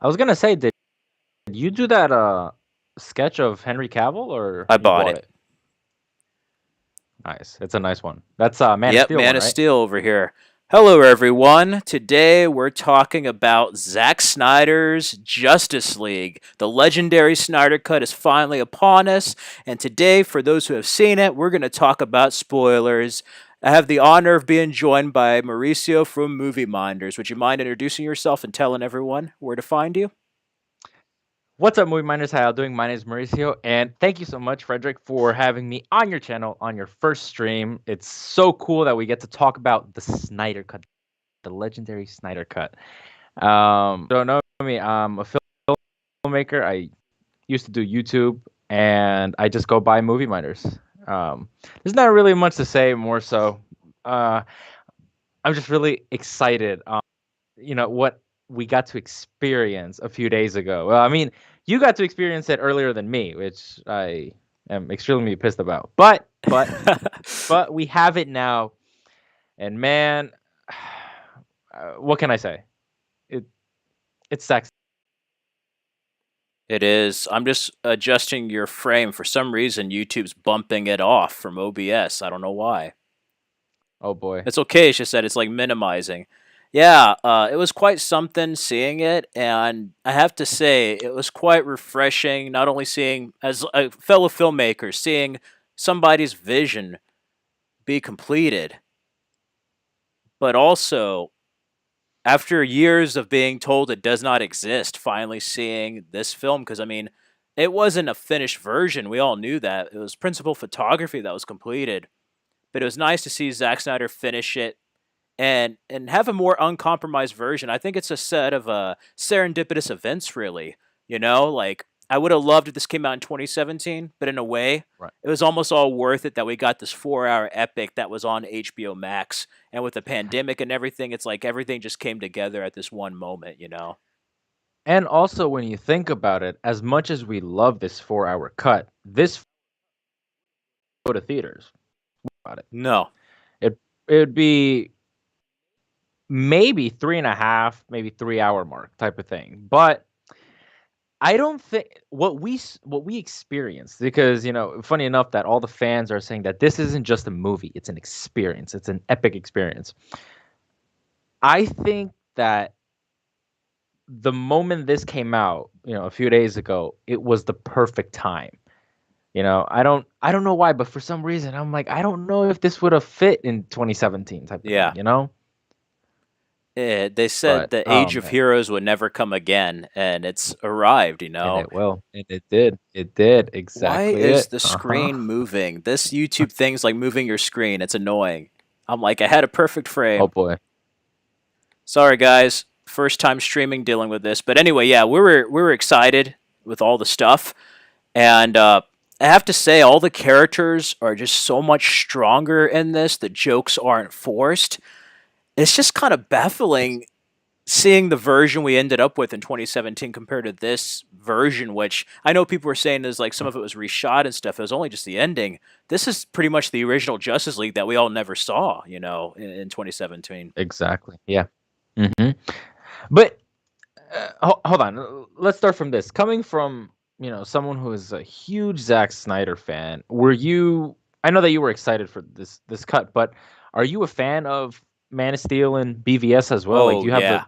I was gonna say, did you do that sketch of Henry Cavill or I you bought bought it. it? Nice. It's a nice one. That's Man of Yep, Steel one, Man of right? Steel over here. Hello, everyone. Today we're talking about Zack Snyder's Justice League. The legendary Snyder Cut is finally upon us, and today, for those who have seen it, we're going to talk about spoilers. I have the honor of being joined by Mauricio from MovieMinders. Would you mind introducing yourself and telling everyone where to find you? What's up, movie minders? How y'all doing? My name is Mauricio, and thank you so much, Frederick, for having me on your channel on your first stream. It's so cool that we get to talk about the Snyder Cut, the legendary Snyder Cut. Don't know me? I'm a filmmaker. I used to do YouTube, and I just go by Movie Minders. There's not really much to say. More so, uh, I'm just really excited. What we got to experience a few days ago. Well, I mean, you got to experience it earlier than me, which I am extremely pissed about. But we have it now, and man, what can I say? It it's sexy. It is. I'm just adjusting your frame. For some reason, YouTube's bumping it off from OBS. I don't know why. Oh boy. It's okay. It's just that it's like minimizing. Yeah, it was quite something seeing it, and I have to say it was quite refreshing. Not only seeing as a fellow filmmaker, seeing somebody's vision be completed, but also after years of being told it does not exist, finally seeing this film. Because I mean, it wasn't a finished version. We all knew that it was principal photography that was completed, but it was nice to see Zack Snyder finish it and have a more uncompromised version. I think it's a set of serendipitous events, really. Like I would have loved if this came out in 2017, but in a way, Right. it was almost all worth it that we got this 4-hour epic that was on HBO Max. And with the pandemic and everything, it's like everything just came together at this one moment. And also, when you think about it, as much as we love this 4 hour cut, this go to theaters. About it, No. it it'd be maybe 3.5, maybe 3 hour mark type of thing. But I don't think what we experienced, because funny enough that all the fans are saying that this isn't just a movie, it's an experience, it's an epic experience. I think that the moment this came out, a few days ago, it was the perfect time. I don't know why, but for some reason I'm like, I don't know if this would have fit in 2017 type of Yeah. thing. They said But the oh age of man. heroes would never come again, and it's arrived. And it will. And it did Why exactly is it. the Uh-huh. screen moving? This YouTube thing's like moving your screen. It's annoying. I'm like, I had a perfect Oh frame. boy. Sorry, guys. First time streaming dealing with this. But anyway, yeah, we were excited with all the stuff. And I have to say, all the characters are just so much stronger in this. The jokes aren't forced. It's just kind of baffling seeing the version we ended up with in 2017 compared to this version, which I know people were saying is like some of it was reshot and stuff. It was only just the ending. This is pretty much the original Justice League that we all never saw, in 2017. Exactly. Yeah. hmm But hold on. Let's start from this. Coming from, someone who is a huge Zack Snyder fan, were you I know that you were excited for this cut, but are you a fan of Man of Steel and BVS as well? Like, Oh do you have the yeah,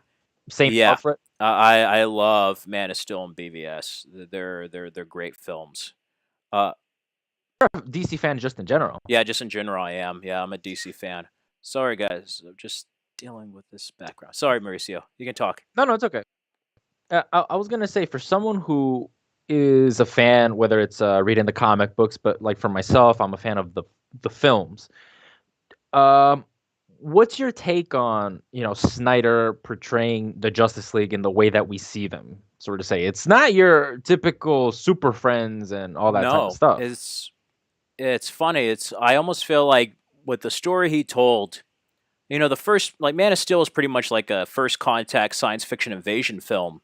same yeah. love for it? I love Man of Steel and BVS. They're great films. Uh, DC fan just in general. yeah, just in general, I am. Yeah, I'm a DC fan. Sorry, guys, I'm just dealing with this background. Sorry, Mauricio. You can talk. No, no, it's okay. I was gonna say, for someone who is a fan, whether it's reading the comic books, but like for myself, I'm a fan of the films. Um, what's your take on Snyder portraying the Justice League in the way that we see them? Sort of say it's not your typical super friends and all that type of No, stuff. it's funny. It's I almost feel like with the story he told, the first like Man of Steel is pretty much like a first contact science fiction invasion film,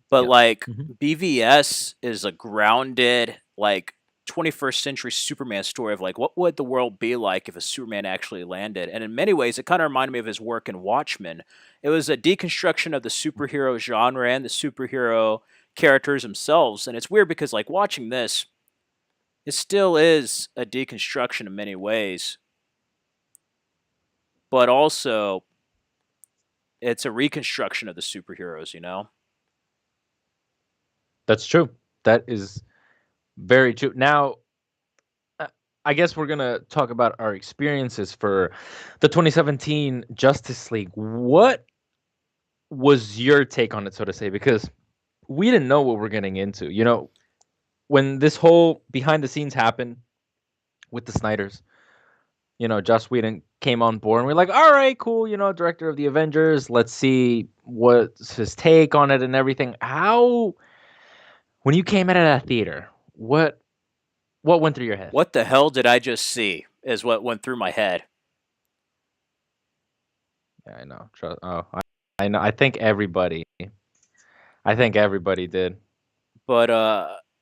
but Yeah. like hmm BVS is a grounded like 21st century Superman story of like what would the world be like if a Superman actually landed. And in many ways, it kind of reminded me of his work in Watchmen. It was a deconstruction of the superhero genre and the superhero characters themselves. And it's weird because like watching this, it still is a deconstruction in many ways, but also it's a reconstruction of the superheroes, you know? That's true. That is very true. Now, uh, I guess we're gonna talk about our experiences for the 2017 Justice League. What was your take on it, so to say? Because we didn't know what we're getting into. You know, when this whole behind the scenes happened with the Snyders, you know, Joss Whedon came on board and we're like, all right, cool, you know, director of the Avengers, let's see what's his take on it and everything. How when you came out of that theater, what went through your head? What the hell did I just see? Is what went through my head. Yeah, I know. I know. I think everybody did. But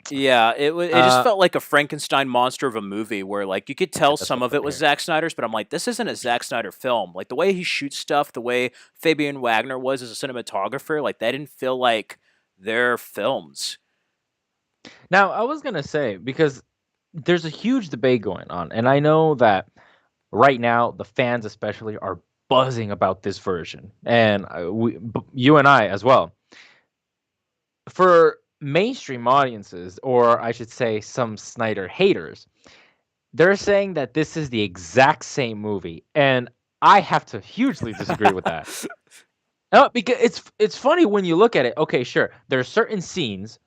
yeah, it just Uh, felt like a Frankenstein monster of a movie where like you could tell that's what some of I'm it was hearing. Zack Snyder's, but I'm like, this isn't a Zack Snyder film. Like the way he shoots stuff, the way Fabian Wagner was as a cinematographer, like that didn't feel like their films. Now, I was gonna say because there's a huge debate going on, and I know that right now the fans especially are buzzing about this version, and you and I as well. For mainstream audiences, or I should say, some Snyder haters, they're saying that this is the exact same movie, and I have to hugely disagree with that. No, because it's funny when you look at it. Okay, sure, there are certain scenes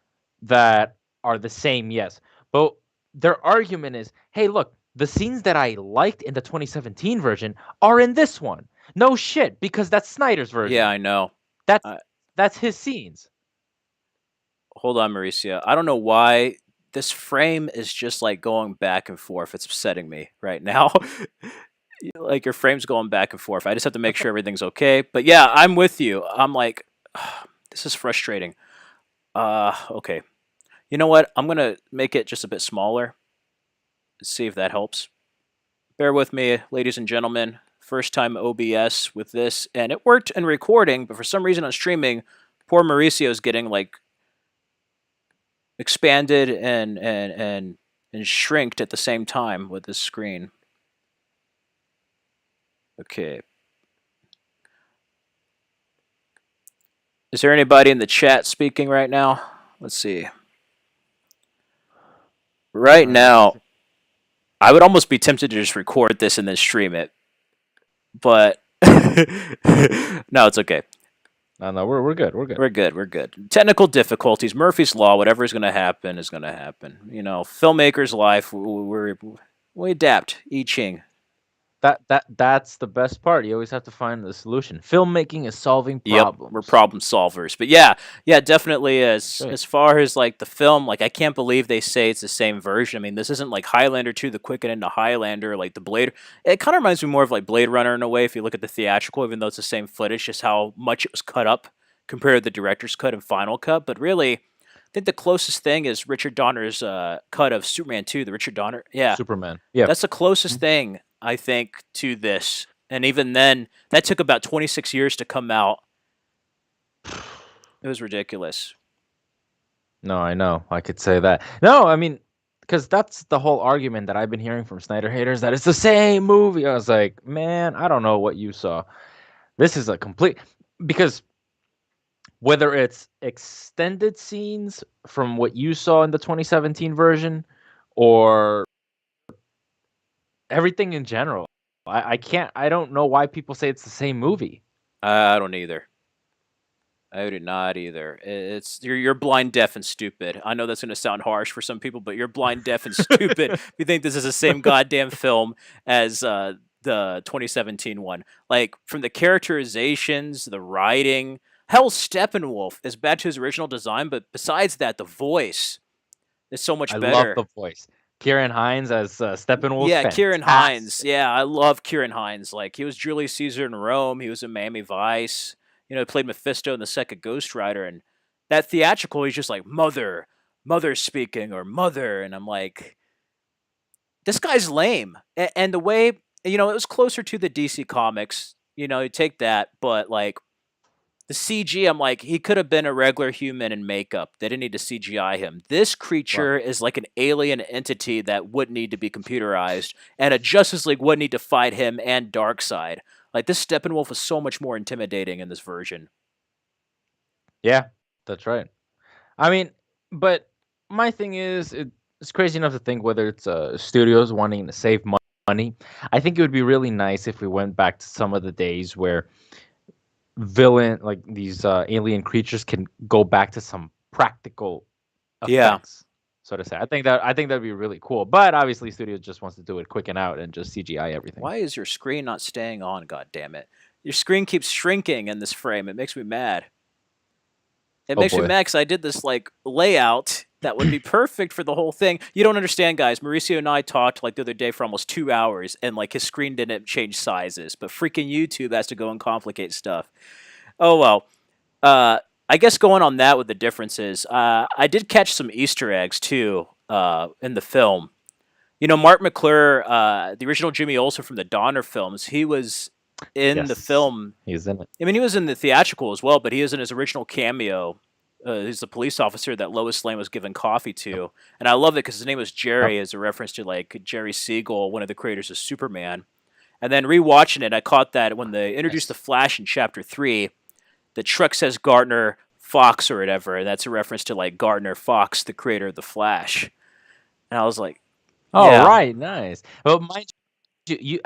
that are the same, yes, but their argument is, hey, look, the scenes that I liked in the 2017 version are in this one. No shit, because that's Snyder's Yeah, version. I know. That's Uh, that's his scenes. Hold on, Mauricio. I don't know why this frame is just like going back and forth. It's upsetting me right now. Like your frame's going back and forth. I just have to make Okay. sure everything's okay. But yeah, I'm with you. I'm like, this is frustrating. Okay. You know what? I'm gonna make it just a bit smaller. See if that helps. Bear with me, ladies and gentlemen. First time OBS with this, and it worked in recording, but for some reason on streaming, poor Mauricio's getting like expanded and shrinked at the same time with this screen. Okay. Is there anybody in the chat speaking right now? Let's see. Right Let's now, see. I would almost be tempted to just record this and then stream it, but no, it's okay. No, no, we're good. We're good. We're good. We're good. Technical difficulties, Murphy's law. Whatever is going to happen is going to happen. You know, filmmakers' life. We adapt. I Ching. That's the best part. You always have to find the solution. Filmmaking is solving Yep, we're problems. problem solvers. But yeah, yeah, definitely. That's right. As far as like the film, like I can't believe they say it's the same version. I mean, this isn't like Highlander 2, the Quicken into Highlander, like the Blade. It kind of reminds me more of like Blade Runner in a way. If you look at the theatrical, even though it's the same footage, just how much it was cut up compared to the director's cut and final cut. But really, I think the closest thing is Richard Donner's cut of Superman 2, the Richard Donner. Yeah, Superman. Yeah. that's the closest Mhm. thing I think to this. And even then, that took about 26 years to come out. It was ridiculous. No, I know. I could say that. No, I mean, because that's the whole argument that I've been hearing from Snyder haters that it's the same movie. I was like, man, I don't know what you saw. This is a complete because whether it's extended scenes from what you saw in the 2017 version or everything in general, I can't. I don't know why people say it's the same movie. I don't either. I do not either. It's you're blind, deaf, and stupid. I know that's going to sound harsh for some people, but you're blind, deaf, and stupid if you think this is the same goddamn film as the 2017 one. Like from the characterizations, the writing. Hell, Steppenwolf is back to his original design, but besides that, the voice is so I much love better. the voice. Kieran Hines as Steppenwolf, Yeah, Kieran Hines. fantastic. Yeah, I love Kieran Hines. Like he was Julius Caesar in Rome. He was in Miami Vice. You know, he played Mephisto in the second Ghost Rider, and that theatrical, he's just like mother, mother speaking or mother, and I'm like, this guy's lame. And the way, you know, it was closer to the DC comics. You know, you take that, but like the CG, I'm like, he could have been a regular human in makeup. They didn't need to CGI him. This Right. creature is like an alien entity that would need to be computerized, and a Justice League would need to fight him and Darkseid. Like this Steppenwolf is so much more intimidating in this version. Yeah, that's right. I mean, but my thing is, it's crazy enough to think whether it's studios wanting to save money. I think it would be really nice if we went back to some of the days where like these alien creatures can go back to some practical Yeah. effects, so to say. I think that'd be really cool. But obviously, studio just wants to do it quick and out and just CGI everything. Why is your screen not staying on? God damn it! Your screen keeps shrinking in this frame. It makes me mad. It Oh makes me boy. mad because I did this like layout that would be perfect for the whole thing. You don't understand, guys. Mauricio and I talked like the other day for almost 2 hours, and like his screen didn't change sizes, but freaking YouTube has to go and complicate stuff. Oh well. Uh, I guess going on that with the differences, I did catch some Easter eggs too in the film. You know, Mark McClure, the original Jimmy Olsen from the Donner films, he was in the Yes, film. he's in it. I mean, he was in the theatrical as well, but he was in his original cameo. He's the police officer that Lois Lane was giving coffee Yep. to, and I love it because his name was Yep. Jerry, as a reference to like Jerry Siegel, one of the creators of Superman. And then rewatching it, I caught that when they introduced the Yes. Flash in Chapter 3, the truck says Gardner Fox or whatever, and that's a reference to like Gardner Fox, the creator of the Flash. And I was like, Oh, yeah, right, nice. Well, mind you,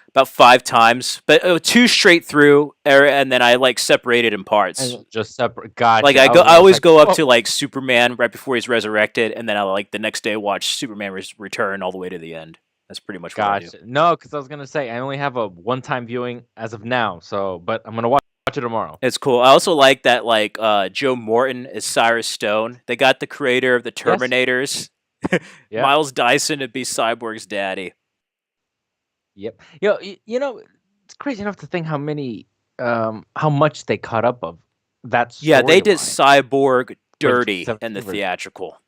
about 5 times, but two straight through, and then I like separated in parts. and just separate. Like Gotcha. I was, I I was always like, go up oh, to like Superman right before he's resurrected, and then I like the next day watch Superman return all the way to the end. That's pretty much what I do. gotcha. No, because I was gonna say I only have a one-time viewing as of now. So, but I'm gonna watch it tomorrow. It's cool. I also like that like Joe Morton is Cyrus Stone. They got the creator of the Yes. Terminators, Yeah. Miles Dyson, to be Cyborg's daddy. Yep. You know, it's crazy enough to think how much they cut up of that Yeah, they did storyline Cyborg for the dirty in the 2017 version. theatrical.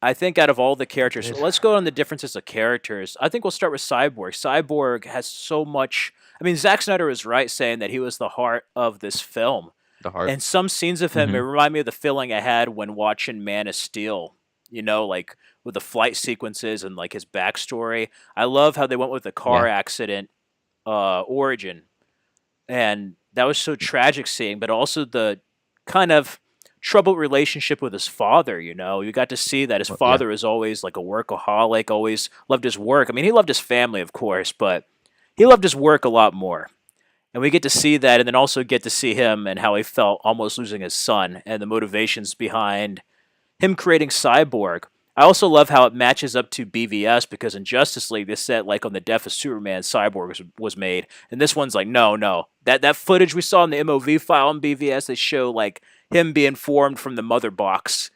I think out of all the They characters, did. let's go on the differences of characters. I think we'll start with Cyborg. Cyborg has so much. I mean, Zack Snyder was right saying that he was the heart of this film. The heart. And some scenes of him, it Hmm. remind me of the feeling I had when watching Man of Steel. You know, like with the flight sequences and like his backstory. I love how they went with the car Yeah. accident origin, and that was so tragic seeing. But also the kind of troubled relationship with his father. You know, you got to see that his Well, yeah. father was always like a workaholic, always loved his work. I mean, he loved his family, of course, but he loved his work a lot more. And we get to see that, and then also get to see him and how he felt almost losing his son and the motivations behind him creating Cyborg. I also love how it matches up to BVS because in Justice League they said like on the death of Superman, Cyborg was made, and this one's like no, that footage we saw in the MOV file in BVS, they show like him being formed from the mother box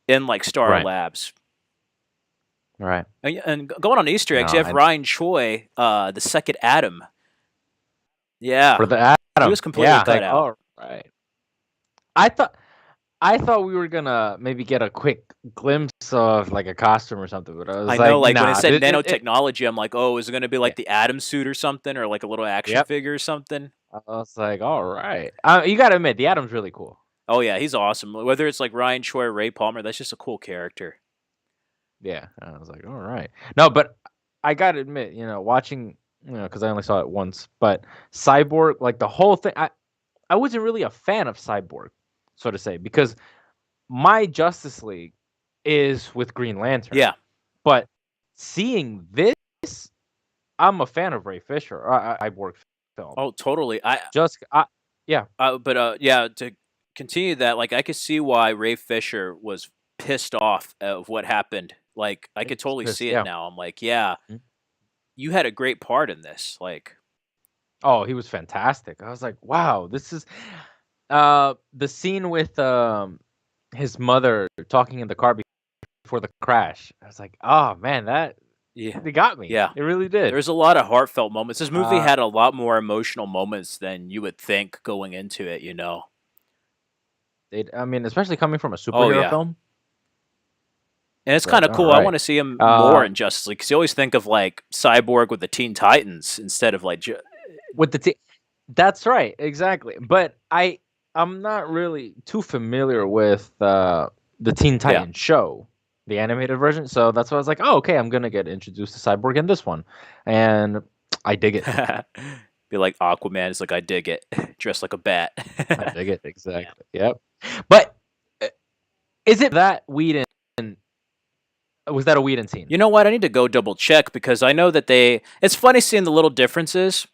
in like Star Right. Labs. Right. And going on Easter No, eggs, you have I Ryan Choi, the second Adam. Yeah, for the he Adam. was completely Yeah. cut Like, out. all right. I thought I thought we were gonna maybe get a quick glimpse of like a costume or something, but I I was know, like, like when it nah. said It nanotechnology, I'm like, oh, is it going to be yeah. like the Atom suit or something, or like a little action Yep. figure or something? I was like, all right. You gotta admit, the Adam's really cool. Oh yeah, he's awesome. Whether it's like Ryan Choi or Ray Palmer, that's just a cool character. Yeah. I was like, all right. No, but I gotta admit, watching, because I only saw it once, but Cyborg, like the whole thing, I wasn't really a fan of Cyborg, so to say, because my Justice League is with Green Lantern. Yeah. But seeing this, I'm a fan of Ray Fisher. Cyborg film. Oh, totally. I Just, yeah, but yeah, to continue that, like I could see why Ray Fisher was pissed off of what happened. Like I could it's totally pissed. see it Yeah. now. I'm like, yeah, Mhm. you had a great part in this. Like, Oh, he was fantastic. I was like, wow, this is the scene with his mother talking in the car before the crash. I was like, oh man, that yeah, they got me. yeah. It really did. There's a lot of heartfelt moments. This movie Uh, had a lot more emotional moments than you would think going into it. You know. I mean, especially coming from a Oh superhero yeah. film. And it's kind But of all cool. I right. want to see him more Um, in Justice League because you always think of like Cyborg with the Teen Titans instead of like with the that's right, exactly. But I'm not really too familiar with the Teen yeah. Titans show, the animated version. So that's why I was like, oh, okay, I'm gonna get introduced to Cyborg in this one, and I dig it. Be like Aquaman. It's like I dig it, dressed like a bat. I dig it exactly. Yep. But uh, is it that Whedon? Was that a Whedon scene? You know what? I need to go double check because I know that they. It's funny seeing the little differences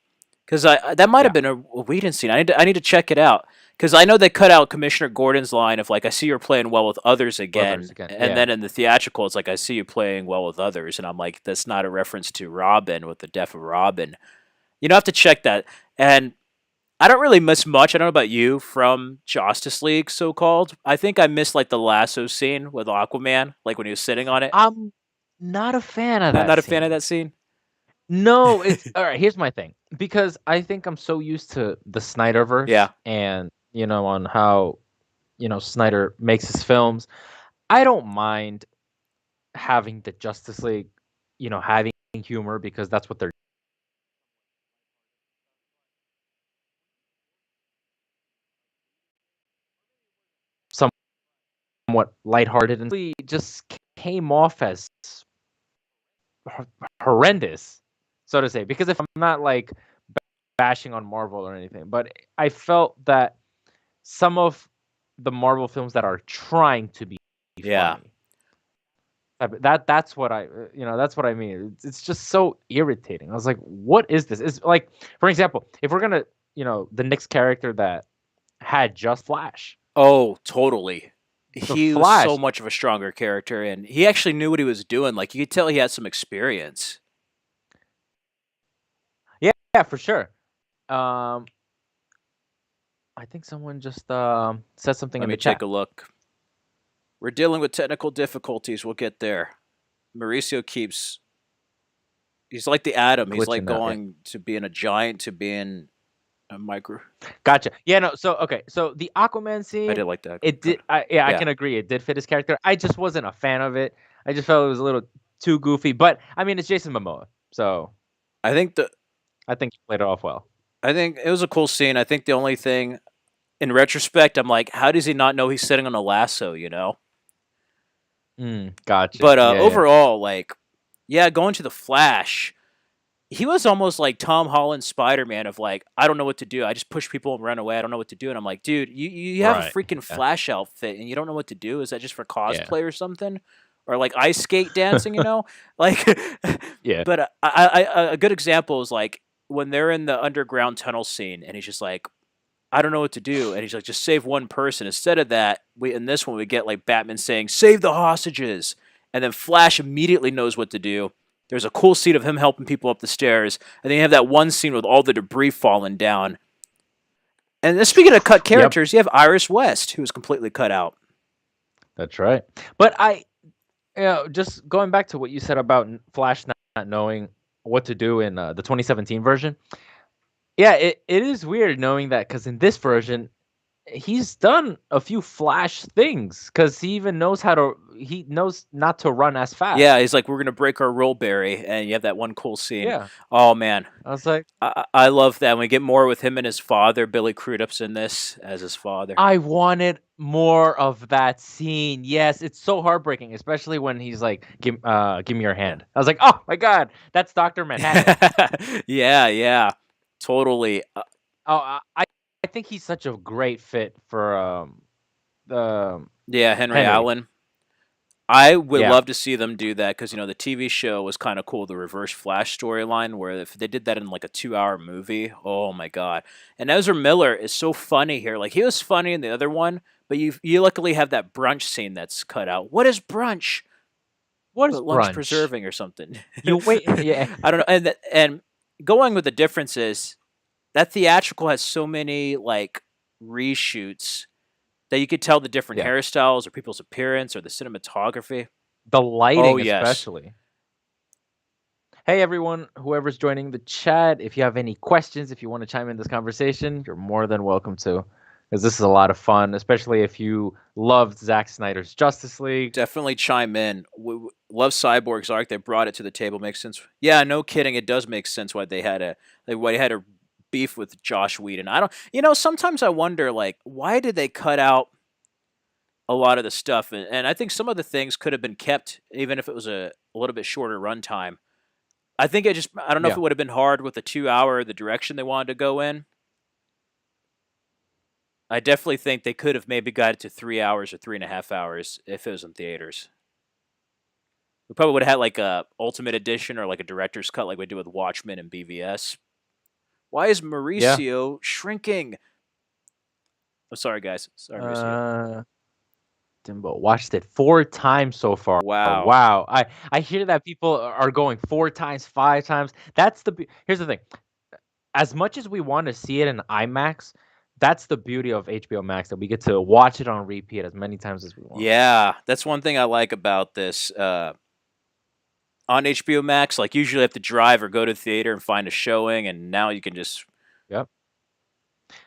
because that might have Yeah. been a Whedon scene. I need to check it out because I know they cut out Commissioner Gordon's line of like I see you're playing well with others Others again, again. and Yeah. then in the theatrical it's like I see you playing well with others, and I'm like that's not a reference to Robin with the death of Robin. You know, I have to check that. And I don't really miss much. I don't know about you from Justice League, so called. I think I missed like the lasso scene with Aquaman, like when he was sitting on it. I'm not a fan of that Not a fan of scene. that scene. No, it's all right. Here's my thing, because I think I'm so used to the Snyderverse Yeah, and on how Snyder makes his films. I don't mind having the Justice League, having humor because that's what they're somewhat lighthearted and really just came off as hor- horrendous, so to say. Because if I'm not like bashing on Marvel or anything, but I felt that some of the Marvel films that are trying to be yeah. funny. That's what that's what I mean. It's just so irritating. I was like, what is this? It's like, for example, if we're gonna, the next character that had just Flash, Oh, totally. the He was so Flash, much of a stronger character, and he actually knew what he was doing. Like you could tell he had some experience. yeah, for sure. Um, I think someone just said something Let in me the take chat. a look. We're dealing with technical difficulties. We'll get there. Mauricio keeps. He's like the atom. He's like Glitching out. Yeah, going to being a giant to being a micro. gotcha. Yeah, no. So okay, so the Aquaman I scene, did like that. it did. Yeah, I Yeah, can agree. It did fit his character. I just wasn't a fan of it. I just felt it was a little too goofy. But I mean, it's Jason Momoa, so I think the I think he played it off well. I think it was a cool scene. I think the only thing, in retrospect, I'm like, how does he not know he's sitting on a lasso? You know. Gotcha. But Yeah, yeah. overall, like, yeah, going to the Flash, he was almost like Tom Holland's Spider Man of like, I don't know what to do. I just push people and run away. I don't know what to do. And I'm like, dude, you have a Right. freaking Yeah. Flash outfit and you don't know what to do. Is that just for Yeah. cosplay or something? Or like ice skate dancing, Like, Yeah. but a good example is like when they're in the underground tunnel scene and he's just like, I don't know what to do. And he's like, just save one person. Instead of that, in this one, we get like Batman saying, save the hostages. And then Flash immediately knows what to do. There's a cool scene of him helping people up the stairs. And then you have that one scene with all the debris falling down. And then speaking of cut Yep. characters, you have Iris West, who was completely cut out. That's right. But just going back to what you said about Flash not knowing what to do in the 2017 version. Yeah, it is weird knowing that, because in this version, he's done a few Flash things, because he knows not to run as Yeah, fast. he's like, we're going to break our roll berry. And you have that one cool scene. Yeah. Oh, man. I was like, I love that. We get more with him and his father. Billy Crudup's in this as his father. I wanted more of that scene. Yes, it's so heartbreaking, especially when he's like, give me your hand." I was like, "Oh my god, that's Dr. Manhattan." Yeah, yeah, totally. Oh, I think he's such a great fit for the Yeah, Henry Henry. Allen. I would Yeah. love to see them do that because the TV show was kind of cool. The Reverse Flash storyline, where if they did that in like a 2-hour movie, oh my god! And Ezra Miller is so funny here. Like he was funny in the other one, but you luckily have that brunch scene that's cut out. What is brunch? What is But lunch brunch? preserving or something. You wait. Yeah. I don't know. And going with the differences, that theatrical has so many like reshoots that you could tell the different Yeah. hairstyles or people's appearance or the cinematography. The Oh lighting, yes. especially. Hey everyone, whoever's joining the chat, if you have any questions, if you want to chime in this conversation, you're more than welcome to. because this is a lot of fun, especially if you loved Zack Snyder's Justice League. Definitely chime in. Love Cyborg's arc. They brought it to the table. Makes sense. Yeah, no kidding. It does make sense why they had a beef with Josh Whedon. I don't. Sometimes I wonder like why did they cut out a lot of the stuff, and I think some of the things could have been kept even if it was a little bit shorter runtime. I don't know if Yeah, it would have been hard with the 2 hour the direction they wanted to go in. I definitely think they could have maybe got it to 3 hours or 3.5 hours if it was in theaters. We probably would have had like a ultimate edition or like a director's cut like we do with Watchmen and BVS. Why is yeah. Mauricio shrinking? Oh, sorry guys. Sorry, Mauricio. Uh, Dimbo watched it 4 times so far. Wow. Wow, I hear that people are going 4 times, 5 times. Here's the thing: as much as we want to see it in IMAX, that's the beauty of HBO Max that we get to watch it on repeat as many times as we want. Yeah, that's one thing I like about this. On HBO Max, like usually I have to drive or go to the theater and find a showing, and now you can just. Yep.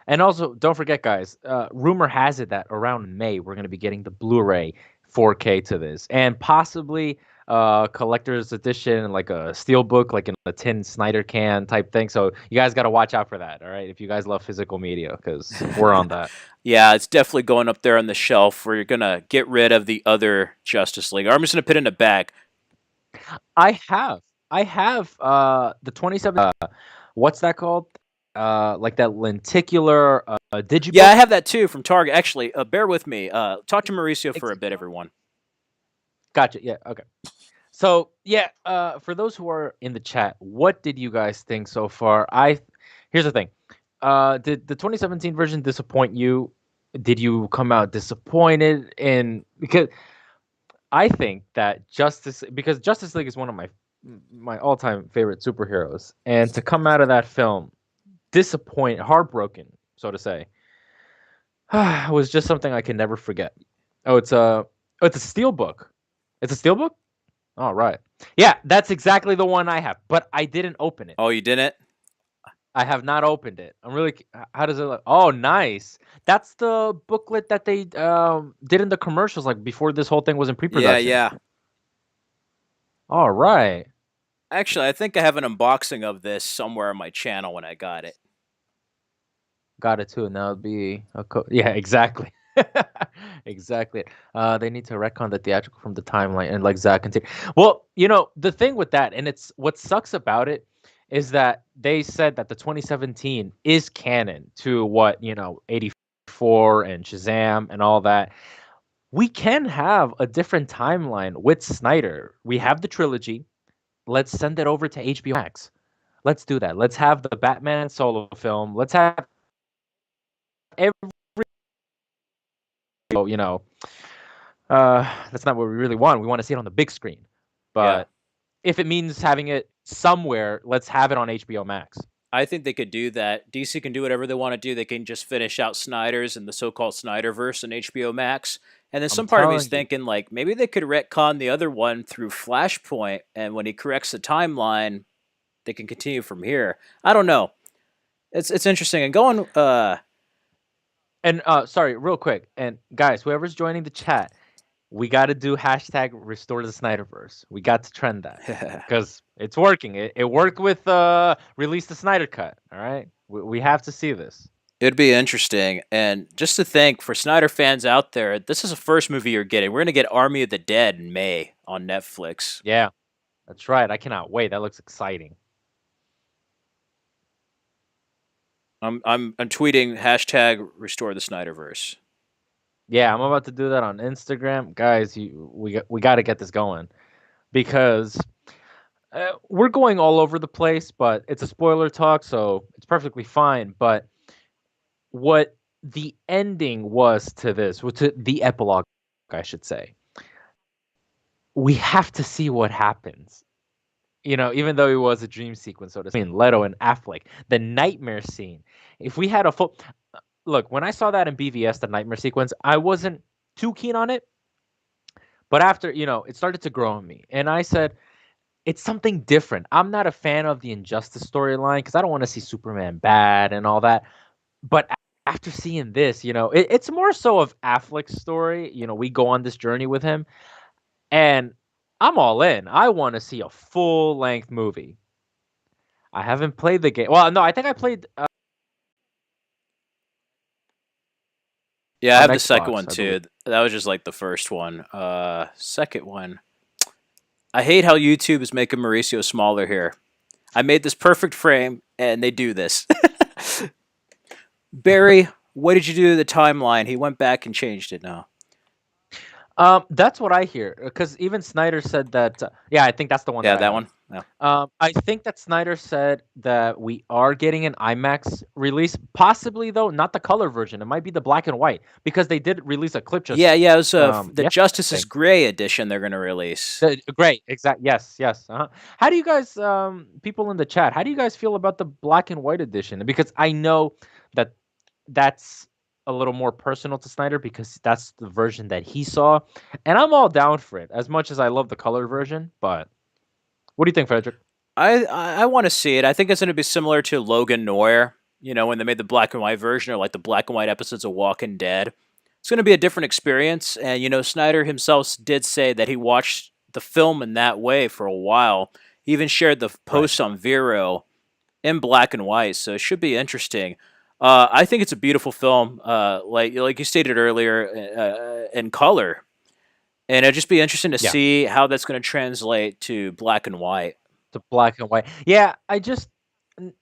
And also, don't forget, guys. Rumor has it that around May we're going to be getting the Blu-ray 4K to this, and possibly collector's edition, like a steelbook, like in a tin Snyder can type thing. So you guys got to watch out for that. All right, if you guys love physical media, because we're on that. Yeah, it's definitely going up there on the shelf where you're gonna get rid of the other Justice League. Or I'm just gonna put it in a bag. I have, I have the 27. What's that called? Like that lenticular Yeah, I digibook. have that too from Target. Actually, bear with me. Talk to Mauricio for a Ex- bit, everyone. Gotcha. Yeah. Okay. So yeah, for those who are in the chat, what did you guys think so far? Here's the thing. Did the 2017 version disappoint you? Did you come out disappointed in because I think that Justice League is one of my all-time favorite superheroes, and to come out of that film heartbroken, so to say, was just something I can never forget. Oh, it's a steel book. It's a steel book? All right. Yeah, that's exactly the one I have, but I didn't open it. Oh, you didn't? I have not opened it. I'm really. How does it look? Oh, nice. That's the booklet that they did in the commercials, like before this whole thing was in Yeah, pre-production. yeah. All right, Actually, I think I have an unboxing of this somewhere on my channel when I got it. got it too. Now it'd be yeah, exactly. Exactly. They need to retcon the theatrical from the timeline and like Zack and well, the thing with that, and it's what sucks about it is that they said that the 2017 is canon to what 84 and Shazam and all that. We can have a different timeline with Snyder. We have the trilogy. Let's send it over to HBO Max. Let's do that. Let's have the Batman solo film. Let's have every you know that's not what we really want. We want to see it on the big screen. Yeah. But if it means having it somewhere, let's have it on HBO Max. I think they could do that. DC can do whatever they want to do. They can just finish out Snyders and the so-called Snyderverse and HBO Max. And then I'm some part of me is telling you. thinking like maybe they could retcon the other one through Flashpoint, and when he corrects the timeline, they can continue from here. I don't know. It's interesting and going. And sorry, real quick. And guys, whoever's joining the chat, we got to do hashtag restore the Snyderverse. We got to trend that because it's working. It worked with release the Snyder Cut. All right, we have to see this. It'd be interesting. And just to think for Snyder fans out there, this is the first movie you're getting. We're gonna get Army of the Dead in May on Netflix. Yeah, that's right. I cannot wait. That looks exciting. I'm tweeting hashtag restore the Snyderverse. Yeah, I'm about to do that on Instagram, guys. We got to get this going because we're going all over the place, but it's a spoiler talk, so it's perfectly fine. But what the ending was to this, to the epilogue, I should say, we have to see what happens. Even though it was a dream sequence, so to speak, Leto and Affleck, the nightmare scene. If we had a full look, when I saw that in BVS, the nightmare sequence, I wasn't too keen on it. But after, it started to grow on me. And I said, it's something different. I'm not a fan of the Injustice storyline because I don't want to see Superman bad and all that. But after seeing this, it's more so of Affleck's story. We go on this journey with him, and I'm all in. I want to see a full length movie. I haven't played the game. Well, no, I think I played Yeah, I on have the second Xbox, one I believe. too. That was just like the first one. Second one. I hate how YouTube is making Mauricio smaller here. I made this perfect frame, and they do this. Barry, what did you do to the timeline? He went back and changed it now. That's what I hear. Because even Snyder said that. Yeah, I think that's the one Yeah, that I that have. one. Yeah. I think that Snyder said that we are getting an IMAX release, possibly though not the color version. It might be the black and white because they did release a clip Yeah, just yeah. It was the yesterday, I Justice's think. Gray edition they're gonna release. Great, exact. Yes, yes. How do you guys, people in the chat, how do you guys feel about the black and white edition? Because I know that that's a little more personal to Snyder because that's the version that he saw, and I'm all down for it. As much as I love the color version, but what do you think, Frederick? I want to see it. I think it's going to be similar to Logan Noir. You know, when they made the black and white version, or like the black and white episodes of Walking Dead. It's going to be a different experience. And you know, Snyder himself did say that he watched the film in that way for a while. He even shared the Right. post on Vero in black and white, so it should be interesting. I think it's a beautiful film, like you stated earlier, in color, and it'd just be interesting to Yeah, see how that's going to translate to black and white. the black and white. Yeah, I just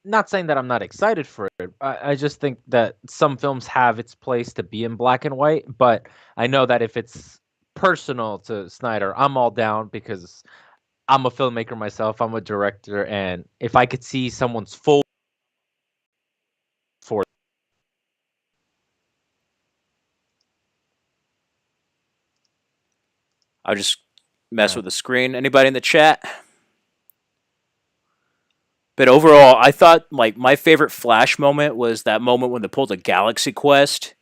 not saying that I'm not excited for it. I just think that some films have its place to be in black and white, but I know that if it's personal to Snyder, I'm all down because I'm a filmmaker myself. I'm a director, and if I could see someone's full for I'll just mess yeah. with the screen. Anybody in the chat? But overall, I thought like my favorite Flash moment was that moment when they pulled a Galaxy Quest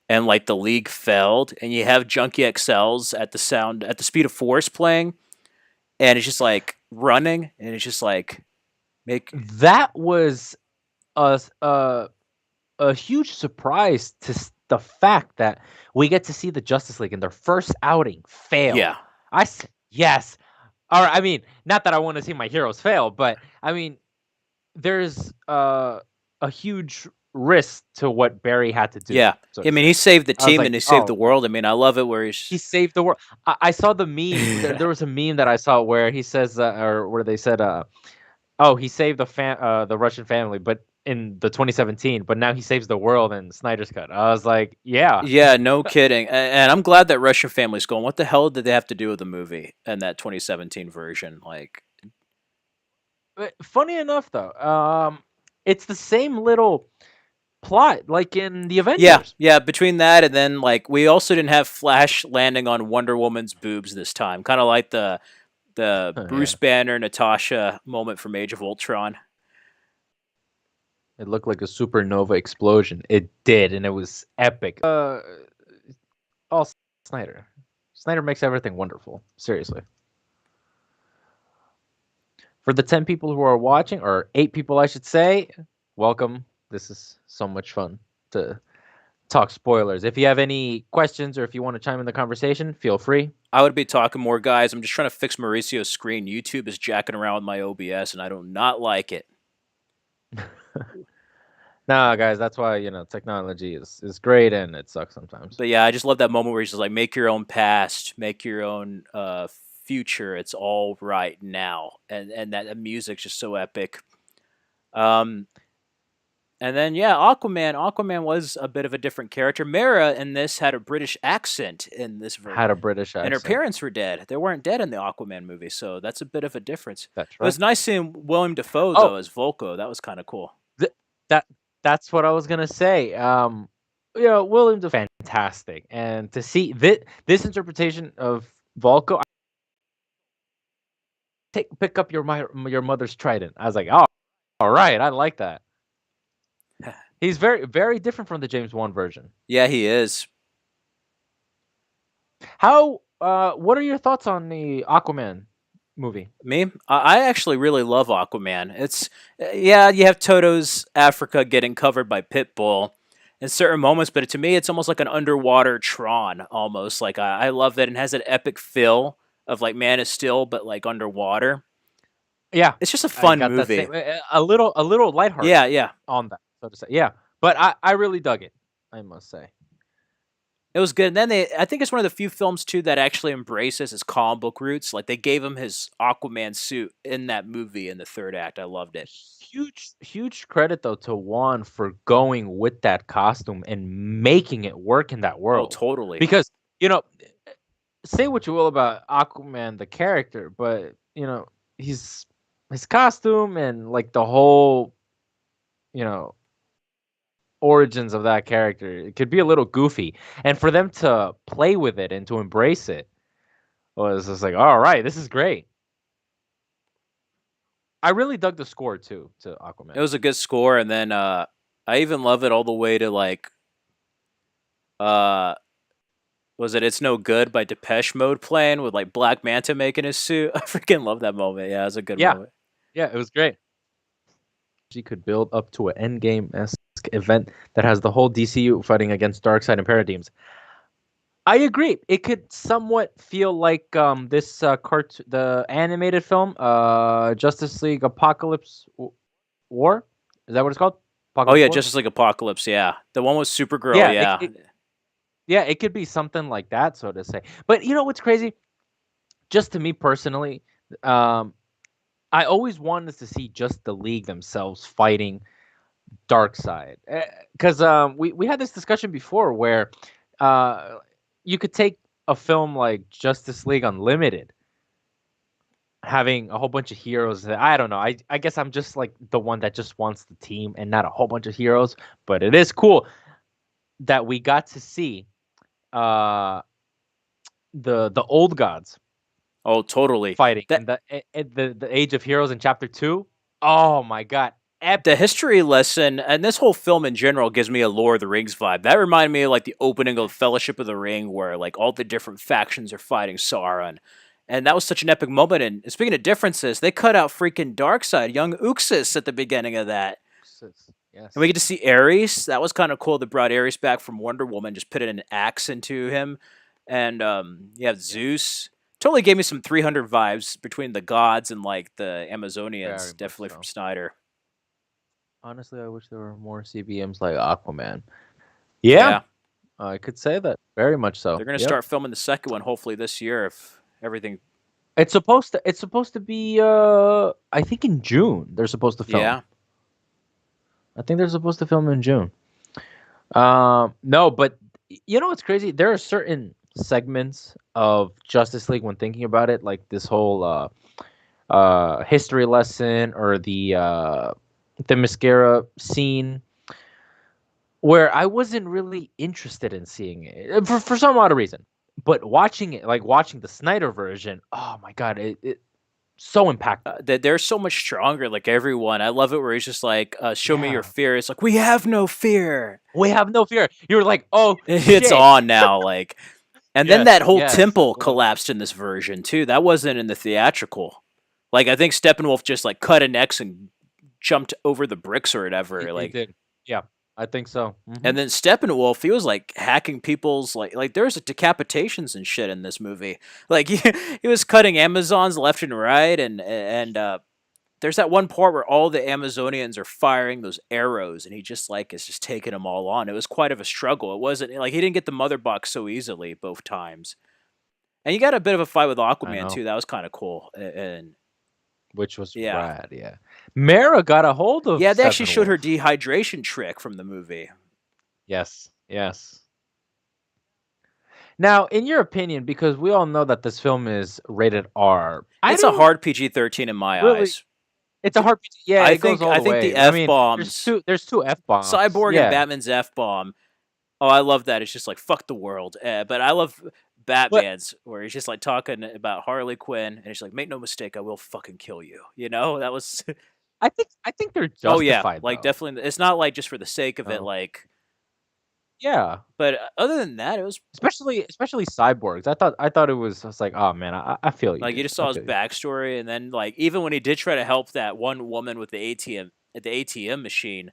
and like the League failed, and you have Junkie XLs at the speed of force playing, and it's just like running, and it's just like make That was a huge surprise to the fact that we get to see the Justice League in their first outing fail. yeah, Yes. Or I mean, not that I want to see my heroes fail, but I mean, there's a huge risk to what Barry had to do, yeah. so I to mean, say. he saved the I was team like, and he saved the oh, world. I mean, I love it where he he's saved the world. I saw the meme. There was a meme that I saw where he says, or where they said, "Oh, he saved the Russian family," but in the 2017, but now he saves the world in Snyder's cut. I was like, yeah. yeah, no kidding. And I'm glad that Russian family's going. What the hell did they have to do with the movie and that 2017 version? Like, But funny enough, though, it's the same little plot like in the yeah, Avengers. yeah. Between that and then like we also didn't have Flash landing on Wonder Woman's boobs this time, kind of like the Bruce Yeah, Banner Natasha moment from Age of Ultron. it looked like a supernova explosion. It did, and it was epic. All Snyder. Snyder makes everything wonderful. Seriously. For the 10 people who are watching, or 8 people, I should say, welcome. This is so much fun to talk spoilers. If you have any questions or if you want to chime in the conversation, feel free. I would be talking more, guys. I'm just trying to fix Mauricio's screen. YouTube is jacking around with my OBS, and I do not like it. Nah, guys, that's why technology is great and it sucks sometimes. But yeah, I just love that moment where he's just like, make your own past, make your own future. It's all right now, and that music's just so epic. Um, and then yeah, Aquaman. Aquaman was a bit of a different character. Mera in this had a British accent in this Had a British and her accent. parents were dead. They weren't dead in the Aquaman movie, so that's a bit of a difference. That's It right. was nice seeing William Dafoe Oh, though as Volko. That was kind of cool. th- that that's what I was gonna say. William Dafoe, fantastic, and to see this interpretation of Volko, pick up your mother's trident. I was like, oh, all right, I like that. He's very very different from the James Wan version. Yeah, he is. How? What are your thoughts on the Aquaman movie? Me, I actually really love Aquaman. It's yeah, you have Toto's Africa getting covered by Pitbull, in certain moments, but to me, it's almost like an underwater Tron, almost. Like I love that it has that epic feel of like Man of Steel, but like underwater. Yeah, It's just a I fun got that movie. same a little Yeah, lighthearted yeah. on that, so to say. Yeah, but I really dug it. I must say. It was good. And then I think it's one of the few films too that actually embraces his comic book roots. Like they gave him his Aquaman suit in that movie in the third act. I loved it. Huge credit though to Juan for going with that costume and making it work in that Oh, world. totally. Because, you know, say what you will about Aquaman the character, but he's his costume and like the whole, you know, origins of that character, it could be a little goofy. And for them to play with it and to embrace it was just like, all right, this is great. I really dug the score too to It Aquaman. was a good score, and then I even love it all the way to like uh was it "It's No Good" by Depeche Mode playing with like Black Manta making his suit. I freaking love that moment. Yeah, it was a good Yeah, moment. yeah, it was great. She could build up to an endgame-esque event that has the whole DCU fighting against Darkseid and Paradigms. I agree. It could somewhat feel like this the animated film, Justice League War. Is that what it's called? Oh Apocalypse yeah, War. Justice League Apocalypse. Yeah, the one with Supergirl. Yeah, Yeah, yeah, it could be something like that, so to say. But you know what's crazy? Just to me personally, um, I always wanted to see just the League themselves fighting Dark Side, because we had this discussion before where uh, you could take a film like Justice League Unlimited, having a whole bunch of heroes. That, I don't know. I guess I'm just like the one that just wants the team and not a whole bunch of heroes. But it is cool that we got to see uh, the old gods oh totally. fighting That in the Age of Heroes in Chapter 2. Oh my god, the epic. history lesson and this whole film in general gives me a Lord of the Rings vibe. That reminded me of like the opening of Fellowship of the Ring, where like all the different factions are fighting Sauron. And that was such an epic moment. And speaking of differences, they cut out freaking Darkseid, young Uxas, at the beginning of that. And we Yes. get to see Ares. That was kind of cool. They brought Ares back from Wonder Woman, just put an axe into him. And you have Yeah, Zeus. Totally gave me some 300 vibes between the gods and like the very Amazonians, much definitely from so. Snyder. Honestly, I wish there were more CBMs like Aquaman. Yeah, Yeah. I could say that. Very much so. They're going to Yep. start filming the second one hopefully this year if everything. It's supposed to be I think in June they're supposed to film. Yeah. I think they're supposed to film in June. No, but you know what's crazy? There are certain segments of Justice League when thinking about it, like this whole history lesson or the mascara scene where I wasn't really interested in seeing it for some odd reason. But watching it, like watching the Snyder version, oh my god, it so impactful. They're so much stronger, like everyone. I love it where he's just like, show me your Yeah, fear. It's like, we have no fear. we have no fear. You're like, oh It's shit. on now. Like, and then that Yes, whole yes, I temple love it. collapsed in this version too. That wasn't in the theatrical. Like, I think Steppenwolf just like cut an X and jumped over the bricks or whatever. He Like, did. Yeah, I think so. and then Steppenwolf, he was like hacking people's like there's decapitations and shit in this movie. Like he was cutting Amazons left and right, and there's that one part where all the Amazonians are firing those arrows, and he just like is just taking them all on. It was quite of a struggle. It wasn't like he didn't get the mother box so easily both times. And you got a bit of a fight with I Aquaman know, too. That was kind of cool. And which was yeah, rad. Yeah, Mara got a hold of yeah, they actually showed her Steppenwolf. dehydration trick from the movie. Yes, yes. Now, in your opinion, because we all know that this film is rated R, I It's a don't hard PG-13 in my really. eyes. It's a hard. Yeah, I it goes think all I the think way. the I f mean, there's bombs, two. There's two f bombs. Cyborg and Yeah, Batman's f bomb. Oh, I love that. It's just like fuck the world. But I love but Batman's where he's just like talking about Harley Quinn, and he's like, "Make no mistake, I will fucking kill you." You know, that was. I think they're Oh yeah, justified like though. definitely. It's not like just for the sake of it. Oh, Like, yeah. but other than that, it was Especially cyborgs. I thought it was. I was like, oh man, I feel you, like you dude. just I saw his feel you. backstory, and then like even when he did try to help that one woman with the ATM at the ATM machine,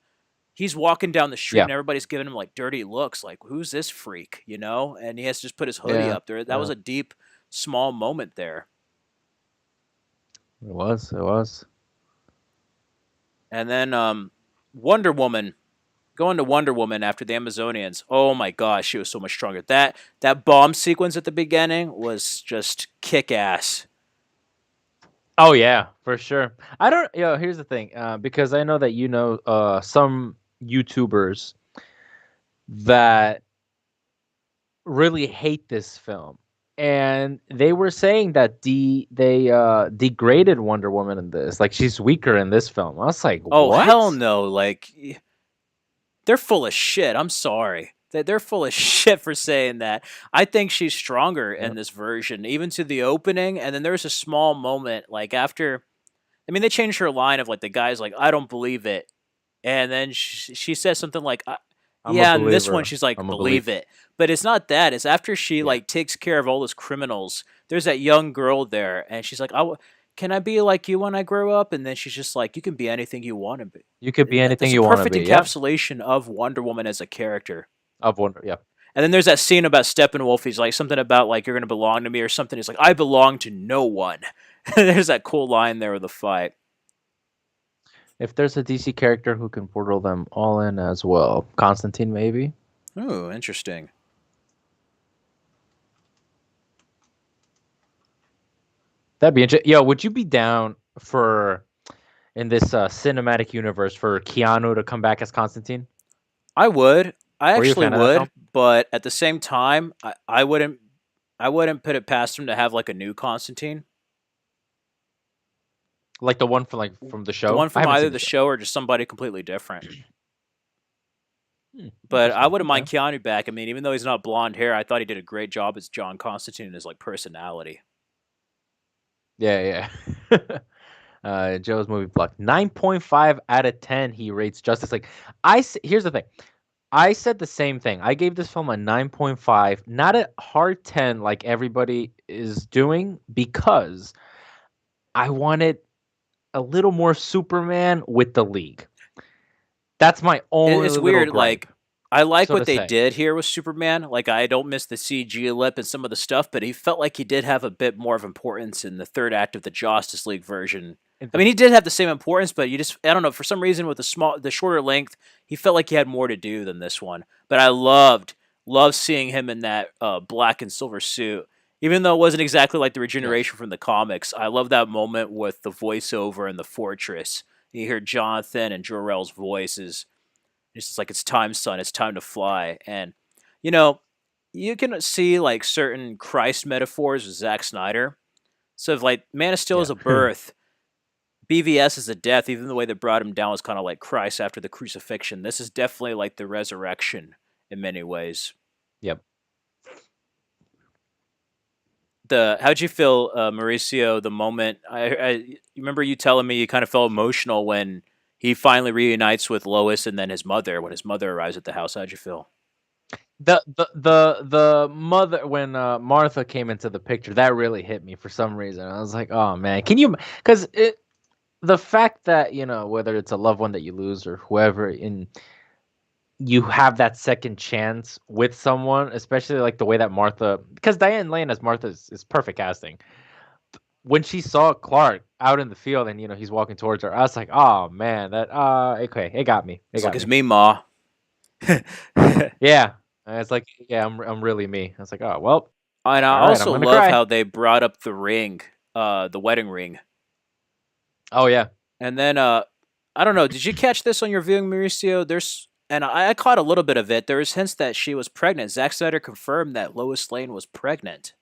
he's walking down the street Yeah. and everybody's giving him like dirty looks, like who's this freak, you know? And he has to just put his hoodie Yeah. up there. That was Yeah. a deep, small moment there. It was. It was. And then Wonder Woman, going to Wonder Woman after the Amazonians. Oh my gosh, she was so much stronger. That bomb sequence at the beginning was just kick ass. Oh yeah, for sure. I don't. Here's the thing. Because I know that some YouTubers that really hate this film, and they were saying that they degraded Wonder Woman in this. Like she's weaker in this film. I was like, Oh hell what? no! Like they're full of shit. I'm sorry. They're full of shit for saying that. I think she's stronger Yeah. in this version, even to the opening. And then there's a small moment, like after. I mean, they changed her line of like the guy's like, I don't believe it, and then she says something like, I'm a yeah. And this one, believer. she's like, I'm a believer. believe it. But it's not that. It's after she Yeah. like takes care of all those criminals. There's that young girl there, and she's like, can I be like you when I grow up? And then she's just like, you can be anything you want to be. You could be anything That's a you want to perfect be. Yeah. encapsulation of Wonder Woman as a character. Of Wonder. Yeah. And then there's that scene about Steppenwolf. He's like something about like you're gonna belong to me or something. He's like, I belong to no one. There's that cool line there with the fight. If there's a DC character who can portal them all in as well, Constantine maybe. Oh, interesting. That'd be interesting. Yo, would you be down for in this cinematic universe for Keanu to come back as Constantine? I would. I Were you a actually fan of that film? would, but at the same time, I wouldn't. I wouldn't put it past him to have like a new Constantine, Like the one from the the show? one I from haven't either seen the the show. show or just somebody completely different. But I Interesting. wouldn't mind Okay. Keanu back. I mean, even though he's not blonde hair, I thought he did a great job as John Constantine and his like personality. Yeah, yeah. Joe's movie block 9.5 out of 10. He rates Justice League. Here's the thing. I said the same thing. I gave this film a 9.5, not a hard 10 like everybody is doing, because I wanted a little more Superman with the League. That's my only It's little weird. gripe, Like I like so what to they say. did here with Superman. Like I don't miss the CG lip and some of the stuff, but he felt like he did have a bit more of importance in the third act of the Justice League version. In I the- mean, he did have the same importance, but you just I don't know for some reason with the shorter length, he felt like he had more to do than this one. But I loved seeing him in that black and silver suit. Even though it wasn't exactly like the yes. regeneration from the comics, I love that moment with the voiceover in the fortress. You hear Jonathan and Jor-El's voices. It's just like it's time, son. It's time to fly. And you know, you can see like certain Christ metaphors with Zack Snyder. So if like Man of Steel Yeah. is a birth, BVS is a death. Even the way they brought him down was kind of like Christ after the crucifixion. This is definitely like the resurrection in many ways. Yep. The how'd you feel, Mauricio? The moment you remember you telling me you kind of felt emotional when he finally reunites with Lois and then his mother when his mother arrives at the house. How'd you feel? The mother when Martha came into the picture, that really hit me for some reason. I was like, oh man, can you? Because the fact that whether it's a loved one that you lose or whoever, and you have that second chance with someone, especially like the way that Martha, because Diane Lane as Martha is perfect casting. When she saw Clark out in the field and he's walking towards her, I was like, oh man, that okay, it got me, it It's like got it's me. me, ma. Yeah, and it's like, yeah, I'm really me. I was like, oh well, And I all right, I'm also gonna love cry. how they brought up the ring, the wedding ring. Oh yeah. And then I don't know, did you catch this on your viewing, Mauricio? There's and I caught a little bit of it. There was hints that she was pregnant. Zack Snyder confirmed that Lois Lane was pregnant.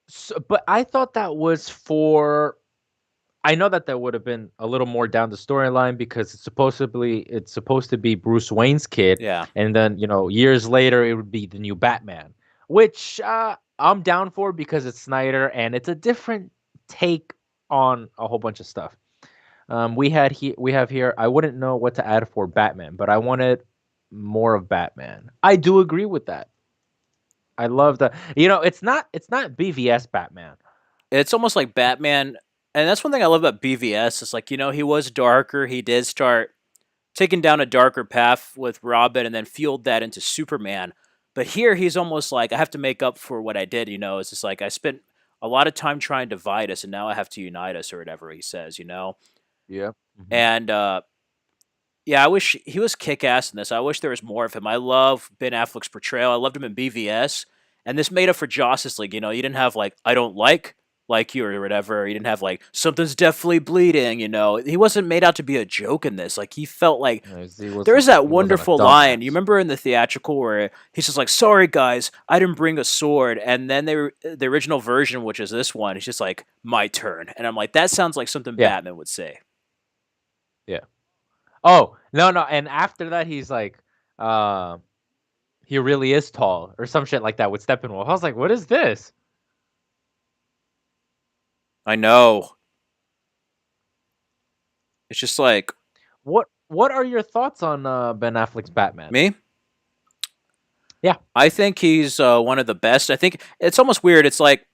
So, but I thought that was for. I know that would have been a little more down the storyline because it's supposed to be Bruce Wayne's kid, Yeah. and then years later it would be the new Batman, which I'm down for because it's Snyder and it's a different take on a whole bunch of stuff. We have here. I wouldn't know what to add for Batman, but I wanted more of Batman. I do agree with that. I love the. It's not BVS Batman. It's almost like Batman, and that's one thing I love about BVS. Is like he was darker. He did start taken down a darker path with Robin and then fueled that into Superman. But here he's almost like, I have to make up for what I did. It's just like I spent a lot of time trying to divide us, and now I have to unite us, or whatever he says. Yeah. Hmm. And yeah, I wish he was kick ass in this. I wish there was more of him. I love Ben Affleck's portrayal. I loved him in BVS, and this made up for Justice League. You didn't have like I don't like you or whatever. You didn't have like something's definitely bleeding. He wasn't made out to be a joke in this. Like he felt like there is that He wasn't a wonderful line. You dumbass. remember in the theatrical where he's just like, "Sorry guys, I didn't bring a sword," and then the original version, which is this one, he's just like, "My turn," and I'm like, that sounds like something Yeah. Batman would say. Yeah. Oh, no, no, and after that, he's like, uh, he really is tall or some shit like that with Steppenwolf. I was like, what is this? I know. It's just like What are your thoughts on Ben Affleck's Batman? me. Yeah. I think he's one of the best. I think it's almost weird. It's like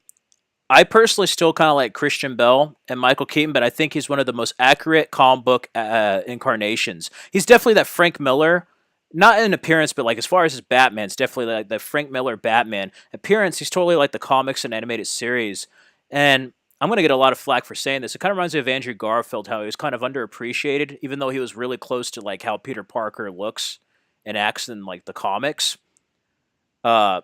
I personally still kind of like Christian Bale and Michael Keaton, but I think he's one of the most accurate comic book incarnations. He's definitely that Frank Miller, not in appearance, but like as far as his Batman, it's definitely like the Frank Miller Batman appearance. He's totally like the comics and animated series, and I'm gonna get a lot of flack for saying this. It kind of reminds me of Andrew Garfield, how he was kind of underappreciated, even though he was really close to like how Peter Parker looks and acts in like the comics. Uh,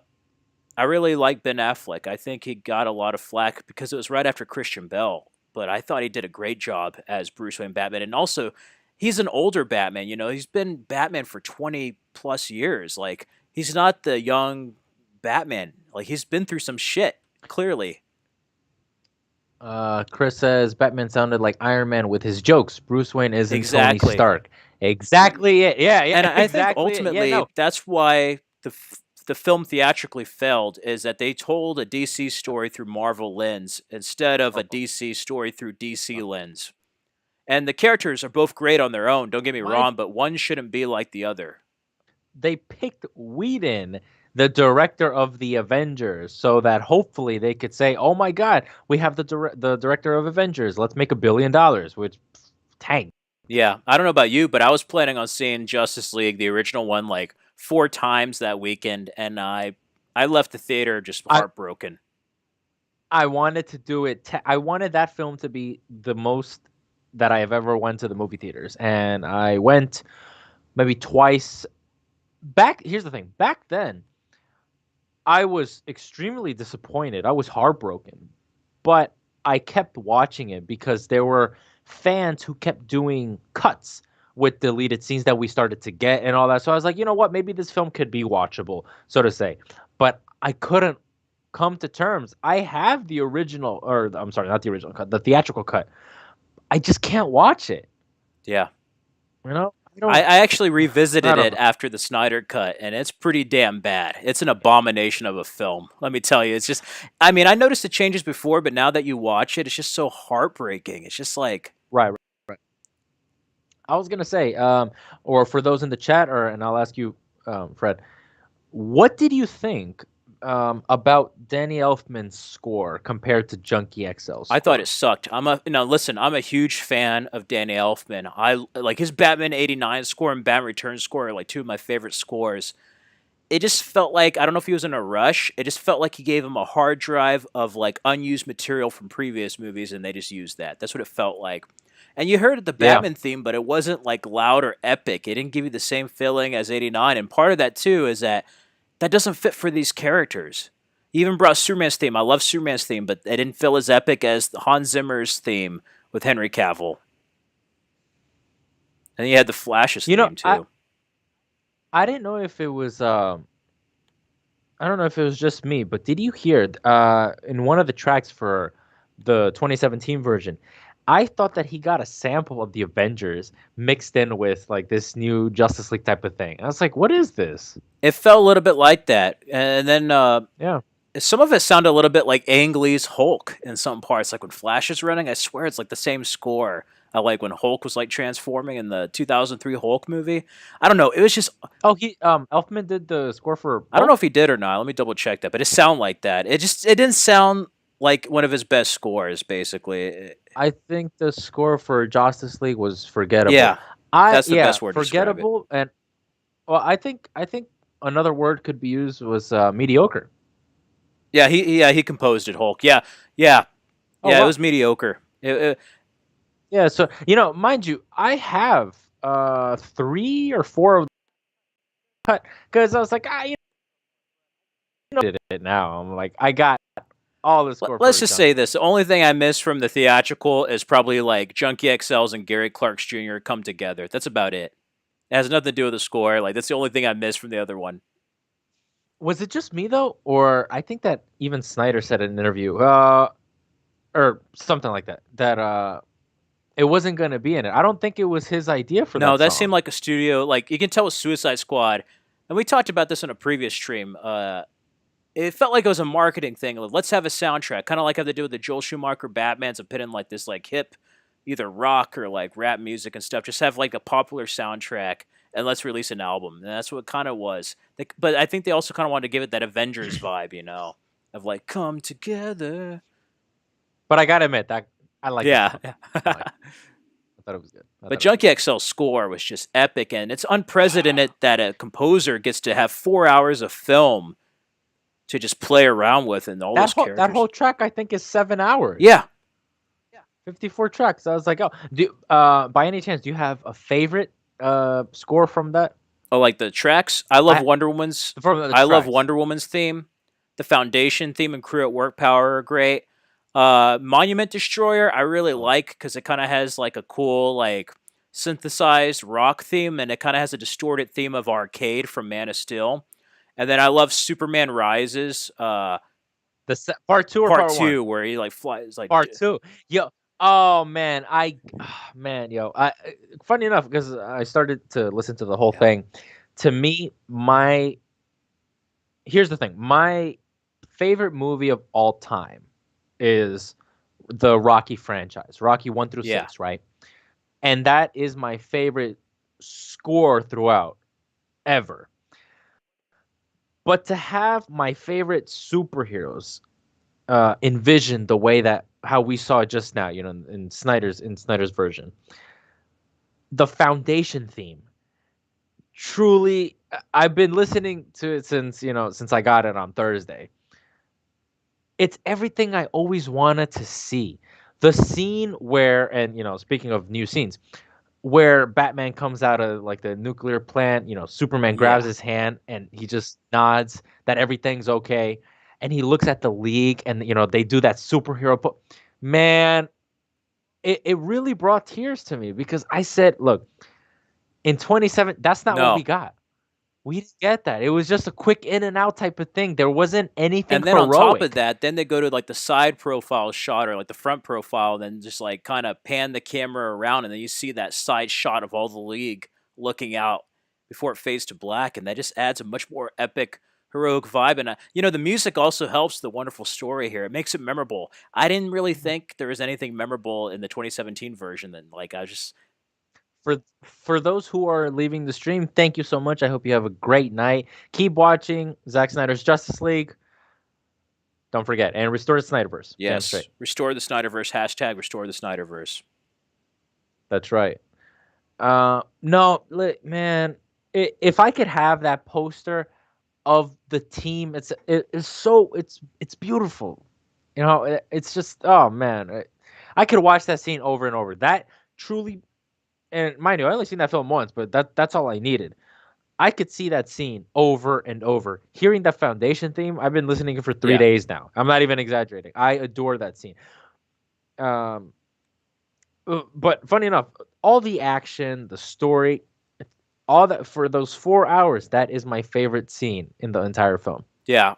I really like Ben Affleck. I think he got a lot of flack because it was right after Christian Bale, but I thought he did a great job as Bruce Wayne Batman. And also, he's an older Batman. He's been Batman for 20 plus years. Like, he's not the young Batman. Like, he's been through some shit, clearly. Chris says Batman sounded like Iron Man with his jokes. Bruce Wayne isn't Tony Exactly. Stark. Exactly it. Yeah, And yeah, I think exactly it. Yeah, ultimately no. that's why the film theatrically failed is that they told a DC story through Marvel lens instead of a Oh, DC story through DC oh. lens. And the characters are both great on their own, don't get me My wrong, but one shouldn't be like the other. They picked Whedon, the director of the Avengers, so that hopefully they could say, "Oh my God, we have the director of Avengers. Let's make $1 billion." Which tank. Yeah, I don't know about you, but I was planning on seeing Justice League, the original one, like 4 times that weekend, and I left the theater just I heartbroken. I wanted to do it. I wanted that film to be the most that I have ever went to the movie theaters, and I went maybe twice. Back here's the thing. Back then, I was extremely disappointed. I was heartbroken, but I kept watching it because there were fans who kept doing cuts with deleted scenes that we started to get and all that. So I was like, you know what? Maybe this film could be watchable, so to say. But I couldn't come to terms. I have the original, or I'm sorry, not the original cut, the theatrical cut. I just can't watch it. Yeah. You know, I I, don't. I actually I revisited don't it know. after the Snyder cut, and it's pretty damn bad. It's an abomination of a film. Let me tell you, it's just. I mean, I noticed the changes before, but now that you watch it, it's just so heartbreaking. It's just like, Right, right. I was gonna say, or for those in the chat, and I'll ask you, Fred, what did you think about Danny Elfman's score compared to Junkie XL's I thought score? it sucked. Listen, I'm a huge fan of Danny Elfman. I like his Batman '89 score and Batman Returns score are like two of my favorite scores. It just felt like I don't know if he was in a rush. It just felt like he gave him a hard drive of like unused material from previous movies, and they just used that. That's what it felt like. And you heard the Yeah, Batman theme, but it wasn't like loud or epic. It didn't give you the same feeling as '89. And part of that too is that doesn't fit for these characters. He even brought Superman's theme. I love Superman's theme, but it didn't feel as epic as Hans Zimmer's theme with Henry Cavill. And he had the Flash's you know, theme I too. I didn't know if it was I don't know if it was just me, but did you hear in one of the tracks for the 2017 version? I thought that he got a sample of the Avengers mixed in with like this new Justice League type of thing. I was like, what is this? It felt a little bit like that. And then Yeah. some of it sounded a little bit like Ang Lee's Hulk in some parts. Like when Flash is running, I swear it's like the same score. I like when Hulk was like transforming in the 2003 Hulk movie. I don't know. It was just Oh, he Elfman did the score for I don't know if both. he did or not. Let me double check that. But it sounded like that. It didn't sound like one of his best scores. Basically, I think the score for Justice League was forgettable. yeah. That's the best word to describe it. Forgettable, and well, I think another word could be used was mediocre. Yeah, he composed it. Hulk. Yeah, Oh yeah. It wow. was mediocre. Yeah, so mind you, I have 3 or 4 of the cut because I was like, did it now. I'm like, I got all the score Let's for just say Junkie. this: the only thing I miss from the theatrical is probably like Junkie XLs and Gary Clark's Jr. come together. That's about it. It has nothing to do with the score. Like that's the only thing I miss from the other one. Was it just me though, or I think that even Snyder said in an interview, or something like that, that it wasn't gonna be in it. I don't think it was his idea for No, that that seemed song. like a studio. Like you can tell with Suicide Squad, and we talked about this on a previous stream. It felt like it was a marketing thing. Like, let's have a soundtrack, kind of like how they do with the Joel Schumacher Batman's, and put in like this like hip, either rock or like rap music and stuff. Just have like a popular soundtrack, and let's release an album. And that's what it kind of was. But I think they also kind of wanted to give it that Avengers vibe, of like come together. But I gotta admit that I like the Yeah. song. I like it. I thought it was good. I But thought it was Junkie good. XL's score was just epic, and it's unprecedented that a composer ggets to have 4 hours of film to just play around with and all That those whole characters. track I think is 7 hours. Yeah. 54 tracks. I was like, oh, by any chance do you have a favorite score from that? Oh, like the tracks. I love I Wonder Woman's. from the I love tracks. Wonder Woman's theme. The Foundation theme and Crew at Work Power are great. Monument Destroyer I really like because it kind of has like a cool like synthesized rock theme, and it kind of has a distorted theme of arcade from Man of Steel. And then I love Superman Rises, Part 2 or part part 1? two, where he like flies like. Part 2. Yo, oh man, funny enough because I started to listen to the whole Yeah. thing. To me, here's the thing. My favorite movie of all time is the Rocky franchise. Rocky 1 through Yeah. 6, right? And that is my favorite score throughout ever. But to have my favorite superheroes envision the way that how we saw it just now, in Snyder's version, the Foundation theme, truly, I've been listening to it since I got it on Thursday. It's everything I always wanted to see. The scene where, and speaking of new scenes, where Batman comes out of like the nuclear plant, Superman grabs Yeah. his hand and he just nods that everything's okay. And he looks at the league and they do that superhero man, it really brought tears to me because I said, look, in 27, that's not what we No. got. We didn't get that. It was just a quick in and out type of thing. There wasn't anything And then on top of heroic. that, then they go to like the side profile shot or like the front profile, then just like kind of pan the camera around, and then you see that side shot of all the league looking out before it fades to black, and that just adds a much more epic, heroic vibe. And the music also helps the wonderful story here. It makes it memorable. I didn't really think there was anything memorable in the 2017 version. Then like I just For those who are leaving the stream, thank you so much. I hope you have a great night. Keep watching Zack Snyder's Justice League. Don't forget, and restore the Snyderverse. Damn yes, straight. restore the Snyderverse. Hashtag restore the Snyderverse. That's right. No, man, if I could have that poster of the team, it's beautiful. It's just, oh man, I could watch that scene over and over. That truly, and mind you, I only seen that film once, but that's all I needed. I could see that scene over and over. Hearing that Foundation theme, I've been listening to it for 3 days now. I'm not even exaggerating. I adore that scene. Um, but funny enough, all the action, the story, all that for those 4 hours, that is my favorite scene in the entire film. Yeah,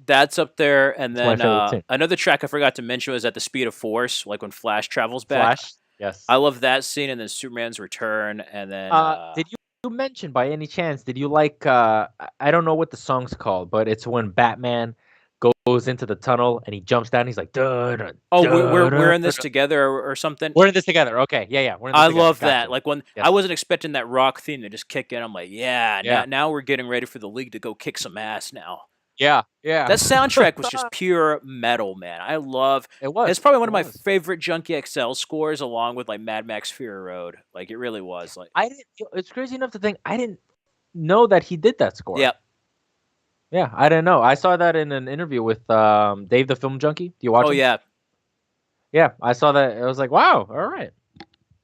that's up there. And It's my then favorite scene. another track I forgot to mention was at the speed of force, like when Flash travels back. Flash, yes. I love that scene, and then Superman's return, and then Did you mention by any chance? Did you like? I don't know what the song's called, but it's when Batman goes into the tunnel and he jumps down. He's like, duh, duh, oh, we're duh, we're duh, in this duh. together or something. We're in this together. Okay, yeah, we're in this I together. love Got that. you. Like when Yes. I wasn't expecting that rock theme to just kick in. I'm like, yeah. Yeah. Now we're getting ready for the league to go kick some ass now. Yeah, yeah. That soundtrack was just pure metal, man. I love. It It's was. probably one It of my was. favorite Junkie XL scores, along with like Mad Max Fury Road. Like it really was. Like, I didn't. It's crazy enough to think I didn't know that he did that score. yeah. Yeah, I didn't know. I saw that in an interview with Dave the Film Junkie. Do you watch Oh him? yeah, Yeah, I saw that. I was like, wow, all right.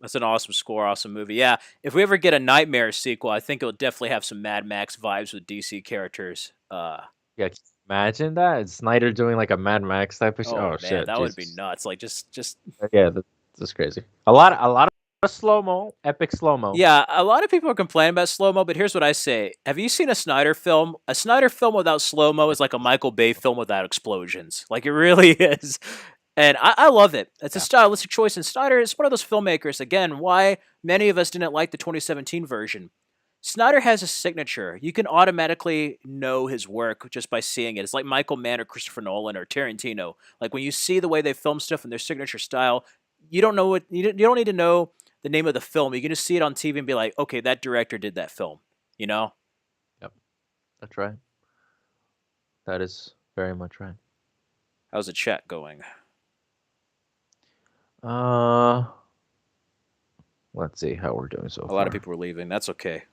that's an awesome score, awesome movie. Yeah, if we ever get a Nightmare sequel, I think it'll definitely have some Mad Max vibes with DC characters. Yeah, can you imagine that? It's Snyder doing like a Mad Max type of shit. Oh Oh man, shit, that would be Jesus. nuts. Like just Yeah, that's crazy. A lot of slow mo, epic slow mo. yeah. A lot of people are complaining about slow mo, but here's what I say: have you seen a Snyder film? A Snyder film without slow mo is like a Michael Bay film without explosions. Like it really is. And I love it. It's a Yeah, stylistic choice, and Snyder is one of those filmmakers. Again, why many of us didn't like the 2017 version. Snyder has a signature. You can automatically know his work just by seeing it. It's like Michael Mann or Christopher Nolan or Tarantino. Like when you see the way they film stuff in their signature style, you don't know what you don't need to know the name of the film. You can just see it on TV and be like, okay, that director did that film. You know? yep, that's right. That is very much right. How's the chat going? Uh, let's see how we're doing so A lot of far. people are leaving. That's okay.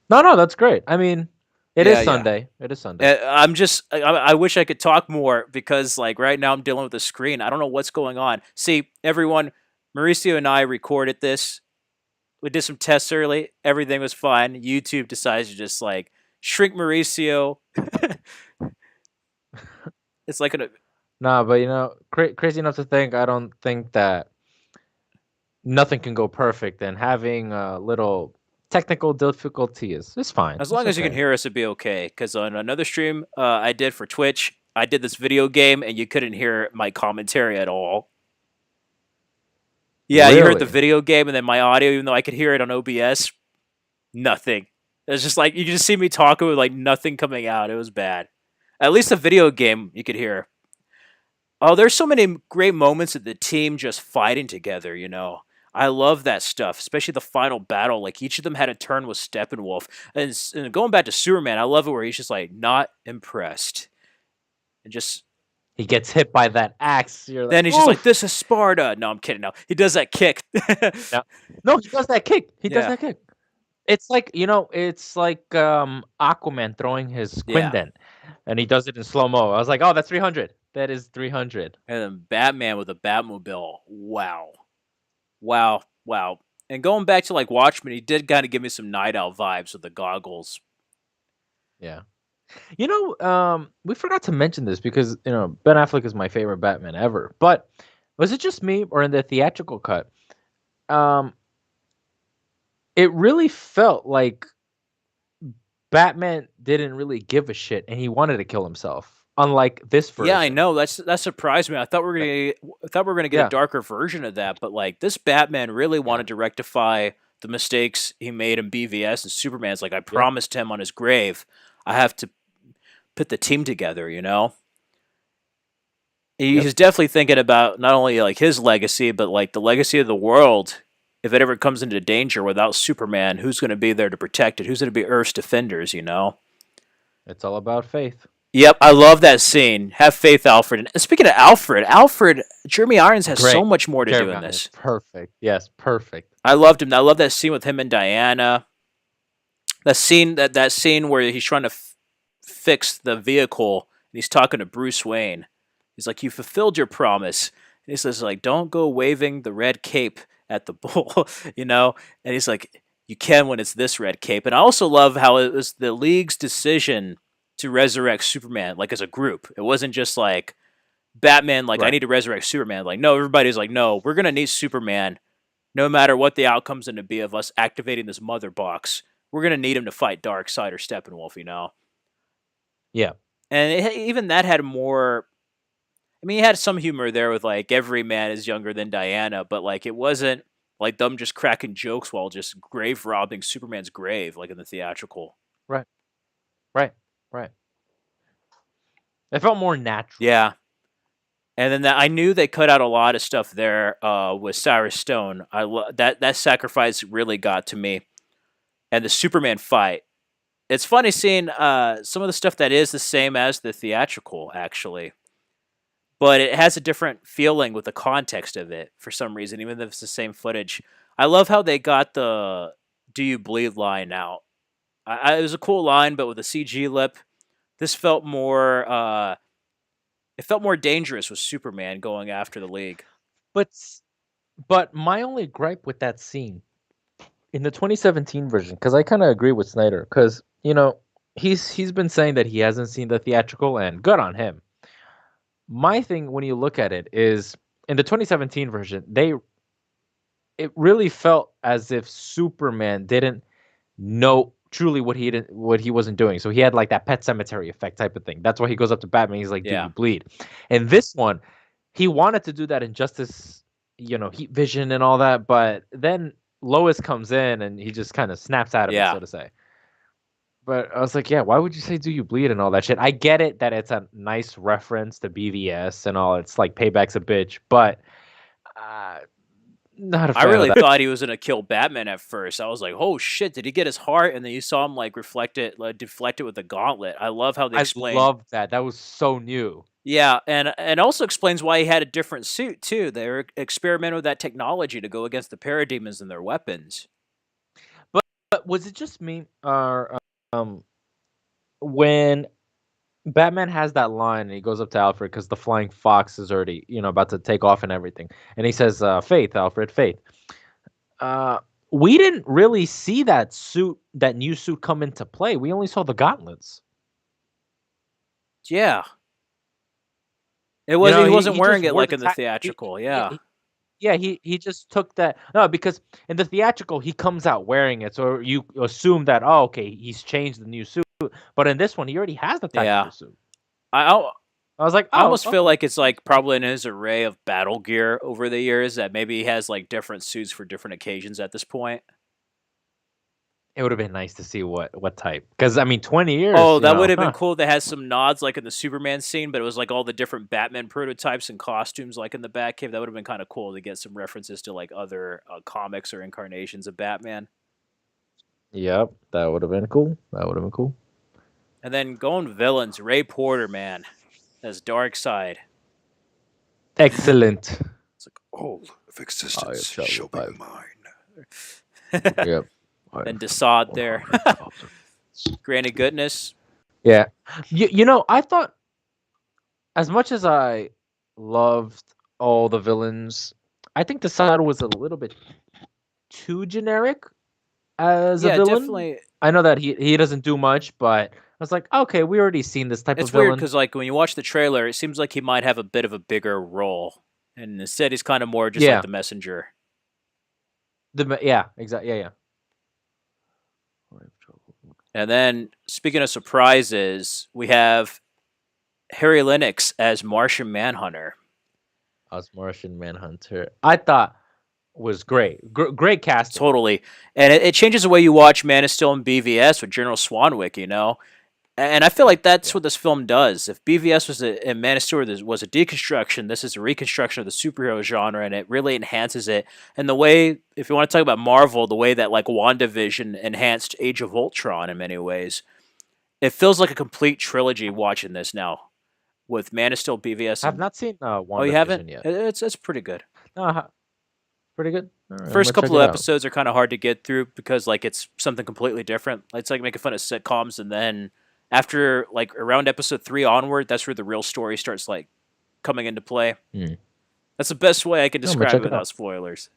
No, no, that's great. I mean, it is Yeah, yeah. Sunday. It is Sunday. I'm just. I wish I could talk more because, like, right now I'm dealing with the screen. I don't know what's going on. See, everyone, Mauricio and I recorded this. We did some tests early. Everything was fine. YouTube decides to just like shrink Mauricio. It's like an. Nah, but crazy enough to think, I don't think that nothing can go perfect, and having a little technical difficulty is fine. As It's long as you can okay. hear us, it'd be okay. Because on another stream I did for Twitch, I did this video game, and you couldn't hear my commentary at all. Yeah, you heard the Really? video game, and then my audio, even though I could hear it on OBS, nothing. It's just like you could just see me talking with like nothing coming out. It was bad. At least the video game you could hear. Oh, there's so many great moments of the team just fighting together. I love that stuff, especially the final battle. Like each of them had a turn with Steppenwolf, and going back to Superman, I love it where he's just like not impressed, and just He gets hit by that axe. You're like, then he's just like, oof. "This is Sparta." No, I'm kidding. No, he does that kick. No, no, he does that kick. He does Yeah, that kick. It's like it's like Aquaman throwing his yeah. Quindent, and he does it in slow mo. I was like, oh, that's 300. That is 300. And then Batman with a Batmobile. Wow. Wow, wow. And going back to like Watchmen, he did kind of give me some Night Owl vibes with the goggles. Yeah. We forgot to mention this because Ben Affleck is my favorite Batman ever. But was it just me, or in the theatrical cut? Um, it really felt like Batman didn't really give a shit, and he wanted to kill himself. Unlike this Yeah, I version. know. That surprised me. I thought we were gonna get a Yeah, darker version of that, but like this Batman really yeah, wanted to rectify the mistakes he made in BVS, and Superman's like, I yep, promised him on his grave, I have to put the team together. yep. He's definitely thinking about not only like his legacy, but like the legacy of the world. If it ever comes into danger without Superman, who's going to be there to protect it? Who's going to be Earth's defenders? It's all about faith. Yep, I love that scene. Have faith, Alfred. And speaking of Alfred, Jeremy Irons has so Great. much more to do Jeremy in Irons, this. perfect. Yes, perfect. I loved him. I love that scene with him and Diana. That scene where he's trying to fix the vehicle and he's talking to Bruce Wayne. He's like, "You fulfilled your promise." And he says, "Like, don't go waving the red cape at the bull," you know. And he's like, "You can when it's this red cape." And I also love how it was the League's decision to resurrect Superman, like as a group. It wasn't just like Batman, like I Right. need to resurrect Superman. Like, no, everybody's like, no, we're gonna need Superman, no matter what the outcome's going to be of us activating this mother box. We're gonna need him to fight Darkseid or Steppenwolf. Yeah. And even that had more. I mean, he had some humor there with like every man is younger than Diana, but like it wasn't like them just cracking jokes while just grave robbing Superman's grave, like in the theatrical. Right. Right. Right. It felt more natural. Yeah, and then I knew they cut out a lot of stuff there with Cyrus Stone. That sacrifice really got to me, and the Superman fight. It's funny seeing some of the stuff that is the same as the theatrical, actually, but it has a different feeling with the context of it for some reason, even if it's the same footage. I love how they got the "Do you bleed" line out. It was a cool line, but with a CG lip, this felt more. It felt more dangerous with Superman going after the League. But but my only gripe with that scene in the 2017 version, because I kind of agree with Snyder, because he's been saying that he hasn't seen the theatrical, and good on him. My thing when you look at it is in the 2017 version, it really felt as if Superman didn't know truly what he wasn't doing. So he had like that Pet Cemetery effect type of thing. That's why he goes up to Batman. He's like, "Do Yeah, you bleed?" And this one, he wanted to do that in Justice, Heat Vision and all that, but then Lois comes in and he just kind of snaps out of it, yeah. so to say. But I was like, yeah, why would you say "Do you bleed" and all that shit? I get it that it's a nice reference to BVS and all. It's like payback's a bitch, but uh, not a I fan of really that. thought he was gonna kill Batman at first. I was like, "Oh shit, did he get his heart?" And then you saw him like deflect it with a gauntlet. I love how they I explain. love that. That was so new. Yeah, and also explains why he had a different suit too. They were experimenting with that technology to go against the parademons and their weapons. But was it just me, or when Batman has that line and he goes up to Alfred because the flying fox is already, about to take off and everything, and he says, "Faith, Alfred, faith." Uh, we didn't really see that new suit, come into play. We only saw the gauntlets. Yeah, it was. He wasn't He wearing just it wore like the in the ta- theatrical. yeah, Yeah, yeah, he just took that. No, because in the theatrical he comes out wearing it, so you assume that, oh, okay, he's changed the new suit. But in this one, he already has the yeah. tactical suit. I I was like, I oh, almost feel okay. like it's like probably in his array of battle gear over the years that maybe he has like different suits for different occasions at this point. It would have been nice to see what type, because I mean, 20 years, Oh, that would have been huh? cool. They had some nods like in the Superman scene, but it was like all the different Batman prototypes and costumes like in the Batcave. That would have been kind of cool to get some references to like other comics or incarnations of Batman. Yep, that would have been cool. That would have been cool. And then going villains, Ray Porter, man, as Darkseid. Excellent. It's like all of I have existence shall traveled be by. mine. Yep. I Then have Desaad there. 100,000. Granny Goodness. Yeah. I thought, as much as I loved all the villains, I think the side was a little bit too generic as a Yeah, villain. definitely. I know that he doesn't do much, but I was like, okay, we already seen this type of It's weird villain. because like when you watch the trailer, it seems like he might have a bit of a bigger role, and instead he's kind of more just like Yeah. the messenger. Yeah, exactly. Yeah, And then speaking of surprises, we have Harry Lennox as Martian Manhunter. Us Martian Manhunter. I thought was great. Great casting. Totally, and it changes the way you watch Man of Steel and BVS with General Swanwick. And I feel like that's Yeah. what this film does. If BVS was and Man of Steel was a deconstruction, this is a reconstruction of the superhero genre, and it really enhances it. And the way, if you want to talk about Marvel, the way that like WandaVision enhanced Age of Ultron in many ways, it feels like a complete trilogy watching this now with Man of Steel, BVS, Have and not seen oh, you haven't? WandaVision yet. It's pretty good. No, pretty good. All right, I'm First gonna check couple it of out. episodes are kind of hard to get through because like it's something completely different. It's like making fun of sitcoms, and then after like around episode 3 onward, that's where the real story starts like coming into play. Hmm. That's the best way I can No, I'm gonna describe it check it without out. spoilers.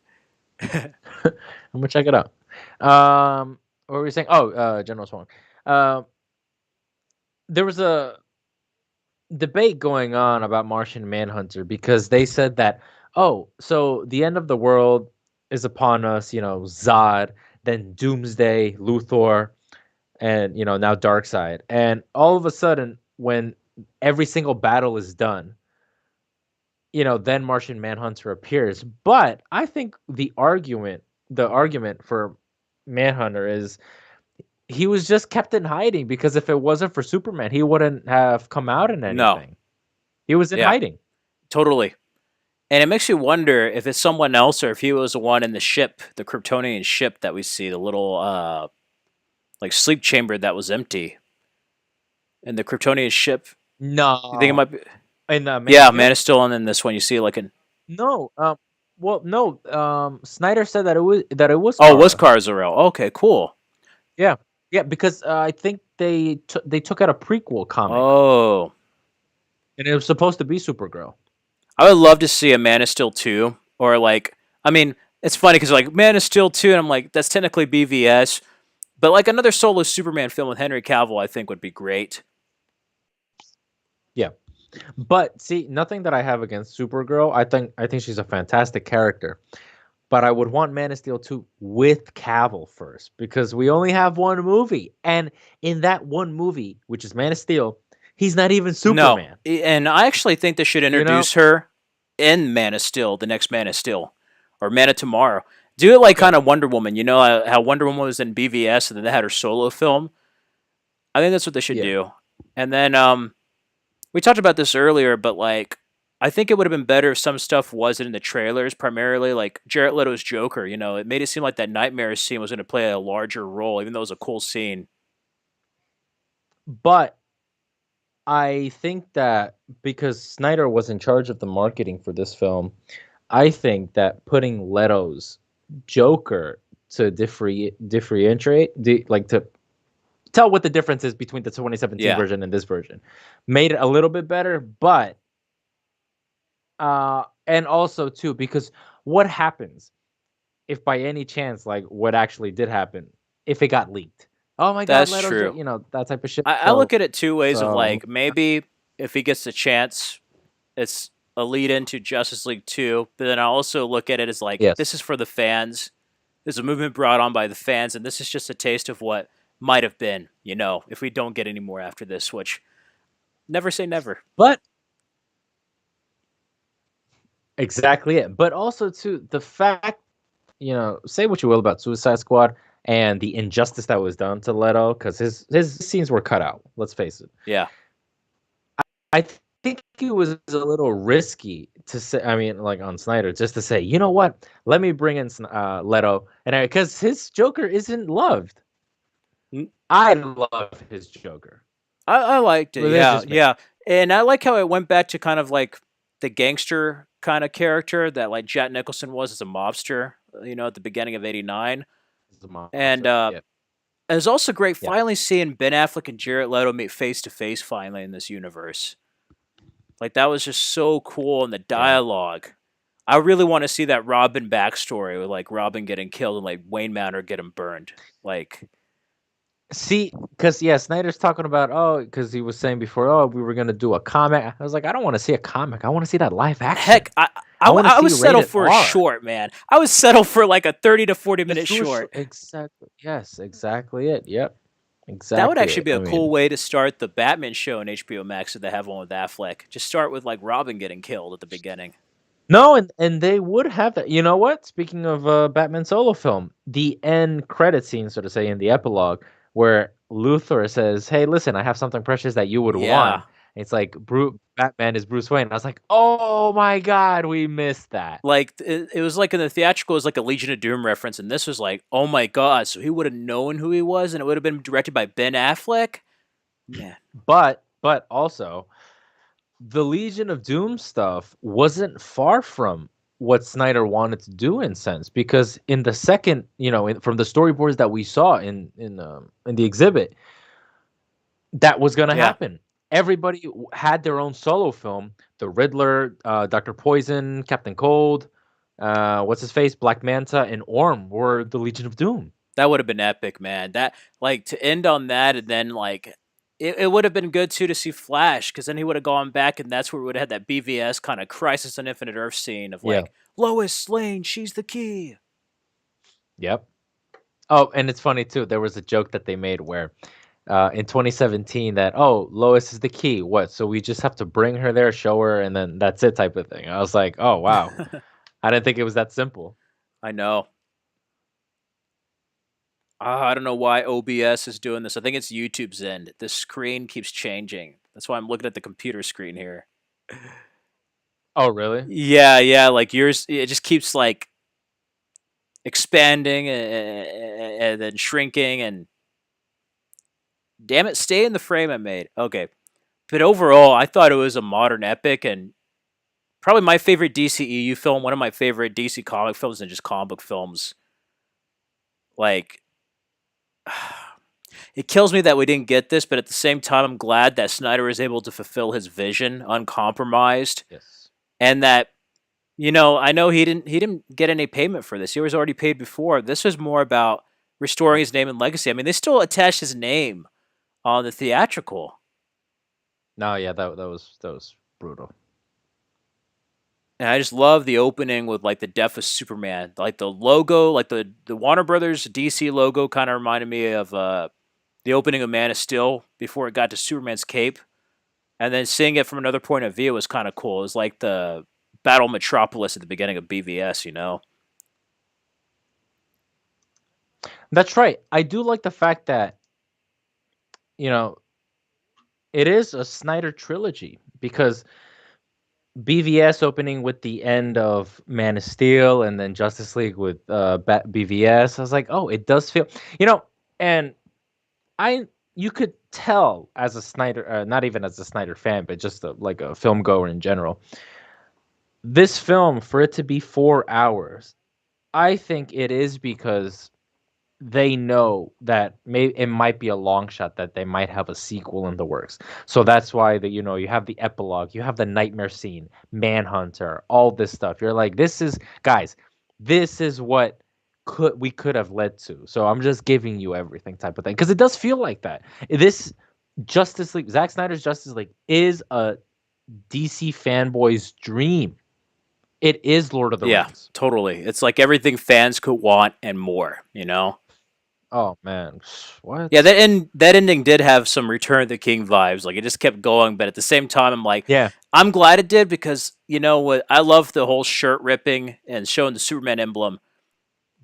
I'm gonna check it out. What were we saying? Oh, General Swan. Um, there was a debate going on about Martian Manhunter because they said that, oh, so the end of the world is upon us. Zod, then Doomsday, Luthor, and now Darkseid, and all of a sudden, when every single battle is done, then Martian Manhunter appears. But I think the argument for Manhunter is he was just kept in hiding, because if it wasn't for Superman, he wouldn't have come out in No, anything. He was in yeah, hiding. totally. And it makes you wonder if it's someone else or if he was the one in the ship, the Kryptonian ship that we see, the little like sleep chamber that was empty, and the Kryptonian ship. You think it No, might be? in Man of Yeah, Man Steel. is still on in this one. You see like an No, well, no. Snyder said that it was oh, it was Kara. Kara Zor-El. Okay, cool. Yeah, yeah, because I think they took out a prequel comic, Oh, and it was supposed to be Supergirl. I would love to see a Man of Steel 2, or like, I mean, it's funny because like Man of Steel 2, and I'm like, that's technically BVS, but like another solo Superman film with Henry Cavill, I think would be great. Yeah, but see, nothing that I have against Supergirl. I think she's a fantastic character. But I would want Man of Steel 2 with Cavill first because we only have one movie. And in that one movie, which is Man of Steel, he's not even No, Superman. and I actually think they should You know? introduce her in Man of Steel, the next Man of Steel, or Man of Tomorrow. Do it like Okay. kind of Wonder Woman. You know how Wonder Woman was in BVS, and then they had her solo film. I think that's what they should Yeah. do. And then we talked about this earlier, but like I think it would have been better if some stuff wasn't in the trailers. Primarily, like Jared Leto's Joker. You know, it made it seem like that nightmare scene was going to play a larger role, even though it was a cool scene. But I think that because Snyder was in charge of the marketing for this film, I think that putting Leto's Joker to differentiate, like to tell what the difference is between the 2017 Yeah, version and this version, made it a little bit better. But and also too, because what happens if by any chance, like what actually did happen, if it got leaked? Oh my God, that's Leto's, true. that type of shit. I So, look at it two ways of so like maybe if he gets the chance, it's a lead into Justice League 2, but then I also look at it as like yes, this is for the fans. There's a movement brought on by the fans, and this is just a taste of what might have been, you know, if we don't get any more after this, which never say never. but exactly it. But also too, the fact, say what you will about Suicide Squad and the injustice that was done to Leto, because his scenes were cut out. Let's face it. Yeah, I think it was a little risky to say. I mean, like on Snyder, just to say, you know what? Let me bring in Leto, and because his Joker isn't loved. N- I love his Joker. I liked it. Well, that's Yeah, just me. yeah, and I like how it went back to kind of like the gangster kind of character that like Jack Nicholson was as a mobster, you know, at the beginning of '89, He's a and monster. Yeah, it was also great yeah, finally seeing Ben Affleck and Jared Leto meet face to face finally in this universe. Like that was just so cool, and the yeah. dialogue. I really want to see that Robin backstory with like Robin getting killed and like Wayne Manor getting burned. Like See, because yeah, Snyder's talking about because he was saying before, we were gonna do a comic. I was like, I don't want to see a comic. I want to see that live heck, action. I, I want to I see was settled rated for a R. short, man. I was settled for like a 30 to 40 Just minute do a short. short. Exactly. Yes, exactly it. Yep. That would Exactly actually it. be I a cool mean, way to start the Batman show on HBO Max if they have one with Affleck. Just start with like Robin getting killed at the beginning. no, and they would have that. You know what? Speaking of Batman solo film, the end credit scene, so to say, in the epilogue, where Luthor says, "Hey, listen, I have something precious that you would Yeah. want." It's like Batman is Bruce Wayne. I was like, "Oh my God, we missed that." Like it was like in the theatrical, it was like a Legion of Doom reference, and this was like, oh my god! So he would have known who he was, and it would have been directed by Ben Affleck. Man, But also, the Legion of Doom stuff wasn't far from what Snyder wanted to do in sense because in the second, from the storyboards that we saw in the exhibit, that was going to yeah, happen. Everybody had their own solo film. The Riddler, Doctor Poison, Captain Cold, what's his face, Black Manta, and Orm were the Legion of Doom. that would have been epic, man. That like to end on that, and then like it would have been good too to see Flash, because then he would have gone back, and that's where we would have had that BVS kind of Crisis on Infinite Earth scene of Yeah. like Lois Lane, she's the key. Yep. Oh, and it's funny too. There was a joke that they made where in 2017 that Lois is the key. What? So we just have to bring her there, show her, and then that's it, type of thing. I was like, oh wow, I didn't think it was that simple. I know. I don't know why OBS is doing this. I think it's YouTube's end. The screen keeps changing. That's why I'm looking at the computer screen here. Oh really? Yeah, yeah, like yours, it just keeps like expanding and then shrinking, and Damn it, stay in the frame I made. Okay. But overall, I thought it was a modern epic and probably my favorite DCEU film, one of my favorite DC comic films and just comic book films. Like, it kills me that we didn't get this, but at the same time, I'm glad that Snyder was able to fulfill his vision uncompromised, Yes. and that I know he didn't get any payment for this. He was already paid before. This was more about restoring his name and legacy. I mean, they still attached his name on the theatrical. No, yeah, that was brutal. And I just love the opening with like the death of Superman, like the logo, like the Warner Brothers DC logo, kind of reminded me of the opening of Man of Steel before it got to Superman's cape, and then seeing it from another point of view was kind of cool. It was like the Battle Metropolis at the beginning of BVS, you know? That's right. I do like the fact that you know it is a Snyder trilogy because BVS opening with the end of Man of Steel and then Justice League with BVS. I was like, oh, it does feel, you know, and I you could tell as a Snyder, not even as a Snyder fan, but just like a film goer in general. This film, for it to be 4 hours, I think it is because they know that it might be a long shot that they might have a sequel in the works. So that's why you have the epilogue, you have the nightmare scene, Manhunter, all this stuff. You're like, this is guys, this is what we could have led to. So I'm just giving you everything type of thing because it does feel like that. This Justice League, Zack Snyder's Justice League is a DC fanboy's dream. It is Lord of the Yeah, Rings. totally. It's like everything fans could want and more, you know? Oh man, Yeah, what? that ending did have some Return of the King vibes. Like it just kept going, but at the same time, I'm like, Yeah, I'm glad it did because you know what? I love the whole shirt ripping and showing the Superman emblem.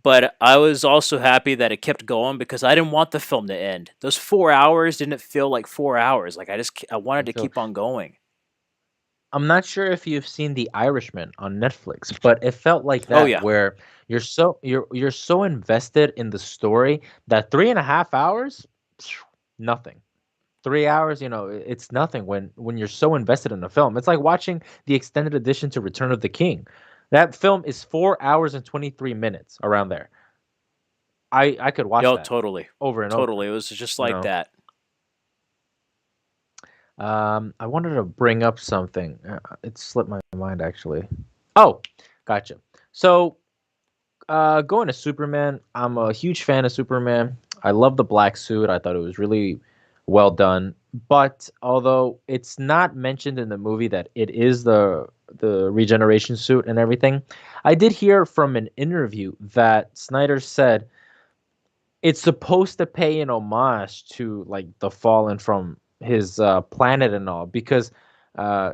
But I was also happy that it kept going because I didn't want the film to end. Those 4 hours didn't feel like 4 hours. Like I wanted I to feel. keep on going. I'm not sure if you've seen The Irishman on Netflix, but it felt like Oh that yeah, where you're so invested in the story that 3.5 hours, nothing. 3 hours, it's nothing when you're so invested in the film. It's like watching the extended edition to Return of the King. That film is 4 hours and 23 minutes around there. I could watch yo, that totally, over and over. totally. It was just You like know. that. I wanted to bring up something. It slipped my mind actually. Oh, gotcha. So going to Superman, I'm a huge fan of Superman. I love the black suit. I thought it was really well done. But although it's not mentioned in the movie that it is the regeneration suit and everything, I did hear from an interview that Snyder said it's supposed to pay an homage to like the fallen from his planet and all because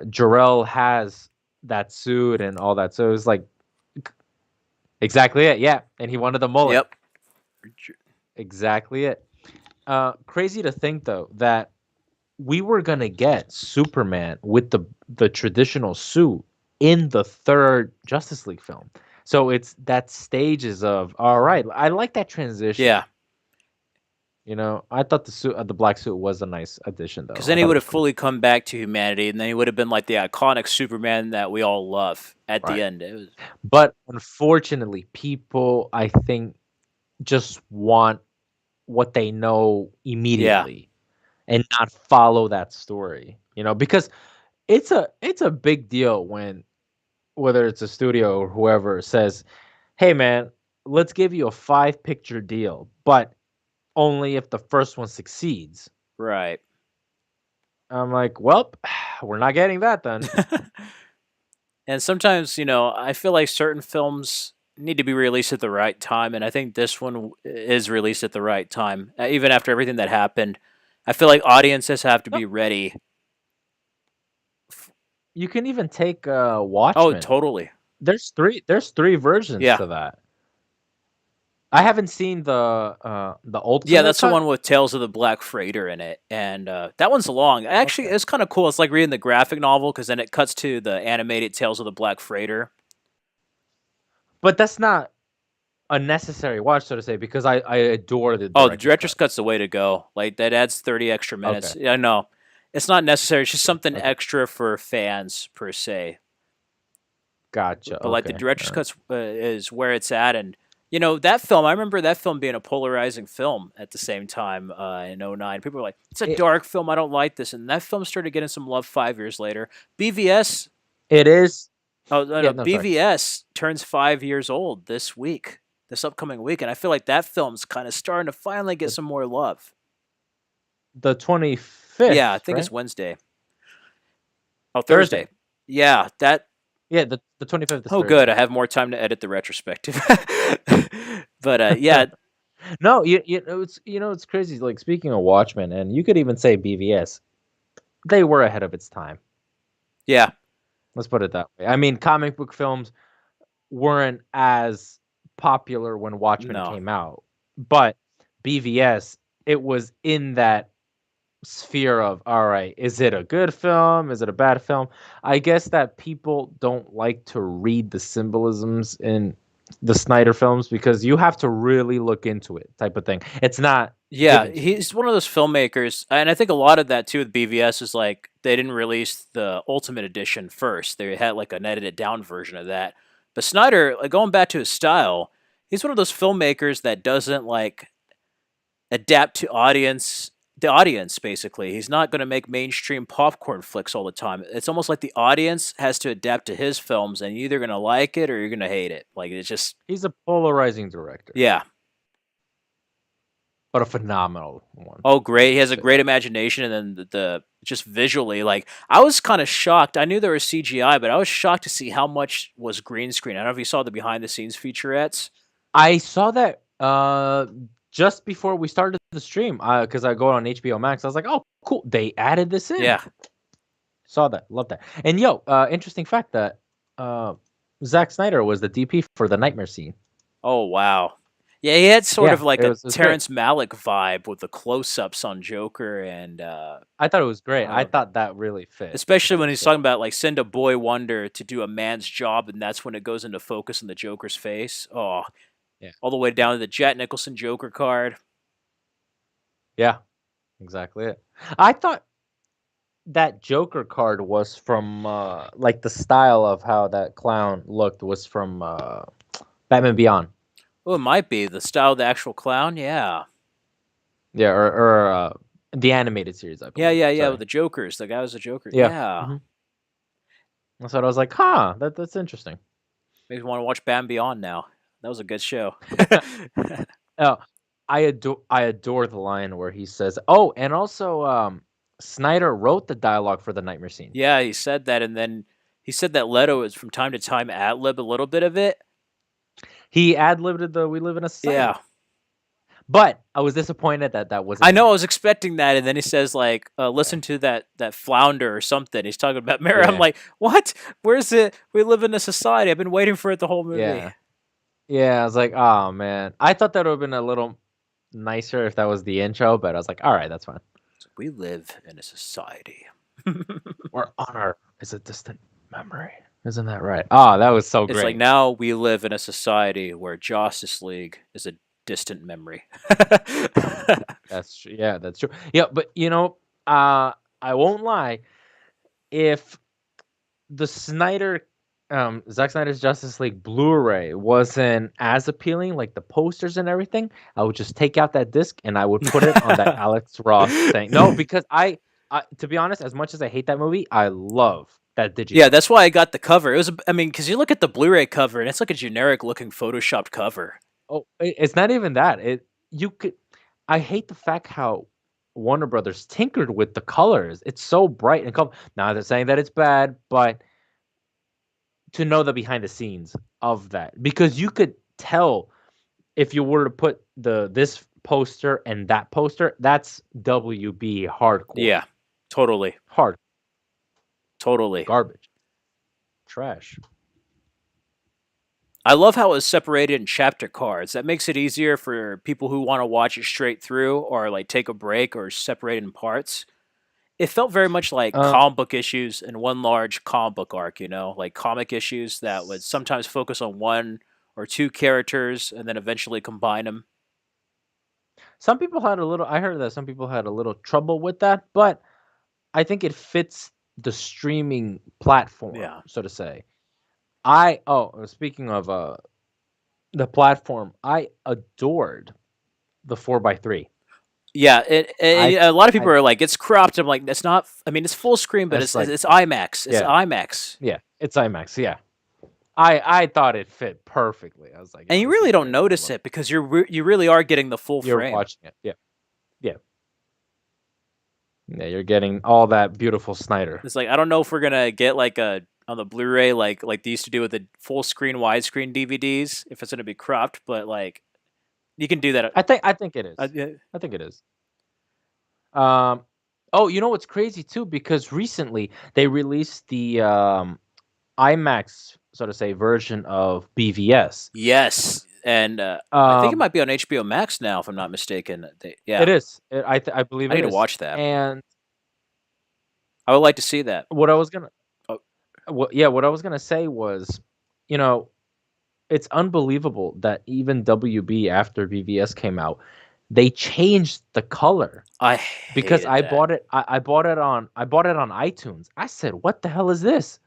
Jor-El has that suit and all that. So it was like exactly it. Yeah, and he wanted the mullet. Yep. Exactly it. Crazy to think though that we were gonna get Superman with the traditional suit in the third Justice League film. So it's that stages of all right. I like that transition. Yeah, I thought the black suit was a nice addition though. because I then he thought it would was have cool. fully come back to humanity, and then he would have been like the iconic Superman that we all love at the Right. end. It was But unfortunately, people I think just want what they know yeah, immediately and not follow that story. Because it's a big deal when whether it's a studio or whoever says, "Hey man, let's give you a 5 picture deal, but only if the first one succeeds." right. I'm like, "Well, we're not getting that then." And sometimes, I feel like certain films need to be released at the right time, and I think this one is released at the right time. Even after everything that happened, I feel like audiences have to No, be ready. you can even take Oh, Watchmen. totally. There's three versions Yeah. to that. I haven't seen the Yeah, ultimate that's the cut. one with Tales of the Black Freighter in it, and that one's long. Actually, Okay. it's kind of cool. It's like reading the graphic novel because then it cuts to the animated Tales of the Black Freighter. But that's not a necessary watch, so to say, because I adore the Oh, the director's director's cut. cut's the way to go. Like that adds 30 extra Okay. minutes. Yeah, no, it's not necessary. It's just something Okay. extra for fans per se. Gotcha. But like the Okay. All director's right. cut is where it's at, and that film. I remember that film being a polarizing film at the same time in '09. People were like, "It's a It dark film. I don't like this," and that film started getting some love 5 years later. BVS. it is. Oh no, Yeah. no, No. Sorry. BVS turns 5 years old this week, this upcoming week, and I feel like that film's kind of starting to finally get The some more love. the Yeah, I 25th, think it's right? Wednesday. Oh, Thursday. Thursday. Yeah, that. Yeah. The 25th is Oh, good. Thursday. I have more time to edit the retrospective. But yeah, No, it's crazy. Like speaking of Watchmen, and you could even say BVS, they were ahead of its time. yeah, Let's put it that way. I mean, comic book films weren't as popular when Watchmen no. came out, but BVS, it was in that sphere of, all right, is it a good film? Is it a bad film? I guess that people don't like to read the symbolisms in the Snyder films because you have to really look into it, type of thing. It's not Yeah, given to you. he's one of those filmmakers, and I think a lot of that too with BVS is like they didn't release the Ultimate Edition first. They had like an edited down version of that. But Snyder, like going back to his style, he's one of those filmmakers that doesn't like adapt to the audience basically. He's not going to make mainstream popcorn flicks all the time. It's almost like the audience has to adapt to his films, and you're either going to like it or you're going to hate it. Like it's just He's a polarizing director, yeah. but a phenomenal one. Oh, great! He Let's has a say great that. imagination, and then the just visually, like I was kind of shocked. I knew there was CGI, but I was shocked to see how much was green screen. I don't know if you saw the behind the scenes featurettes. I saw that just before we started the stream because I go on HBO Max. I was like, oh, cool. They added this in. Yeah. Saw that. Love that. And interesting fact that uh, Zack Snyder was the DP for the Nightmare Scene. Oh wow. Yeah, he had sort of Yeah, like it a was great. Terrence Malick vibe with the close-ups on Joker, and I thought it was great. I uh, thought that really fit especially with when the he's film. talking about like send a boy wonder to do a man's job, and that's when it goes into focus on the Joker's face. Oh, Yeah. all the way down to the Jack Nicholson Joker card. Yeah, exactly it. I thought that Joker card was from like the style of how that clown looked was from Batman Beyond. Oh, it might be the style of the actual clown. Yeah. Yeah, or the animated series, I Yeah, believe. yeah, yeah. With Sorry. the Jokers, the guy was a Joker. Yeah. Yeah, That's what I was like, huh, that's interesting. makes me want to watch Bam Beyond now. That was a good show. Oh, I adore the line where he says, "Oh, and also Snyder wrote the dialogue for the Nightmare Scene." Yeah, he said that, and then he said that Leto is from time to time ad lib a little bit of it. He ad-libbed the "We Live in a Yeah, Society," but I was disappointed that that wasn't I in know. I there. was expecting that, and then he says like, Yeah, "Listen to that flounder or something." He's talking about Mary. I'm yeah, like, "What? Where's it? We live in a society." I've been waiting for it the whole movie. yeah, yeah. I was like, oh man, I thought that would have been a little nicer if that was the intro, but I was like, all right, that's fine. We live in a society. Or honor is a distant memory, isn't that right? Oh, that was so It's like great. now we live in a society where Justice League is a distant memory. That's true. Yeah, that's true. Yeah, but I won't lie. If the Zack Snyder's Justice League Blu-ray wasn't as appealing, like the posters and everything, I would just take out that disc and I would put it on that Alex Ross thing. No, because to be honest, as much as I hate that movie, I love that Yeah, digital. that's why I got the cover. It was, I mean, because you look at the Blu-ray cover and it's like a generic looking photoshopped cover. Oh, it's not even that. You could. I hate the fact how Warner Brothers tinkered with the colors. It's so bright and colorful. Now they're saying that it's bad, but to know the behind the scenes of that, because you could tell if you were to put this poster and that poster, that's WB hardcore, Yeah, totally, hard totally. garbage, trash. I love how it was separated in chapter cards. That makes it easier for people who want to watch it straight through or like take a break or separate it in parts. It felt very much like Uh, comic book issues in one large comic book arc, like comic issues that would sometimes focus on one or two characters and then eventually combine them. Some people had a little. I heard that some people had a little trouble with that, but I think it fits the streaming platform, Yeah. so to say. Speaking of the platform, I adored the 4:3. Yeah, I a lot of people I are like, it's cropped. I'm like, that's not. I mean, it's full screen, but That's like it's IMAX. It's yeah, IMAX, yeah, it's IMAX. Yeah, I thought it fit perfectly. I was like, and yo, you this really is don't great. I notice love it because you really are getting the full it. You're frame. watching it. Yeah, yeah, yeah. You're getting all that beautiful Snyder. It's like I don't know if we're gonna get like a on the Blu-ray like they used to do with the full screen widescreen DVDs if it's gonna be cropped, but like you can do that. I think it is. Yeah. I think it is. Um. Oh, you know what's crazy too? Because recently they released the IMAX, so to say, version of BVS. Yes, and I think it Um, might be on HBO Max now, if I'm not mistaken. Yeah, it is. I believe I it need to is. watch that. And I would like to see that. what I was gonna, Oh, what I was gonna say was, you know, it's unbelievable that even WB after BVS came out, they changed the color I because hated that. I bought it on iTunes. I said, "What the hell is this?"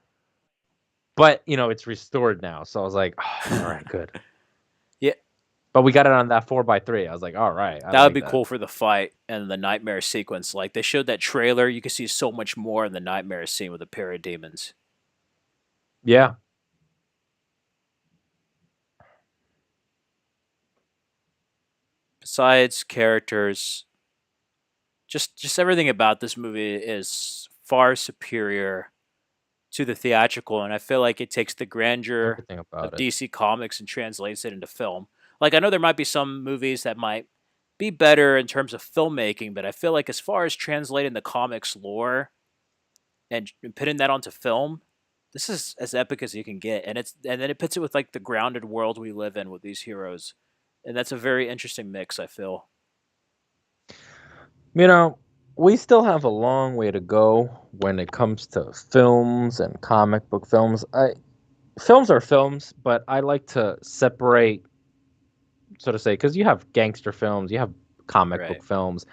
But it's restored now, so I was like, oh, "All right, good." Yeah, But we got it on that 4:3. I was like, "All right, I that would like be that." cool for the fight and the nightmare sequence. Like they showed that trailer, you can see so much more in the nightmare scene with the parademons. Yeah. Besides characters, just everything about this movie is far superior to the theatrical, and I feel like it takes the grandeur Everything of about it. DC Comics and translates it into film. Like I know there might be some movies that might be better in terms of filmmaking, but I feel like as far as translating the comics lore and putting that onto film, this is as epic as you can get, and then it puts it with like the grounded world we live in with these heroes, and that's a very interesting mix. I feel. You know, we still have a long way to go when it comes to films and comic book films. Films are films, but I like to separate, so to say, because you have gangster films, you have comic Right. book films.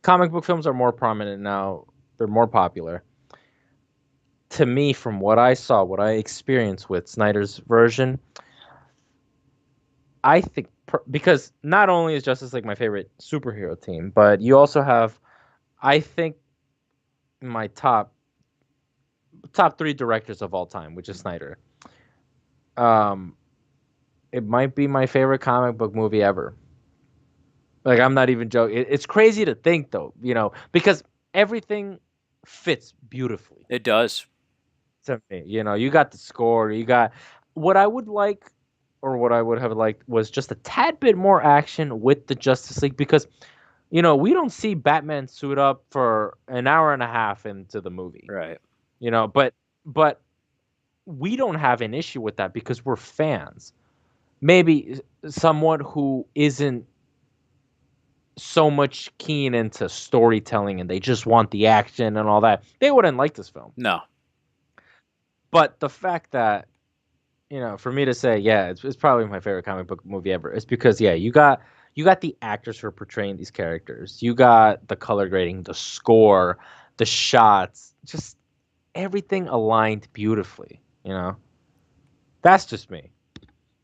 Comic book films are more prominent now; they're more popular. To me, from what I saw, what I experienced with Snyder's version, I think because not only is Justice League my favorite superhero team, but you also have, I think, my top three directors of all time, which is Snyder. Um, it might be my favorite comic book movie ever. Like I'm not even joking. It's crazy to think though, because everything fits beautifully It does. to me. You got the score, you got what I would like, or what I would have liked was just a tad bit more action with the Justice League because we don't see Batman suit up for an hour and a half into the movie. Right. But we don't have an issue with that because we're fans. Maybe someone who isn't so much keen into storytelling and they just want the action and all that, they wouldn't like this film. No. But the fact that, for me to say, yeah, it's probably my favorite comic book movie ever, is because yeah, you got the actors for portraying these characters. You got the color grading, the score, the shots, just everything aligned beautifully, That's just me.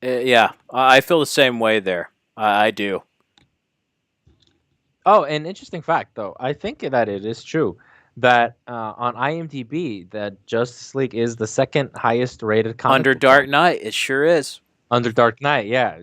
Yeah, I feel the same way there. I do. Oh, an interesting fact, though. I think that it is true that on IMDb that Justice League is the second highest rated comic Under book Dark film Knight, it sure is. under Dark Knight. Yeah,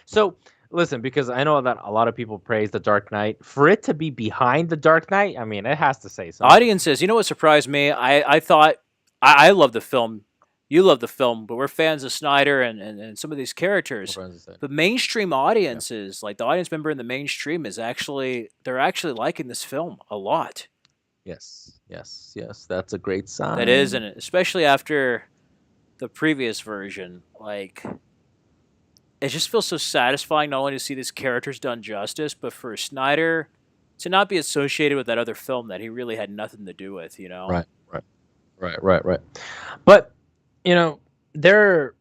so listen, because I know that a lot of people praise the Dark Knight. For it to be behind the Dark Knight, I mean, it has to say something. Audiences, you know what surprised me? I thought I love the film. You love the film, but we're fans of Snyder and some of these What characters. was I gonna say? But mainstream Yeah. audiences, like the audience member in the mainstream, is actually they're actually liking this film a lot. Yes, yes, yes. That's a great That is, sign. and especially after the previous version, like it just feels so satisfying not only to see these characters done justice, but for Snyder to not be associated with that other film that he really had nothing to do with, you know? Right, right, right, right, right. But you know, there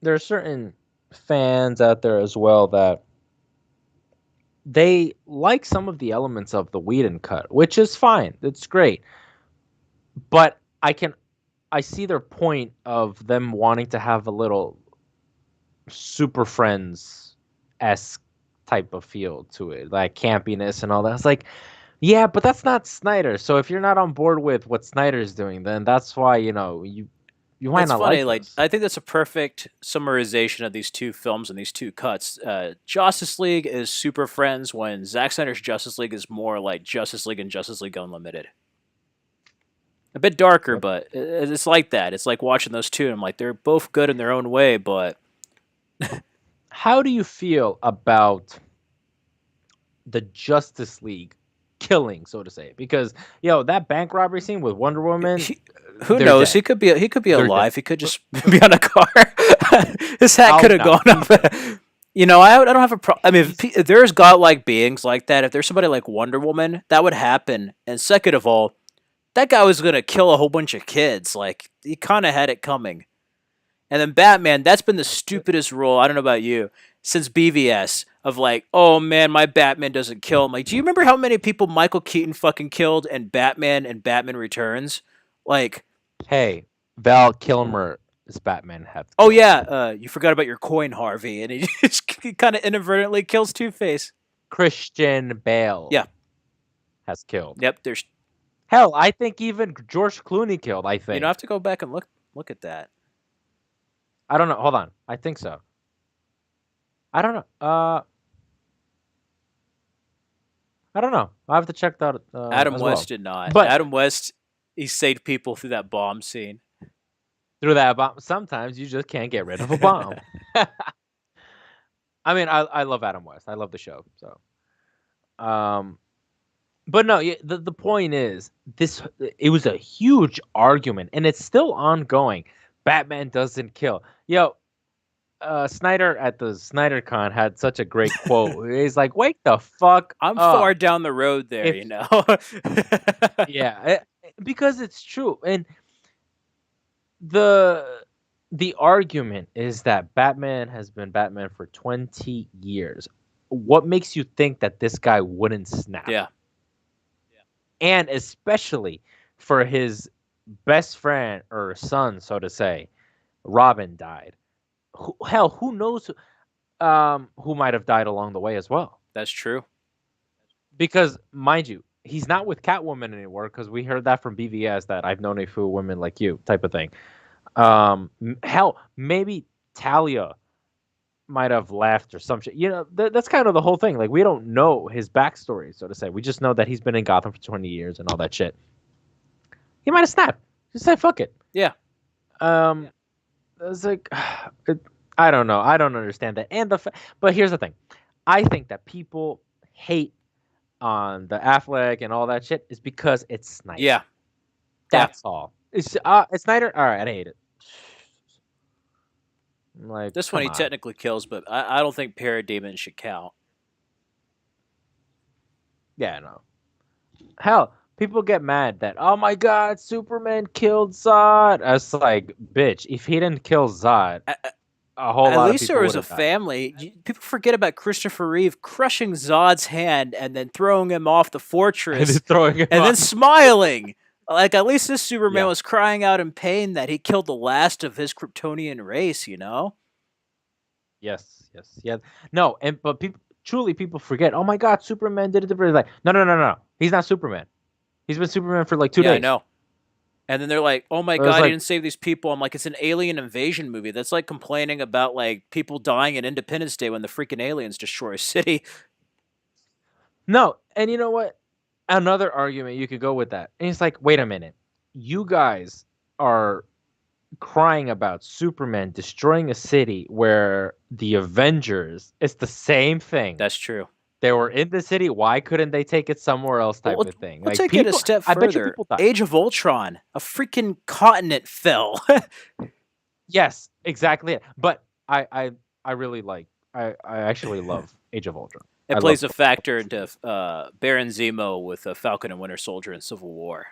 there are certain fans out there as well that they like some of the elements of the Whedon cut, which is fine. It's great. But I see their point of them wanting to have a little Super Friends esque type of feel to it, like campiness and all that. It's like, yeah, but that's not Snyder. So if you're not on board with what Snyder's doing, then that's why you might It's not funny. like Like this. I think that's a perfect summarization of these two films and these two cuts. Justice League is Super Friends, when Zack Snyder's Justice League is more like Justice League and Justice League Unlimited. A bit darker, Yep. but it's like that. It's like watching those two. And I'm like, they're both good in their own way, but How do you feel about the Justice League killing, so to say? Because that bank robbery scene with Wonder Woman, he, who they're knows? dead. He could be They're dead. alive. He could just be on a car. His hat Oh could have no, gone up. he's dead. I don't have a problem. I mean, if there's godlike beings like that, if there's somebody like Wonder Woman, that would happen. And second of all, that guy was gonna kill a whole bunch of kids. Like he kind of had it coming. And then Batman, that's been the stupidest role, I don't know about you, since BVS, of like, oh man, my Batman doesn't kill. I'm like, do you remember how many people Michael Keaton fucking killed in Batman and Batman Returns? Like, Hey, Val Kilmer is Batman have to oh kill. yeah, you forgot about your coin, Harvey, and he just kind of inadvertently kills Two Face. Christian Bale Yeah, has killed. yep. There's Hell, I think even George Clooney killed. I I have think. to go back and look at that. I don't know. Hold on. I think so. I don't know. I don't know. I have to check that Adam as West well. did not. But Adam West, he saved people through that bomb scene. through that bomb, sometimes you just can't get rid of a bomb. I mean, I love Adam West. I love the show. So, um, but no, yeah, the point is this. It was a huge argument, and it's still ongoing. Batman doesn't kill. Snyder at the Snyder Con had such a great quote. He's like, "Wake the fuck I'm far up!" down the road there, If you know. yeah, because it's true, and the the argument is that Batman has been Batman for 20 years. What makes you think that this guy wouldn't snap? Yeah. And especially for his best friend or son, so to say, Robin died. Hell, who knows who might have died along the way as well? That's true. Because mind you, he's not with Catwoman anymore. Because we heard that from BVS that I've known a few women like you type of thing. Hell, maybe Talia might have left or some shit. That's kind of the whole thing. Like we don't know his backstory, so to say. We just know that he's been in Gotham for 20 years and all that shit. He might have snapped. Just said fuck it. Yeah. Um, it's like I don't know. I don't understand that. But here's the thing. I think that people hate on the Affleck and all that shit is because it's Snyder. Yeah. That's all. It's Snyder. All right, I hate it. Like, This one come he on. technically kills, but I don't think Parademon should count. Yeah, no. Hell, people get mad that oh my god, Superman killed Zod. It's like, bitch, if he didn't kill Zod, a whole At lot of least there people was would a have died. family. People forget about Christopher Reeve crushing Zod's hand and then throwing him off the And then fortress throwing him and then off. smiling. Like, at least this Superman Yeah. was crying out in pain that he killed the last of his Kryptonian race, you know? Yes, yes, yeah. No, but people forget. Oh my god, Superman did it. Like, no, no, no, no. He's not Superman. He's been Superman for like 2 Yeah, I days. know. And then they're like, "Oh my It was god, he like, didn't save these people." I'm like, "It's an alien invasion movie." That's like complaining about like people dying in Independence Day when the freaking aliens destroy a city. no. And you know what? Another argument you could go with that. And it's like, wait a minute. You guys are crying about Superman destroying a city where the Avengers, it's the same thing. That's true. They were in the city. Why couldn't they take it somewhere else Well, type of thing? we'll Like take it a people, step I bet you further. people died. Age of Ultron, a freaking continent fell. Yes, exactly. But I really like, I actually love Age of Ultron. It I plays love a factor into Baron Zemo with Falcon and Winter Soldier in Civil War.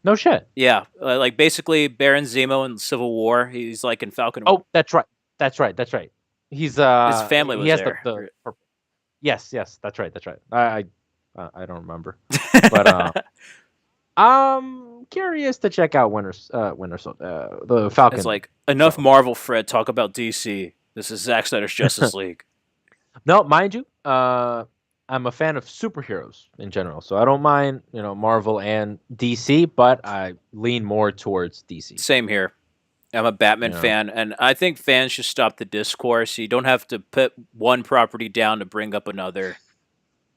No shit. Yeah, like basically Baron Zemo in Civil War. He's like in Falcon. Oh, that's right. That's right. That's right. His family He was has there. the yes, yes. That's right. That's right. I don't remember, but I'm curious to check out the It's Falcon. like enough So Marvel, Fred. Talk about DC. This is Zack Snyder's Justice League. no, mind you, I'm a fan of superheroes in general, so I don't mind Marvel and DC, but I lean more towards DC. Same here. I'm a You Batman know, fan, and I think fans should stop the discourse. You don't have to put one property down to bring up another.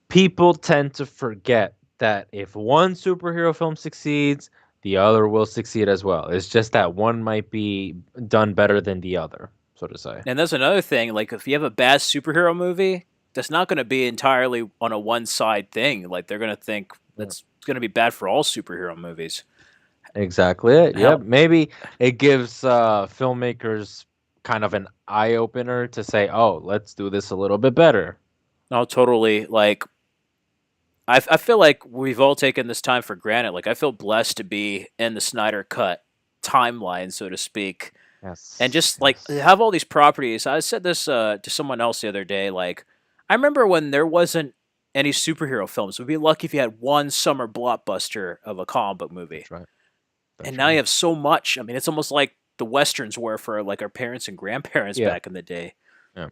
people tend to forget that if one superhero film succeeds, the other will succeed as well. It's just that one might be done better than the other, so to say. And that's another thing. Like, if you have a bad superhero movie, that's not going to be entirely on a one side thing. Like, they're going to think Yeah. that's going to be bad for all superhero movies. Exactly it. Hell, Yep. Maybe it gives filmmakers kind of an eye opener to say, "Oh, let's do this a little bit better." no, totally. Like, I feel like we've all taken this time for granted. Like, I feel blessed to be in the Snyder Cut timeline, so to speak, and Yes. just like Yes. have all these properties. I said this to someone else the other day. Like, I remember when there wasn't any superhero films. We'd be lucky if you had one summer blockbuster of a comic book movie, That's right. and That's now you right. have so much. I mean, it's almost like the westerns were for like our parents and grandparents Yeah. back in the day. Yeah.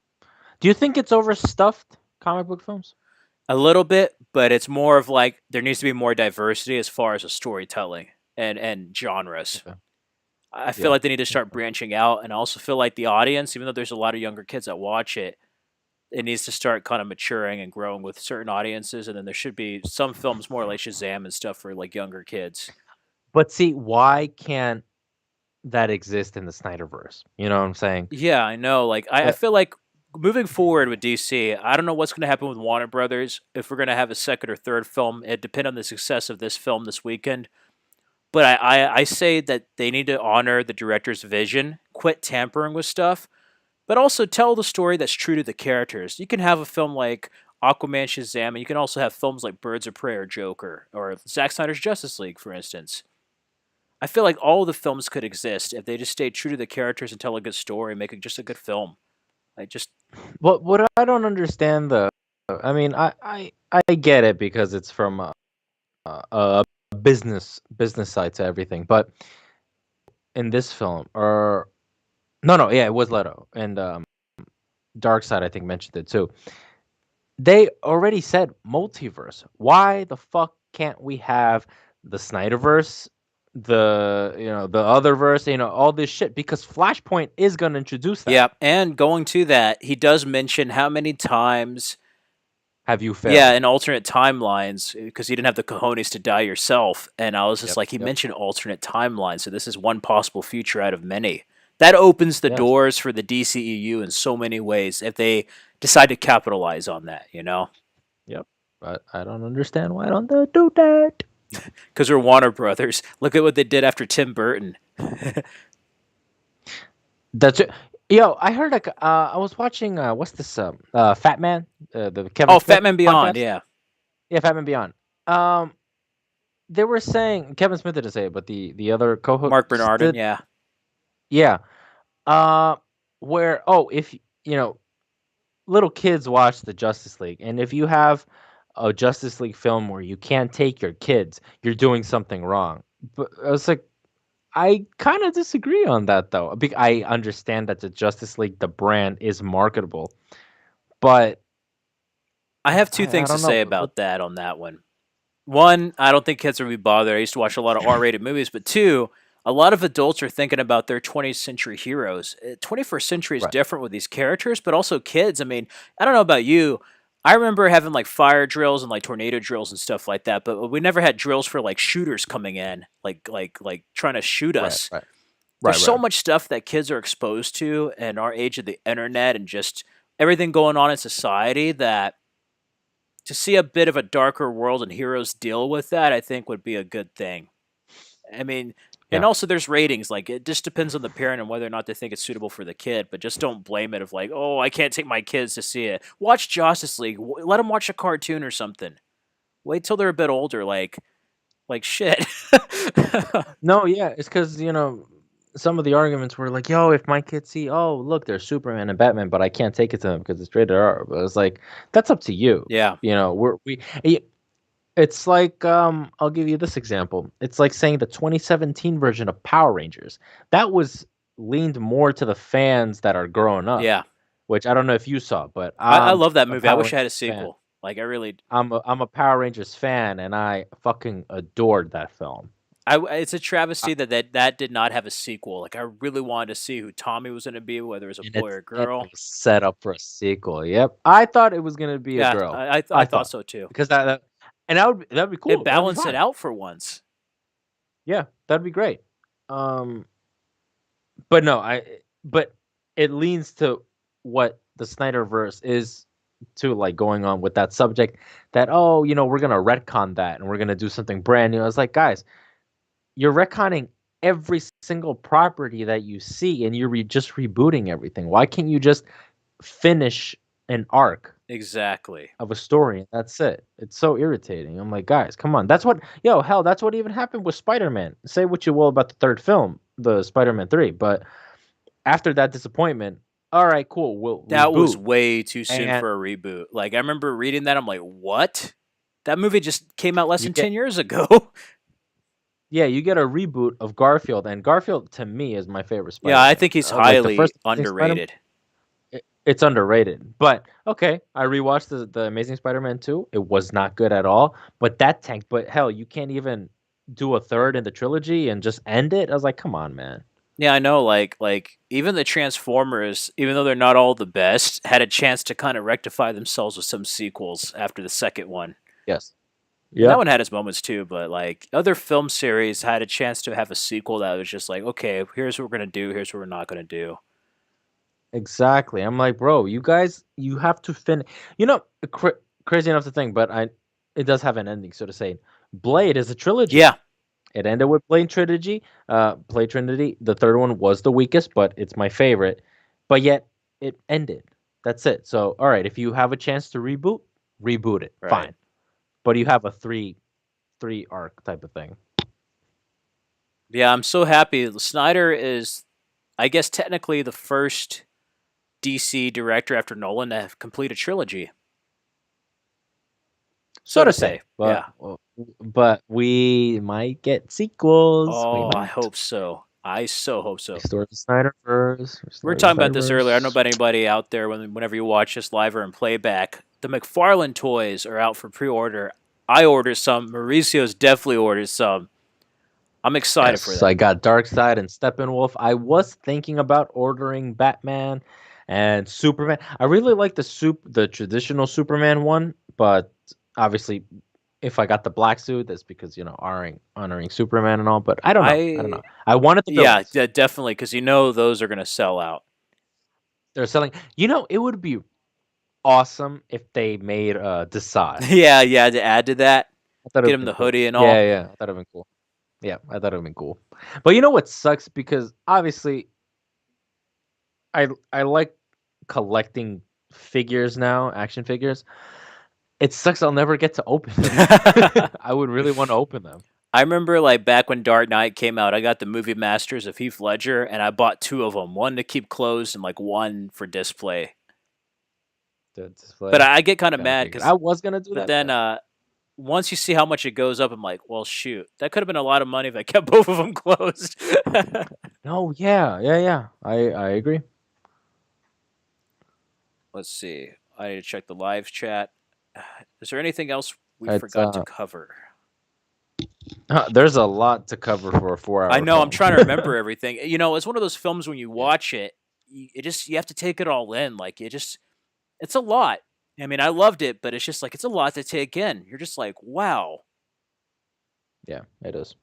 Do you think it's overstuffed comic book films? A little bit, but it's more of like there needs to be more diversity as far as the storytelling and genres. Okay. I feel Yeah. like they need to start Okay. branching out, and I also feel like the audience, even though there's a lot of younger kids that watch it, it needs to start kind of maturing and growing with certain audiences, and then there should be some films more like Shazam and stuff for like younger kids. But see, why can't that exist in the Snyderverse? You know what I'm saying? Yeah, I know. Like I Uh, feel like moving forward with DC, I don't know what's going to happen with Warner Brothers if we're going to have a second or third film. It depends on the success of this film this weekend. But I say that they need to honor the director's vision, quit tampering with stuff, but also tell the story that's true to the characters. You can have a film like Aquaman, Shazam, and you can also have films like Birds of Prey or Joker or Zack Snyder's Justice League, for instance. I feel like all the films could exist if they just stay true to the characters and tell a good story, make it just a good film. I just what I don't understand though, I mean, I get it because it's from a business side to everything, but in this film, or no, yeah, it was Leto and Dark Side, I think mentioned it too. They already said multiverse. Why the fuck can't we have the Snyderverse, the other verse, all this shit? Because Flashpoint is gonna introduce that. yeah. And going to that, he does mention how many times. Have you Yeah, failed? in alternate timelines, because you didn't have the cojones to die yourself. And I was just Yep, like, he yep, mentioned alternate timelines, so this is one possible future out of many. That opens the yes, doors for the DCEU in so many ways if they decide to capitalize on that, you know? yep. But I don't understand why don't they do that. Because we're Warner Brothers. Look at what they did after Tim Burton. That's it. Yo, I heard like I was watching what's this Fat Man, the Kevin Oh, Smith Fat Man Beyond, podcast. yeah. Yeah, Fat Man Beyond. Um, they were saying Kevin Smith didn't say it, but the other Mark co-host Bernardin, did. yeah. Yeah. Uh, where if little kids watch the Justice League, and if you have a Justice League film where you can't take your kids, you're doing something wrong. But I was like, I kind of disagree on that though. I understand that the Justice League, the brand, is marketable, but I have two I things to don't know. say about that on that one. One, I don't think kids are going to be bothered. I used to watch a lot of R-rated movies, but two, a lot of adults are thinking about their 20th century heroes. 21st century is Right. different with these characters, but also kids. I mean, I don't know about you. I remember having like fire drills and like tornado drills and stuff like that, but we never had drills for like shooters coming in, like trying to shoot Right. us. Right. There's Right. so Right. much stuff that kids are exposed to in our age of the internet and just everything going on in society that to see a bit of a darker world and heroes deal with that, I think would be a good thing. I mean, and Yeah. also there's ratings. Like it just depends on the parent and whether or not they think it's suitable for the kid. But just don't blame it of like, oh, I can't take my kids to see it. Watch Justice League. Let them watch a cartoon or something. Wait till they're a bit older. Like shit. No. Yeah. It's because some of the arguments were like, "Yo, if my kids see, oh, look, there's Superman and Batman, but I can't take it to them because it's rated R." But it's like that's up to you. Yeah, You know, it's like I'll give you this example. It's like saying the 2017 version of Power Rangers. That was leaned more to the fans that are growing up, yeah. which I don't know if you saw, but I I'm love that a movie. I Power wish I had a Rangers fan. sequel. Like I really, I'm a Power Rangers fan, and I fucking adored that film. it's a I, travesty that did not have a sequel. Like I really wanted to see who Tommy was going to be, whether it was a and boy or it girl. was set up for a sequel. Yep, I thought it was gonna be a Yeah, girl. I I thought thought so too. because and that'd be It cool. That'd be balanced it fine. out for once. Yeah, that'd be great. Um, but no, but it leans to what the Snyderverse is to like going on with that subject that oh, we're gonna retcon that and we're gonna do something brand new. I was like, guys, you're retconning every single property that you see and you're just rebooting everything. Why can't you just finish an arc Exactly. of a story? That's it. It's so irritating. I'm like, guys, come on. That's what, yo, hell, that's what even happened with Spider-Man. Say what you will about the third film, the Spider-Man 3, but after that disappointment, all right, cool, we'll That was reboot. way too soon And for a reboot. Like I remember reading that, I'm like, what? That movie just came out less you than get, 10 years ago. yeah, you get a reboot of Garfield, and Garfield to me is my favorite Yeah, I Spider-Man. think he's Like the highly first Amazing Spider-Man, underrated. it's underrated. But okay, I rewatched the Amazing Spider-Man 2. It was not good at all, but that tanked. But hell, you can't even do a third in the trilogy and just end it. I was like, come on, man. Yeah, I know. Like even the Transformers, even though they're not all the best, had a chance to kind of rectify themselves with some sequels after the second one. Yes. And that Yeah. one had its moments too, but like other film series had a chance to have a sequel that was just like, okay, here's what we're gonna do, here's what we're not gonna do. Exactly. I'm like, bro, you guys, you have to finish. Crazy enough to think, but it does have an ending, so to say. Blade is a trilogy. Yeah, It ended with Blade Trilogy. Blade Trinity. The third one was the weakest, but it's my favorite. But yet it ended. That's it. So, all right, if you have a chance to reboot it. right. Fine. But you have a three arc type of thing. Yeah, I'm so happy. Snyder is, I guess, technically the first DC director after Nolan to have complete a trilogy, so So to to say. say. Yeah. But we might get sequels. We Oh, I might. hope so. I so hope so. Restore the Snyderverse. We were Restore the talking about this earlier. I don't know Snyderverse. about anybody out there whenever you watch this live or in playback. The McFarlane toys are out for pre-order. I ordered some. Mauricio's definitely ordered some. I'm excited for Yes, I them. got Darkseid and Steppenwolf. I was thinking about ordering Batman and Superman. I really like the traditional Superman one, but obviously if I got the black suit, that's because, honoring Superman and all, but I don't know. I don't I know. I wanted the yeah, villains. yeah, definitely because you know those are gonna sell out. They're selling. It would be awesome if they made Desaad. Yeah, yeah. To add to that, I thought it get would have him been the cool. hoodie and Yeah, all. yeah, I thought it would have been cool. Yeah, I thought it would have been cool. But you know what sucks because obviously I like collecting figures now, action figures. It sucks I'll never get to open them. I would really want to open them. I remember like back when Dark Knight came out, I got the movie Masters of Heath Ledger, and I bought two of them, one to keep closed and like one for display. To But display. I get kind of Gotta mad figure. I because, was gonna do but that, then but once you see how much it goes up, I'm like, well, shoot, that could have been a lot of money if I kept both of them closed. no, yeah, yeah, yeah. I agree. Let's see. I need to check the live chat. Is there anything else we It's forgot to cover? there's a lot to cover for a I 4 hour know I'm film. trying to remember everything. You know, it's one of those films when you Yeah. watch it, you have to take it all in. Like it's a lot. I mean, I loved it, but it's just like it's a lot to take in. You're just like, wow. Yeah, it is.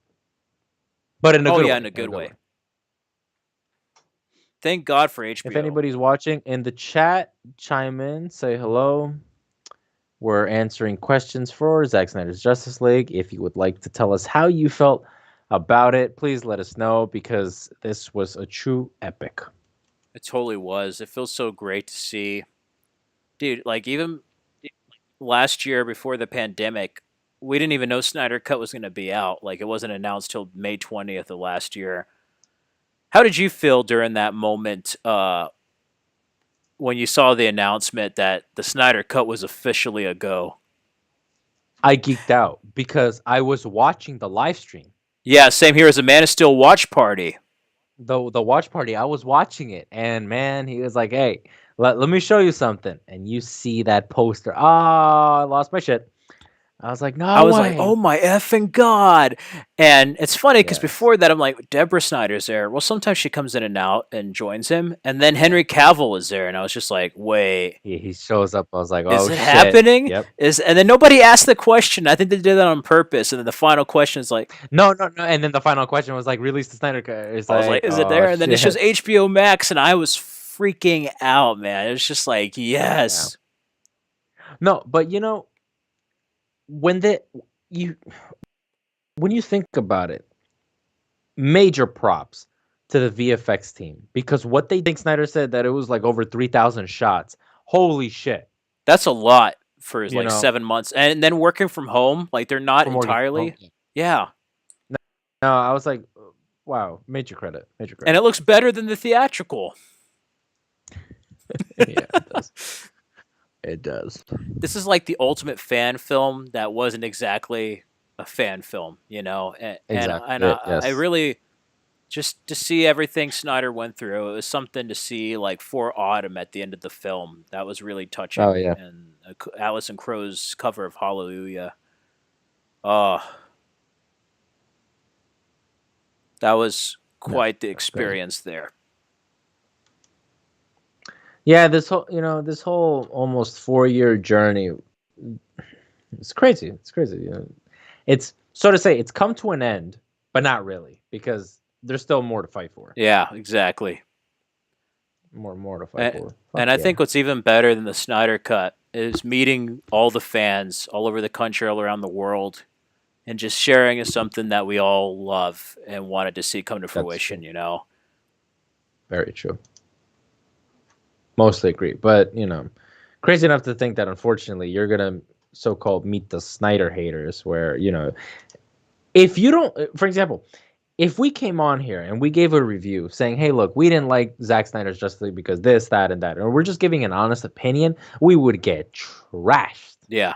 But in a Oh good yeah, in way. a In a good good way. way. Thank God for If HBO. anybody's watching in the chat, chime in, say hello. We're answering questions for Zack Snyder's Justice League. If you would like to tell us how you felt about it, please let us know because this was a true epic. It totally was. It feels so great to see, dude. Like even last year before the pandemic, we didn't even know Snyder Cut was going to be out. Like it wasn't announced till May 20th of last year. How did you feel during that moment when you saw the announcement that the Snyder Cut was officially a go? I geeked out because I was watching the live stream. Yeah, same here as a Man of Steel watch party. The watch party, I was watching it, and man, he was like, "Hey, let me show you something." And you see that poster. Oh, I lost my shit. I was like, I "No was like, way." oh my effing God. And it's funny because Yes. before that, I'm like, Deborah Snyder's there. Well, sometimes she comes in and out and joins him. And then Henry Cavill is there. And I was just like, wait, He shows up. I was like, is "Oh it shit." happening? Yep. And then nobody asked the question. I think they did that on purpose. And then the final question is like, No, no, no. And then the final question was like, "Release the Snyder Cut." It's I was like, like, is it "Oh there? And then it shows shit." HBO Max. And I was freaking out, man. It was just like, Yeah. yes. No, but when the you when you think about it, major props to the VFX team because what they think Snyder said that it was like over 3,000 shots. Holy shit. That's a lot for You like know, 7 months. And then working from home, like they're not from working from home. entirely. Yeah. No, I was like, wow, major credit. Major And it credit. looks better than the theatrical. Yeah, it does. It does. This is like the ultimate fan film that wasn't exactly a fan film, and Exactly. I Yes. really just to see everything Snyder went through. It was something to see like for Autumn at the end of the film. That was really Oh touching, yeah. and Alison Crow's cover of Hallelujah. Oh, that was No, quite the that's crazy. experience there. Yeah, this whole almost 4 year journey, it's crazy. It's crazy. It's so to say, it's come to an end, but not really, because there's still more to fight for. Yeah, exactly. More to fight And, for. and Fuck I yeah. think what's even better than the Snyder Cut is meeting all the fans all over the country, all around the world, and just sharing is something that we all love and wanted to see come to That's fruition, true. you know? Very true. Mostly agree, but crazy enough to think that unfortunately you're gonna so-called meet the Snyder haters, where if you don't, for example, if we came on here and we gave a review saying, "Hey, look, we didn't like Zack Snyder's Justice League because this, that, and that," or we're just giving an honest opinion, we would get trashed. Yeah.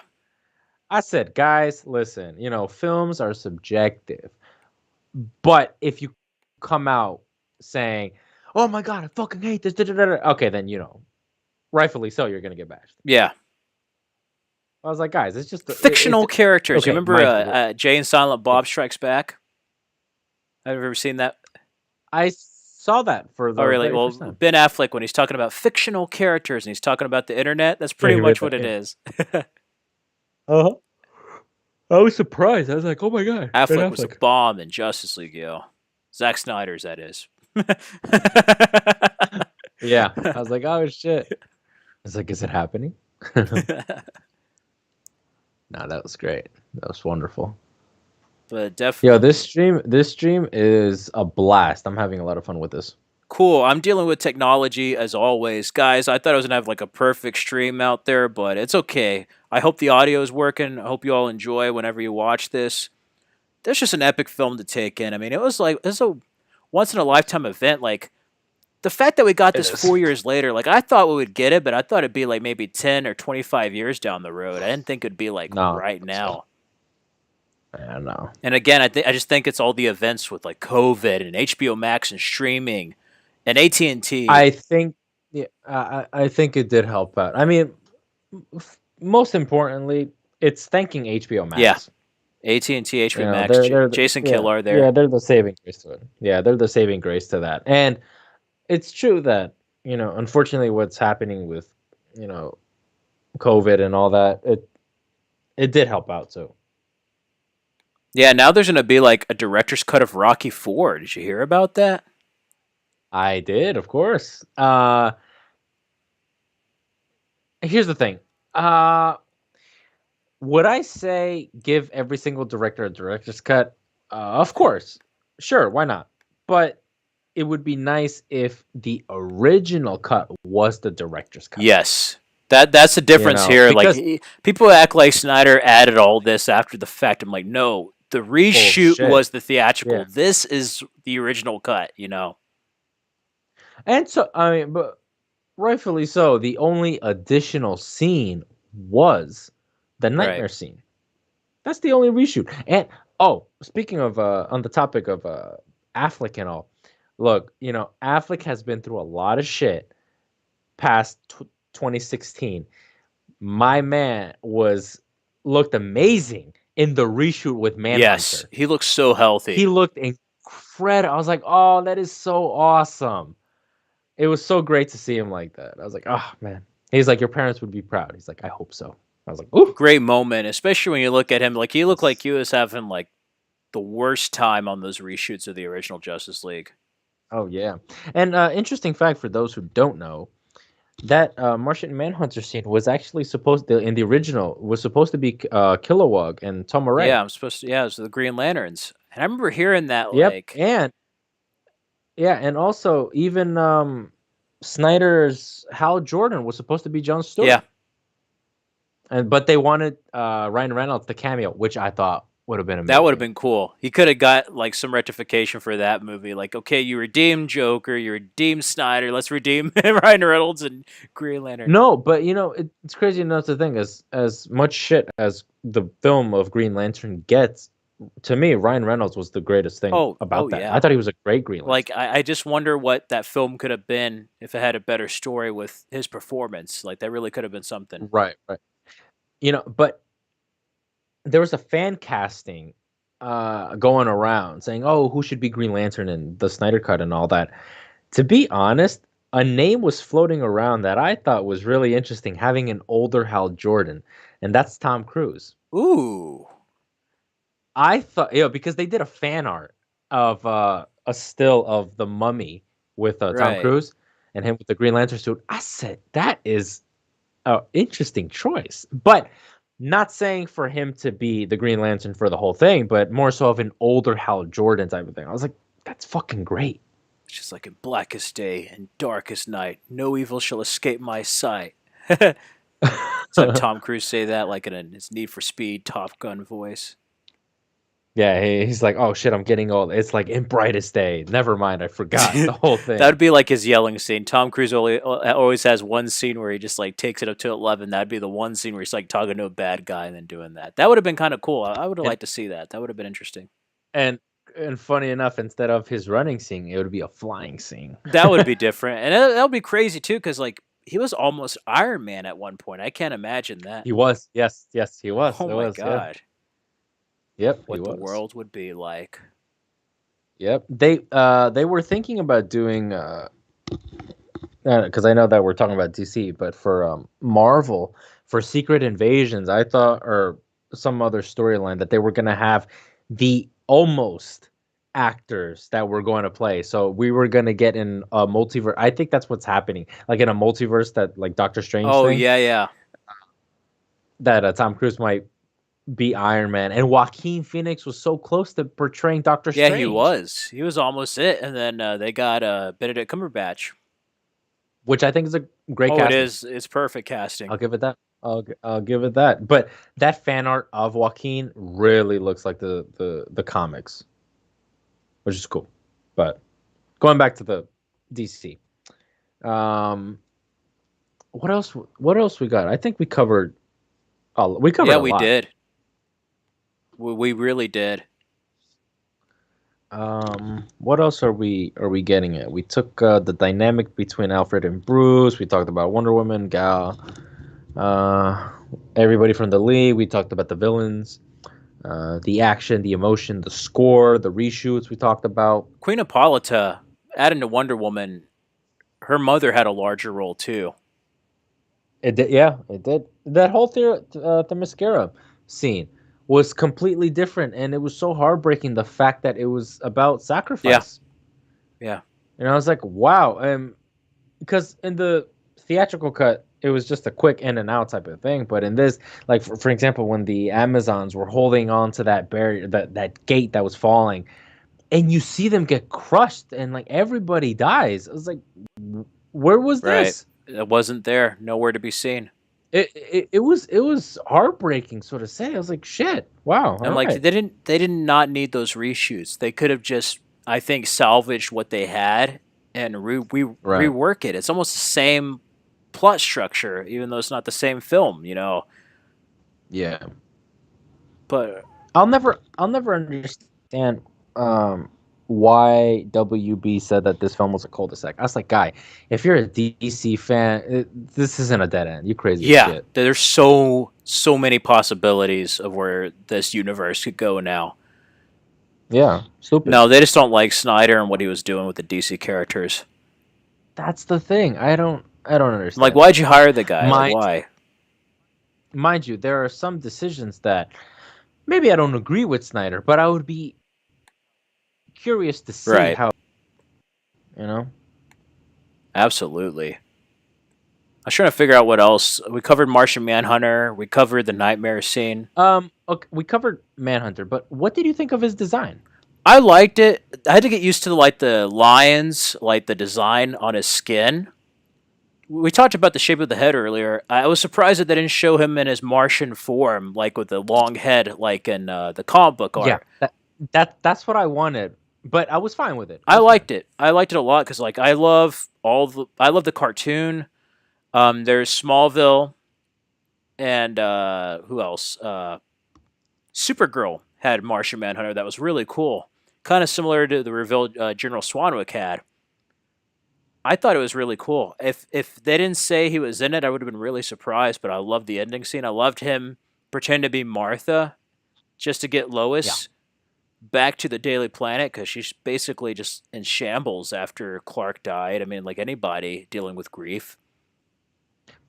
I said, guys, listen, films are subjective, but if you come out saying, "Oh my god, I fucking hate this," da, da, da, da," okay, then rightfully so, you're gonna get bashed. Yeah. I was like, guys, it's just it's Fictional characters. You okay. remember Mindfully, Jay and Silent yeah. Bob Strikes Back? Have you ever seen that? I saw that for Oh, the really? very Well, first time. Ben Affleck, when he's talking about fictional characters and he's talking about the internet, that's Yeah, pretty he read much that. what it Yeah. is. Uh huh. I was surprised. I was like, "Oh my god, Ben Affleck was a Affleck." bomb in Justice League, yo. Zack Snyder's, that is. Yeah, I was like, "Oh shit." I was like, "Is it happening?" No, that was great. That was wonderful. But Yo, this stream is a blast. I'm having a lot of fun with this. cool. I'm dealing with technology as always. Guys, I thought I was going to have like a perfect stream out there, but it's okay. I hope the audio is working. I hope you all enjoy whenever you watch this. There's just an epic film to take in. I mean, it was a once in a lifetime event. Like the fact that we got It this is. 4 years later, like I thought we would get it, but I thought it'd be like maybe 10 or 25 years down the road. I didn't think it'd be like No, I don't right think so. now. Yeah, no. And again, I just think it's all the events with like COVID and HBO Max and streaming and AT&T. I think, yeah, I think it did help out. I mean, most importantly, it's thanking HBO Yeah, Max. AT&T, You HBO know, Max, they're Jason yeah, Kilar yeah, there. they're the saving grace to it. Yeah, they're the saving grace to that. And it's true that, unfortunately what's happening with, you know, COVID and all that, it did help out too. Yeah, now there's going to be like a director's cut of Rocky 4. Did you hear about that? I did, of course. Here's the thing. Uh would I say give every single director a director's cut? Of course. Sure, why not? But it would be nice if the original cut was the director's cut. Yes. That's the difference here. Like Because people act like Snyder added all this after the fact. I'm like, no, the reshoot bullshit. was the theatrical. Yeah. This is the original cut, you know. And so I mean, but rightfully so. The only additional scene was the Right. nightmare scene. That's the only reshoot. And oh, speaking of on the topic of Affleck and all, look, Affleck has been through a lot of shit past 2016. My man was looked amazing in the reshoot with Yes, Manhunter. he looks so healthy. He looked incredible. I was like, "Oh, that is so awesome." It was so great to see him like that. I was like, "Oh, man." He's like, "Your parents would be proud." He's like, "I hope so." I was like, "Ooh." Great moment, especially when you look at him. Like he looked like Yes. he was having like the worst time on those reshoots of the original Justice League. Oh, yeah. And interesting fact for those who don't know, that Martian Manhunter scene was actually in the original was supposed to be Kilowog and Tom Array. Yeah, I'm supposed to. Yeah, it was the Green Lanterns, and I remember hearing that. Yep, Like, and yeah, and also even Snyder's Hal Jordan was supposed to be Jon yeah, Stewart, and but they wanted Ryan Reynolds the cameo, which I thought would have been that would have amazing. been cool. He could have got like some rectification for that movie. Like, okay, you redeemed Joker, you redeemed Snyder. Let's redeem Ryan Reynolds and Green Lantern. No, but it's crazy enough to think as much shit as the film of Green Lantern gets. To me, Ryan Reynolds was the greatest thing Oh about that. I yeah. thought he was a great Green Like, Lantern. I just wonder what that film could have been if it had a better story with his performance. Like, that really could have been something. Right, right. But there was a fan casting going around saying, "Oh, who should be Green Lantern in the Snyder Cut and all that." To be honest, a name was floating around that I thought was really interesting, having an older Hal Jordan, and that's Tom Cruise. Ooh, I thought, because they did a fan art of a still of the Mummy with Tom right. Cruise and him with the Green Lantern suit. I said that is an interesting choice, but not saying for him to be the Green Lantern for the whole thing, but more so of an older Hal Jordan type of thing. I was like, that's fucking great. It's just like in blackest day and darkest night, no evil shall escape my sight. So have Tom Cruise say that like in his Need for Speed Top Gun voice. Yeah, he's like, oh shit, I'm getting old. It's like in brightest day. Never mind, I forgot the whole That thing. would be like his yelling scene. Tom Cruise always has one scene where he just like takes it up to 11. That'd be the one scene where he's like talking to a bad guy and then doing that. That would have been kind of cool. I would have And liked to see that. That would have been interesting. and and funny enough, instead of his running scene, it would be a flying scene. That would be different, and that would be crazy too, because like he was almost Iron Man at one point. I can't imagine that. He was, yes, yes, he was. Oh It my was, yeah, god, yep, he what the was. world would be like. Yep. They were thinking about doing because I know that we're talking about DC, but for Marvel for Secret Invasions, I thought or some other storyline that they were gonna have the almost actors that were going to play. So we were gonna get in a multiverse. I think that's what's happening, like in a multiverse that like Doctor Strange Oh thing yeah, yeah, that Tom Cruise might be Iron Man, and Joaquin Phoenix was so close to portraying Doctor yeah. He Strange, was. He was almost it, and then they got Benedict Cumberbatch. which I think is a great Oh, it casting. is. It's perfect casting. I'll give it that. I'll give it that. But that fan art of Joaquin really looks like the comics, which is cool. But going back to the DC, um, what else? What else we got? I think we covered. We covered Yeah, a we lot. did. We really did. What else are we getting at? We took the dynamic between Alfred and Bruce. We talked about Wonder Woman, Gal, uh, everybody from the League. We talked about the villains. The action, the emotion, the score, the reshoots we talked about. Queen Hippolyta, adding to Wonder Woman, her mother had a larger role too. It did, yeah, it did. That whole the mascara scene was completely different, and it was so heartbreaking. The fact that it was about Yeah, sacrifice, yeah, and I was like, wow. Because in the theatrical cut, it was just a quick in and out type of thing. But in this, like for example, when the Amazons were holding on to that barrier, that gate that was falling, and you see them get crushed and like everybody dies. I was like, where was right. this? It wasn't there. Nowhere to be seen. It was heartbreaking, so to say. I was like, shit, wow, And all like right. they did not need those reshoots. They could have just I think salvaged what they had and Right. rework it. It's almost the same plot structure, even though it's not the same film, you know. Yeah. But I'll never understand um why WB said that this film was a cul-de-sac. I was like, guy, if you're a DC fan, this isn't a dead end. You crazy as yeah, shit. there's so many possibilities of where this universe could go now. Yeah, stupid. No, they just don't like Snyder and what he was doing with the DC characters. That's the thing. I don't Like, understand it. why'd you hire the guy? Like, Mind why? mind you, there are some decisions that maybe I don't agree with Snyder, but I would be curious to see Right. how, you know. Absolutely. I was trying to figure out what else. We covered Martian Manhunter. We covered the nightmare scene. Okay, we covered Manhunter, but what did you think of his design? I liked it. I had to get used to like the lions, like the design on his skin. We talked about the shape of the head earlier. I was surprised that they didn't show him in his Martian form, like with the long head, like in the comic book Yeah, art. that's what I wanted, but I was fine with it. It I was fine. liked it. I liked it a lot because, like, I love the cartoon. There's Smallville and who else? Supergirl had Martian Manhunter that was really cool, kind of similar to the reveal General Swanwick had. I thought it was really cool. If they didn't say he was in it, I would have been really surprised. But I loved the ending scene. I loved him pretend to be Martha just to get Yeah, Lois back to the Daily Planet because she's basically just in shambles after Clark died. I mean, like anybody dealing with grief.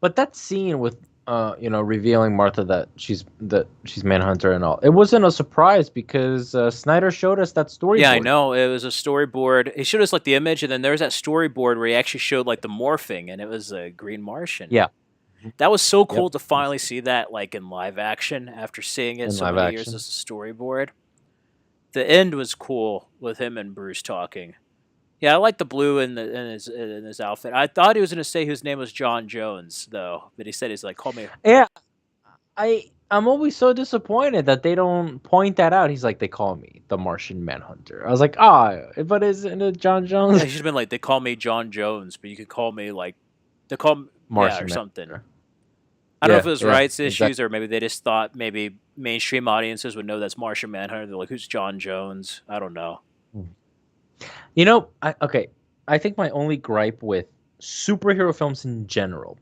but that scene with revealing Martha that she's Manhunter and all, it wasn't a surprise because Snyder showed us that Yeah, I storyboard. know. It was a storyboard. He showed us like the image, and then there was that storyboard where he actually showed like the morphing, and it was a Green Martian. Yeah. Mhm. That was so Yep. cool to finally see that like in live action after seeing it In so live many years action. as a storyboard. The end was cool with him and Bruce talking. Yeah, I like the blue in his outfit. I thought he was gonna say his name was John Jones though, but he said he's like call me. Yeah, I'm always so disappointed that they don't point that out. He's like, they call me the Martian Manhunter. I was like, but isn't it John Yeah, Jones? he should have been like they call me John Jones, but you could call me like they call me, yeah or Martian something. Manhunter. I don't know if Yeah, it was yeah, rights issues exactly. or maybe they just thought maybe mainstream audiences would know that's Martian Manhunter. They're like, who's John Jones? I don't know. Okay. I think my only gripe with superhero films in general,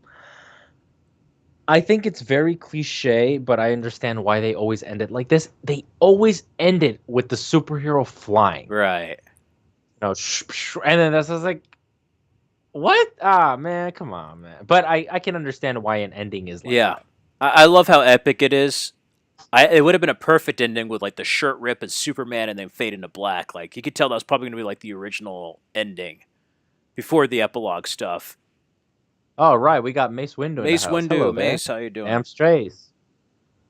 I think it's very cliche, but I understand why they always end it like this. They always end it with the superhero flying. Right. And then that's just like, what? Ah, man, come on, man. But I can understand why an ending is like Yeah. that. I love how epic it is. It would have been a perfect ending with like the shirt rip and Superman and then fade into black. Like you could tell that was probably going to be like the original ending before the epilogue stuff. All right, we got Mace Windu in the Mace house. Hello Windu, there. Mace, how you doing? Damn straight.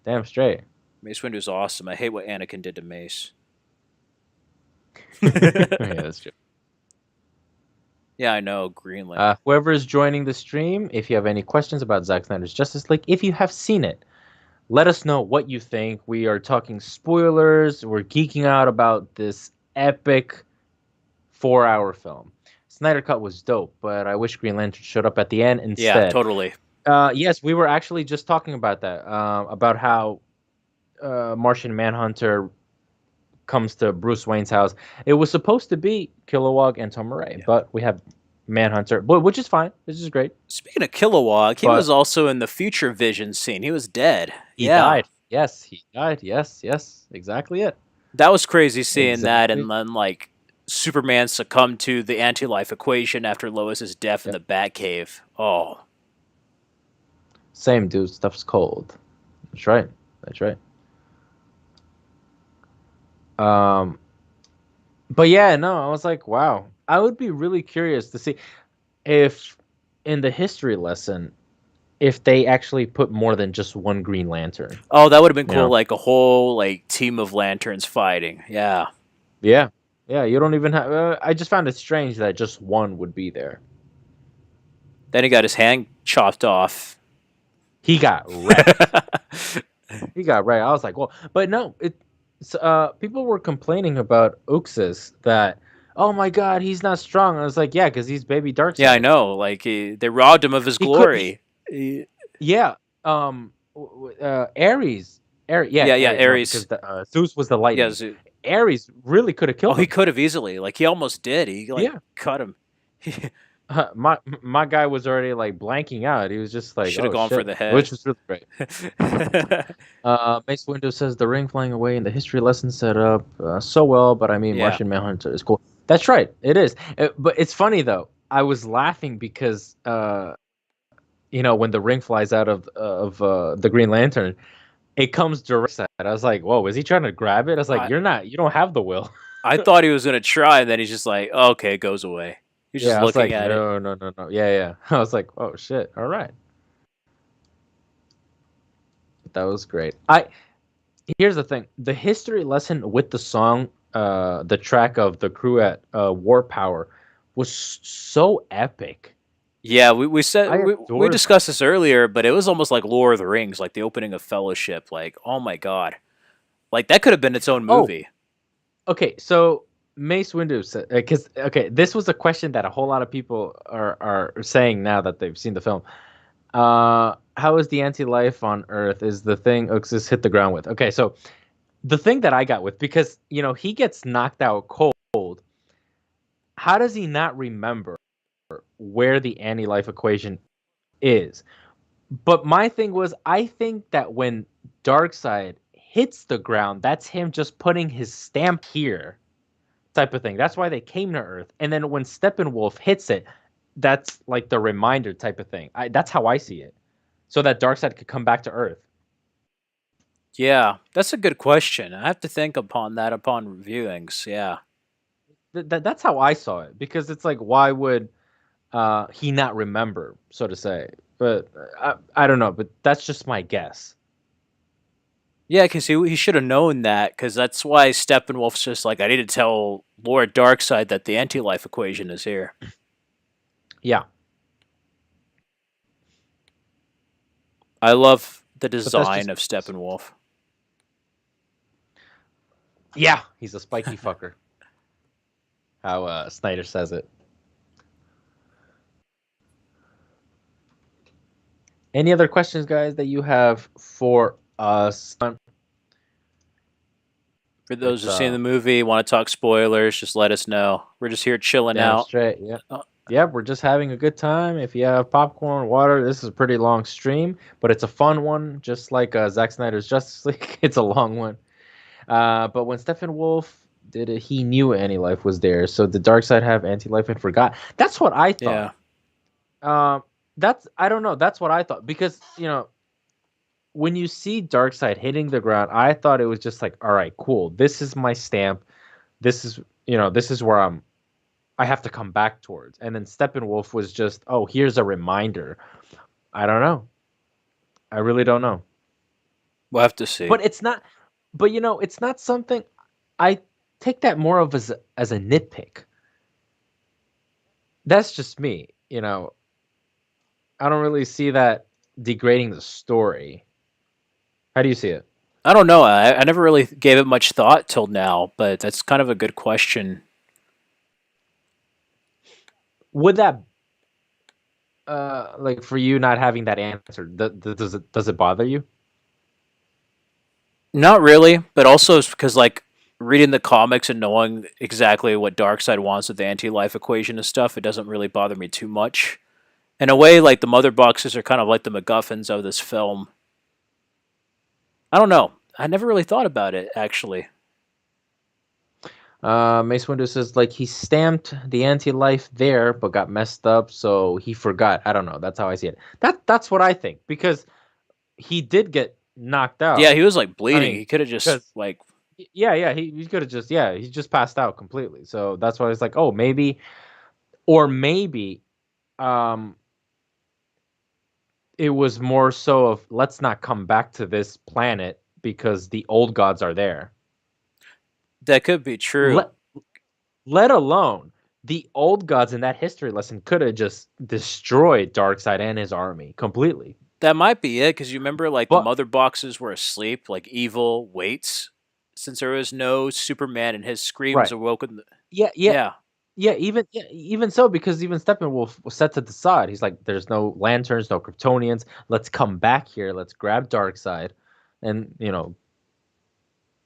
Damn straight. Mace Windu's awesome. I hate what Anakin did to Mace. Yeah, that's true. Yeah, I know. Greenland. Whoever is joining the stream, if you have any questions about Zack Snyder's Justice League, if you have seen it, let us know what you think. We are talking spoilers. We're geeking out about this epic 4-hour film. Snyder Cut was dope, but I wish Green Lantern showed up at the end Yeah, instead. totally. Yes, we were actually just talking about that. About how Martian Manhunter comes to Bruce Wayne's house. It was supposed to be Kilowog and Tom Murray, Yeah. but we have Manhunter, which is fine. This is great. Speaking of Kilowog, he But was also in the Future Vision scene. He was dead. he Yeah. died. Yes, he died. Yes, exactly it. That was crazy seeing that Exactly. and then like Superman succumbed to the anti-life equation after Lois's death in Yep. the Batcave. Oh, Same dude. Stuff's cold. That's right. That's right. Um, but yeah, no, I was like, wow. I would be really curious to see if in the history lesson if they actually put more than just one Green Lantern. oh, that would have been cool. Yeah. Like a whole like team of lanterns fighting. Yeah, Yeah. Yeah, you don't even have. I just found it strange that just one would be there. then he got his hand chopped off. He got wrecked. He got wrecked. I was like, well, but no, people were complaining about Uxas that "Oh my God, he's not strong." I was like, "Yeah, because he's baby Yeah, I Darkseid. know. Like they robbed him of his He could, he, glory. He- yeah, Ares, yeah, yeah, Ares, no, because Ares. the Zeus was the Yeah, lightning. Ares really could have oh, killed he him. could have easily. Like he almost did. He like Yeah, cut him. my guy was already like blanking out. He was just like, Should have "Oh gone for shit," the head. which was really great. Mace Windu says the ring flying away and the history lesson set up so well, but I mean, Yeah. Martian Manhunter is cool. That's right, it is. But it's funny though. I was laughing because when the ring flies out of the Green Lantern, it comes direct at. I was like, "Whoa, is he trying to grab it?" I was like, I "You're not. You don't have the will." I thought he was gonna try, and then he's just like, okay, it goes away. He's just Yeah, I was looking like, at it. "No, no, no, no." Yeah, yeah. I was like, "Oh shit! All right, that was great." I Here's the thing: the history lesson with the song, the track of the crew at War Power, was so epic. Yeah, we said I we adored that. discussed this earlier, but it was almost like Lord of the Rings, like the opening of Fellowship. Like, oh my god, like that could have been its own Oh, movie. okay. So Mace Windu said, because okay, this was a question that a whole lot of people are saying now that they've seen the film. How is the anti-life on Earth? Is the thing Uxas hit the ground with? Okay, so the thing that I got with, because he gets knocked out cold. How does he not remember where the anti-life equation is? But my thing was, I think that when Darkseid hits the ground, that's him just putting his stamp here, type of thing. That's why they came to Earth. And then when Steppenwolf hits it, that's like the reminder type of thing. That's how I see it. So that Darkseid could come back to Earth. Yeah, that's a good question. I have to think upon that upon reviewings. Yeah, That's how I saw it, because it's like, why would he not remember, so to say? But I don't know. But that's just my guess. yeah, because he should have known that. Because that's why Steppenwolf's just like, I need to tell Lord Darkseid that the anti-life equation is here. Yeah, I love the but that's design just, of Steppenwolf. yeah. He's a spiky fucker. How Snyder says it. Any other questions, guys, that you have for us? For those It's who've seen the movie, want to talk spoilers, just let us know. We're just here chilling damn out. straight. Yeah. Uh, Yep, we're just having a good time. If you have popcorn, water, this is a pretty long stream, but it's a fun one, just like Zack Snyder's Justice League. It's a long one. But when Steppenwolf did it, he knew anti-life was there. So the dark side have anti-life and forgot. That's what I thought. yeah. That's I don't know. That's what I thought, because when you see Darkseid hitting the ground, I thought it was just like, all right, cool. This is my stamp. This is where I have to come back towards. And then Steppenwolf was just, oh, here's a reminder. I don't know. I really don't know. We'll have to see. But it's not. But it's not something. I take that more of as a nitpick. That's just me. I don't really see that degrading the story. How do you see it? I don't know. I never really gave it much thought till now, but that's kind of a good question. Would that like, for you not having that answer, does it bother you? Not really, but also it's because like reading the comics and knowing exactly what Darkseid wants with the anti-life equation and stuff, it doesn't really bother me too much. In a way, like the mother boxes are kind of like the MacGuffins of this film. I don't know. I never really thought about it actually. Mace Windu says, like, he stamped the anti-life there, but got messed up, so he forgot. I don't know. That's how I see it. That's what I think, because he did get knocked Yeah, out. he was like I bleeding. mean, He could have just because like yeah, he could have just, yeah, he just passed out completely. So that's why it's like, oh, maybe, or maybe, um, it was more so of, let's not come back to this planet because the old gods are there. that could be true. Let let alone the old gods in that history lesson could have just destroyed Darkseid and his army completely. That might be it because you remember like the But mother boxes were asleep, like evil waits, since there was no Superman and his screams right, awoken. yeah, yeah, Yeah, even so, because even Steppenwolf was set to the side. He's like, "There's no lanterns, no Kryptonians. Let's come back here. Let's grab Darkseid, and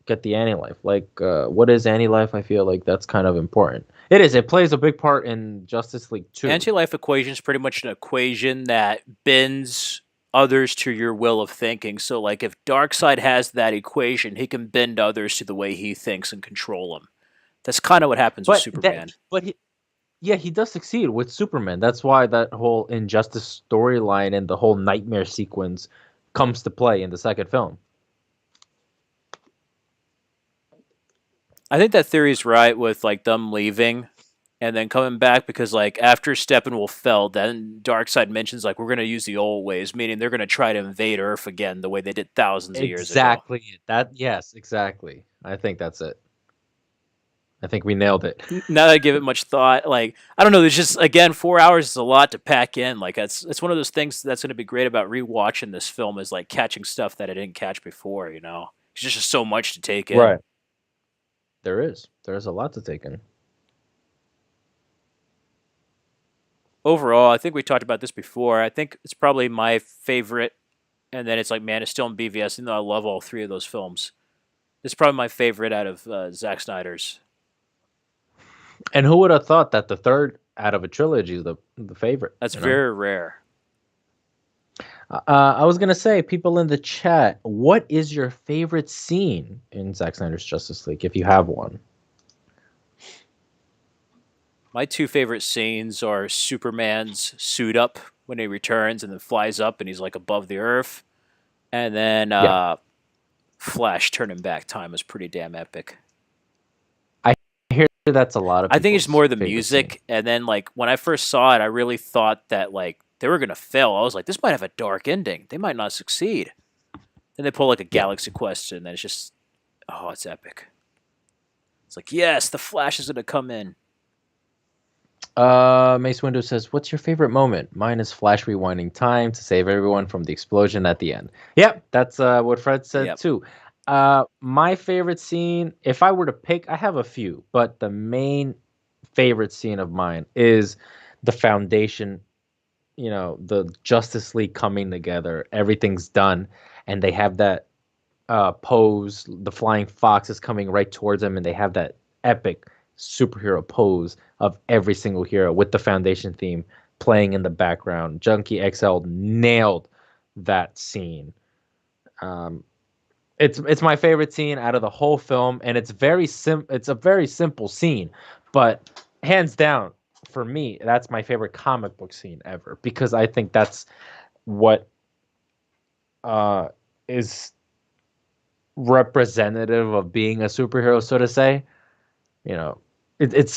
get the anti-life." Like, what is anti-life? I feel like that's kind of important. It is. It plays a big part in Justice League 2. Anti-life equation is pretty much an equation that bends others to your will of thinking. So, like, if Darkseid has that equation, he can bend others to the way he thinks and control them. That's kind of what happens with But that, Superman. but yeah, he does succeed with Superman. That's why that whole Injustice storyline and the whole nightmare sequence comes to play in the second film. I think that theory is right with like them leaving and then coming back because like after Steppenwolf fell, then Darkseid mentions like we're gonna use the old ways, meaning they're gonna try to invade Earth again the way they did thousands of years ago. Exactly. That yes, exactly. I think that's it. I think we nailed it. Now that I give it much thought, like I don't know, there's just again 4 hours is a lot to pack in. Like it's one of those things that's gonna be great about rewatching this film is like catching stuff that I didn't catch before. It's just so much to take in. Right. There is. There's a lot to take in. Overall, I think we talked about this before. I think it's probably my favorite, and then it's like Man of Steel and BVS. Even though I love all three of those films, it's probably my favorite out of Zack Snyder's. And who would have thought that the third out of a trilogy is the favorite? That's very rare. I was gonna say, people in the chat, what is your favorite scene in Zack Snyder's Justice League, if you have one? My two favorite scenes are Superman's suit up when he returns and then flies up and he's like above the earth, and then Yeah, Flash turning back time is pretty damn epic. I hear that's a lot of I think it's people's more the favorite scene. music, and then like when I first saw it, I really thought that like they were gonna fail. I was like, this might have a dark ending. They might not succeed. Then they pull like a Yeah. Galaxy Quest, and then it's just, oh, it's epic. It's like, yes, the Flash is gonna come in. Mace Window says, "What's your favorite moment?" Mine is Flash rewinding time to save everyone from the explosion at the end. Yep, that's what Fred said Yep. too. My favorite scene, if I were to pick, I have a few, but the main favorite scene of mine is the foundation. The Justice League coming together. Everything's done, and they have that pose. The flying fox is coming right towards them, and they have that epic superhero pose of every single hero with the foundation theme playing in the background. Junkie XL nailed that scene. Um, it's my favorite scene out of the whole film, and it's a very simple scene, but hands down for me, that's my favorite comic book scene ever because I think that's what is representative of being a superhero, so to say. You know, it's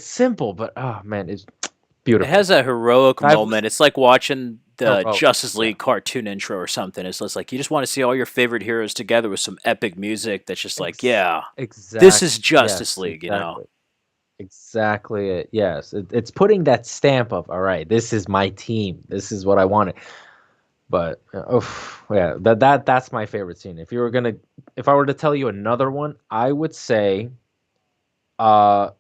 simple, but oh man, it's It beautiful. has a heroic I've moment. It's like watching the heroic, Justice yeah, League cartoon intro or something. It's just like you just want to see all your favorite heroes together with some epic music that's just like, yeah, this is exactly, Justice yes, League. exactly it. Yes, it's putting that stamp of all right, this is my team, this is what I wanted. But yeah, that's my favorite scene. If I were to tell you another one, I would say, uh,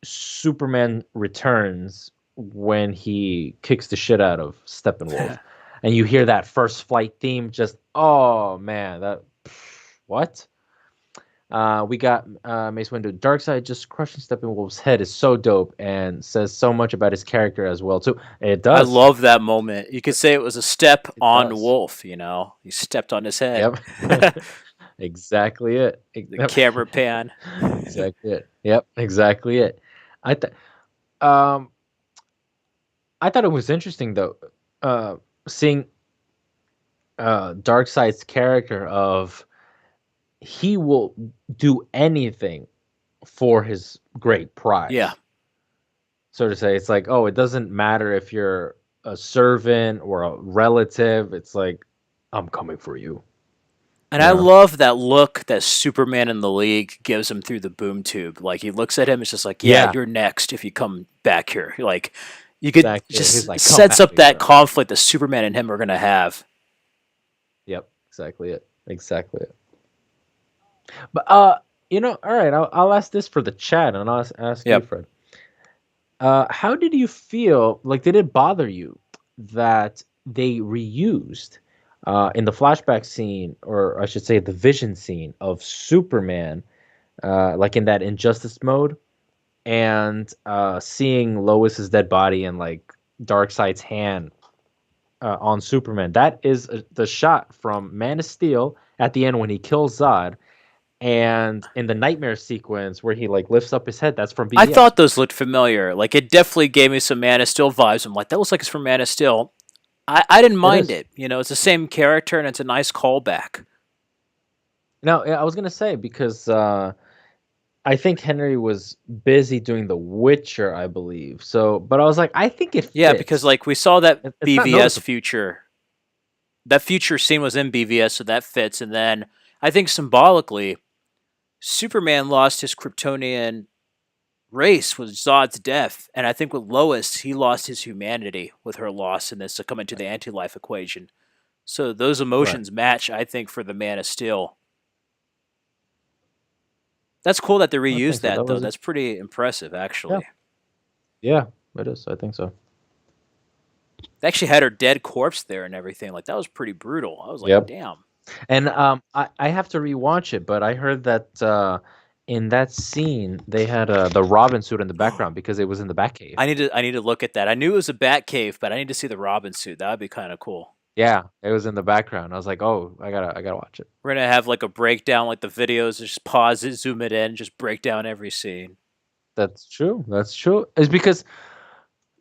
Superman Returns when he kicks the shit out of Steppenwolf, and you hear that first flight theme. Just oh man, that what? We got Mace Windu. Darkseid just crushing Steppenwolf's head is so dope and says so much about his character as well too. It I does. love that moment. You could say it was a step It on does. Wolf. He stepped on his head. Yep. Exactly it. The camera pan. Exactly it. Yep. Exactly it. I th- um I thought it was interesting though, seeing Darkseid's character of he will do anything for his great Yeah. prize. So to say, it's like, oh, it doesn't matter if you're a servant or a relative. It's like, I'm coming for you. And You I know? love that look that Superman in the League gives him through the boom tube. Like he looks at him, it's just like, yeah, Yeah, you're next if you come back here. Like you could exactly. He's just like, come sets at up me, that bro. conflict that Superman and him are gonna have. Yep, exactly it. Exactly it. But all right, I'll ask this for the chat, and I'll ask you, Yep. Fred. How did you feel? Like, did it bother you that they reused in the flashback scene, or I should say, the vision scene of Superman, like in that Injustice mode, and seeing Lois's dead body and like Darkseid's hand on Superman? That is the shot from Man of Steel at the end when he kills Zod, and in the nightmare sequence where he like lifts up his head, that's from I BVS. thought those looked familiar. Like it definitely gave me some Man of Steel vibes. I'm like, that looks like it's from Man of Steel. I didn't It mind is. it. It's the same character and it's a nice callback. Now, I was gonna say because I think Henry was busy doing The Witcher, I believe. So, but I was like, I think it Yeah, because fits. like we saw that It's not BVS noticeable. future. That future scene was in BVS, so that fits. And then I think symbolically, Superman lost his Kryptonian race with Zod's death, and I think with Lois, he lost his humanity with her loss in this to come into the anti-life equation. So those Right. emotions match, I think, for the Man of Steel. That's cool that they I reused think so. That that though. was a That's pretty impressive, yeah, actually. yeah. It is. I think so. They actually had her dead corpse there and everything. Like that was pretty brutal. I was like, Yep. damn. And I have to rewatch it, but I heard that in that scene they had the Robin suit in the background because it was in the Batcave. I need to look at that. I knew it was a bat cave, but I need to see the Robin suit. That would be kind of cool. Yeah, it was in the background. I was like, oh, I gotta watch it. We're gonna have like a breakdown, like the videos, just pause it, zoom it in, just break down every scene. That's true. That's true. It's because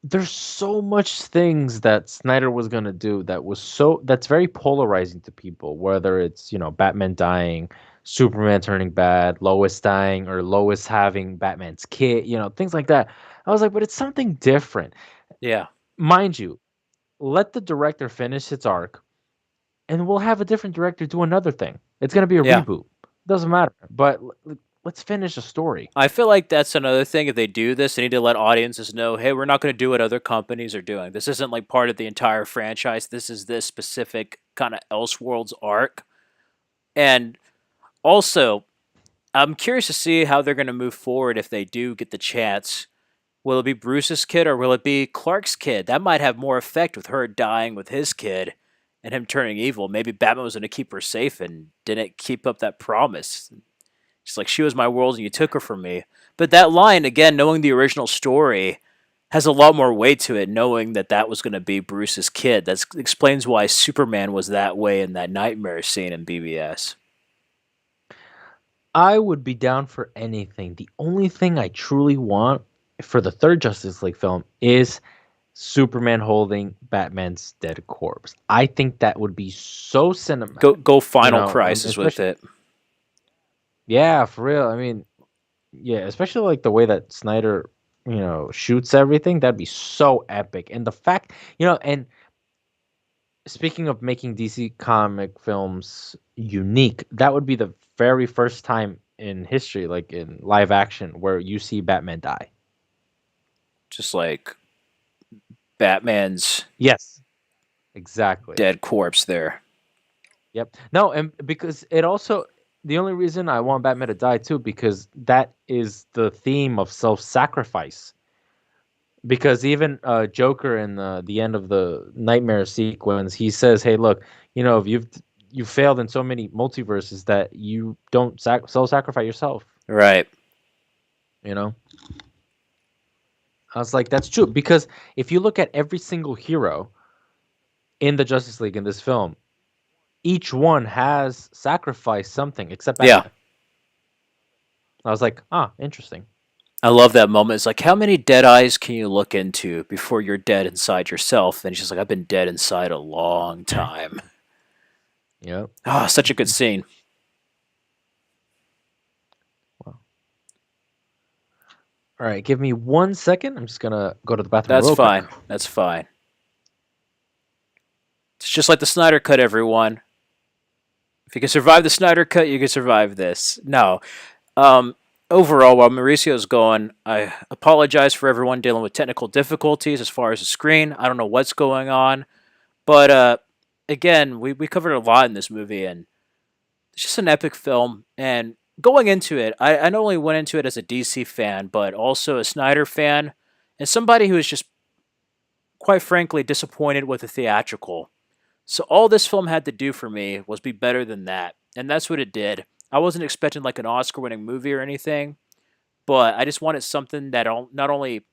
there's so much things that Snyder was gonna do that's very polarizing to people, whether it's, Batman dying, Superman turning bad, Lois dying, or Lois having Batman's kid, things like that. I was like, but it's something different. Yeah, Mind you, let the director finish its arc, and we'll have a different director do another thing. It's gonna be a yeah. reboot. Doesn't matter. But let's finish the story. I feel like that's another thing. If they do this, they need to let audiences know, hey, we're not going to do what other companies are doing. This isn't like part of the entire franchise. This is this specific kind of Elseworlds arc. And also, I'm curious to see how they're going to move forward if they do get the chance. Will it be Bruce's kid or will it be Clark's kid? That might have more effect with her dying with his kid and him turning evil. Maybe Batman was going to keep her safe and didn't keep up that promise. She's like, she was my world and you took her from me. But that line, again, knowing the original story, has a lot more weight to it, knowing that that was going to be Bruce's kid. That explains why Superman was that way in that nightmare scene in BBS. I would be down for anything. The only thing I truly want for the third Justice League film is Superman holding Batman's dead corpse. I think that would be so Go cinematic. go Final I mean, Crisis with especially it. yeah, for real. I mean, yeah, especially like the way that Snyder, shoots everything. That'd be so epic. And the fact, and speaking of making DC comic films unique, that would be the very first time in history, like in live action, where you see Batman die. Just like Batman's Yes, exactly. dead corpse there. Yep. No, and because it also the only reason I want Batman to die too, because that is the theme of self-sacrifice. Because even Joker in the end of the nightmare sequence, he says, "Hey, look, if you've failed in so many multiverses that you don't self-sacrifice yourself." Right. You know, I was like, "That's true." Because if you look at every single hero in the Justice League in this film, each one has sacrificed something except Yeah. Batman. I was like, "Ah, interesting." I love that moment. It's like, how many dead eyes can you look into before you're dead inside yourself? And he's just like, I've been dead inside a long time. Yep. Ah, such a good scene. Well, all right, give me 1 second. I'm just gonna go to the bathroom That's real quick. fine. That's fine. It's just like the Snyder Cut, everyone. If you can survive the Snyder Cut, you can survive this. No. Um, Overall, while Mauricio's going, I apologize for everyone dealing with technical difficulties as far as the screen. I don't know what's going on. But again, we covered a lot in this movie, and it's just an epic film. And going into it, I not only went into it as a DC fan, but also a Snyder fan. and somebody who is just quite frankly disappointed with the theatrical. So all this film had to do for me was be better than that, and that's what it did. I wasn't expecting like an Oscar-winning movie or anything, but I just wanted something that not only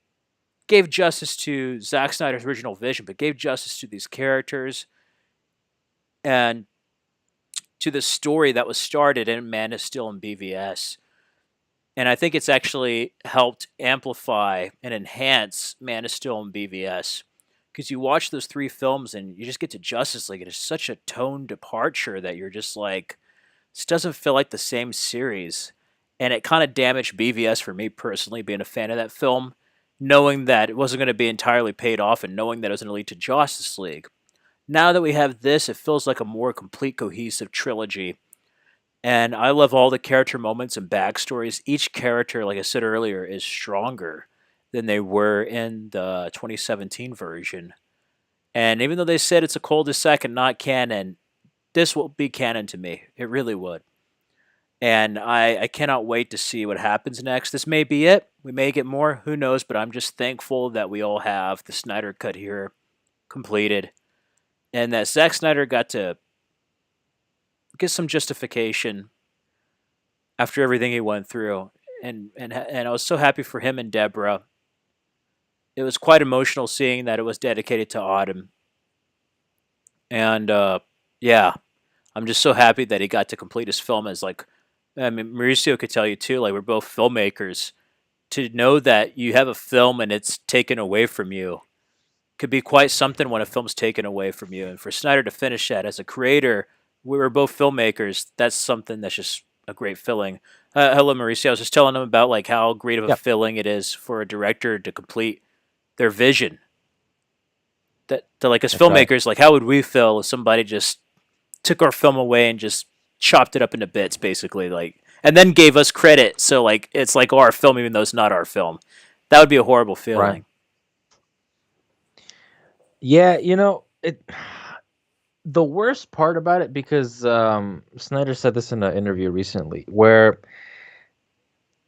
gave justice to Zack Snyder's original vision, but gave justice to these characters and to the story that was started in Man of Steel and BVS. And I think it's actually helped amplify and enhance Man of Steel and BVS. Because you watch those three films and you just get to Justice League, and it's such a tone departure that you're just like, this doesn't feel like the same series. And it kind of damaged BVS for me personally, being a fan of that film, knowing that it wasn't going to be entirely paid off and knowing that it was going to lead to Justice League. Now that we have this, it feels like a more complete, cohesive trilogy. And I love all the character moments and backstories. Each character, like I said earlier, is stronger than they were in the 2017 version. And even though they said it's a cul-de-sac and not canon, this will be canon to me. It really would. And I cannot wait to see what happens next. This may be it. We may get more. Who knows? But I'm just thankful that we all have the Snyder Cut here completed. And that Zack Snyder got to get some justification after everything he went through. And I was so happy for him and Deborah. It was quite emotional seeing that it was dedicated to Autumn. And yeah, I'm just so happy that he got to complete his film as like, I mean, Mauricio could tell you too, like we're both filmmakers. To know that you have a film and it's taken away from you could be quite something when a film's taken away from you. And for Snyder to finish that as a creator, we were both filmmakers. That's something that's just a great feeling. Hello, Mauricio. I was just telling him about like how great of a Yep. feeling it is for a director to complete their vision. That like as That's right. filmmakers, like how would we feel if somebody just took our film away and just chopped it up into bits, basically, like, and then gave us credit. So like it's like our film, even though it's not our film. That would be a horrible Right. feeling. Yeah, it the worst part about it because Snyder said this in an interview recently where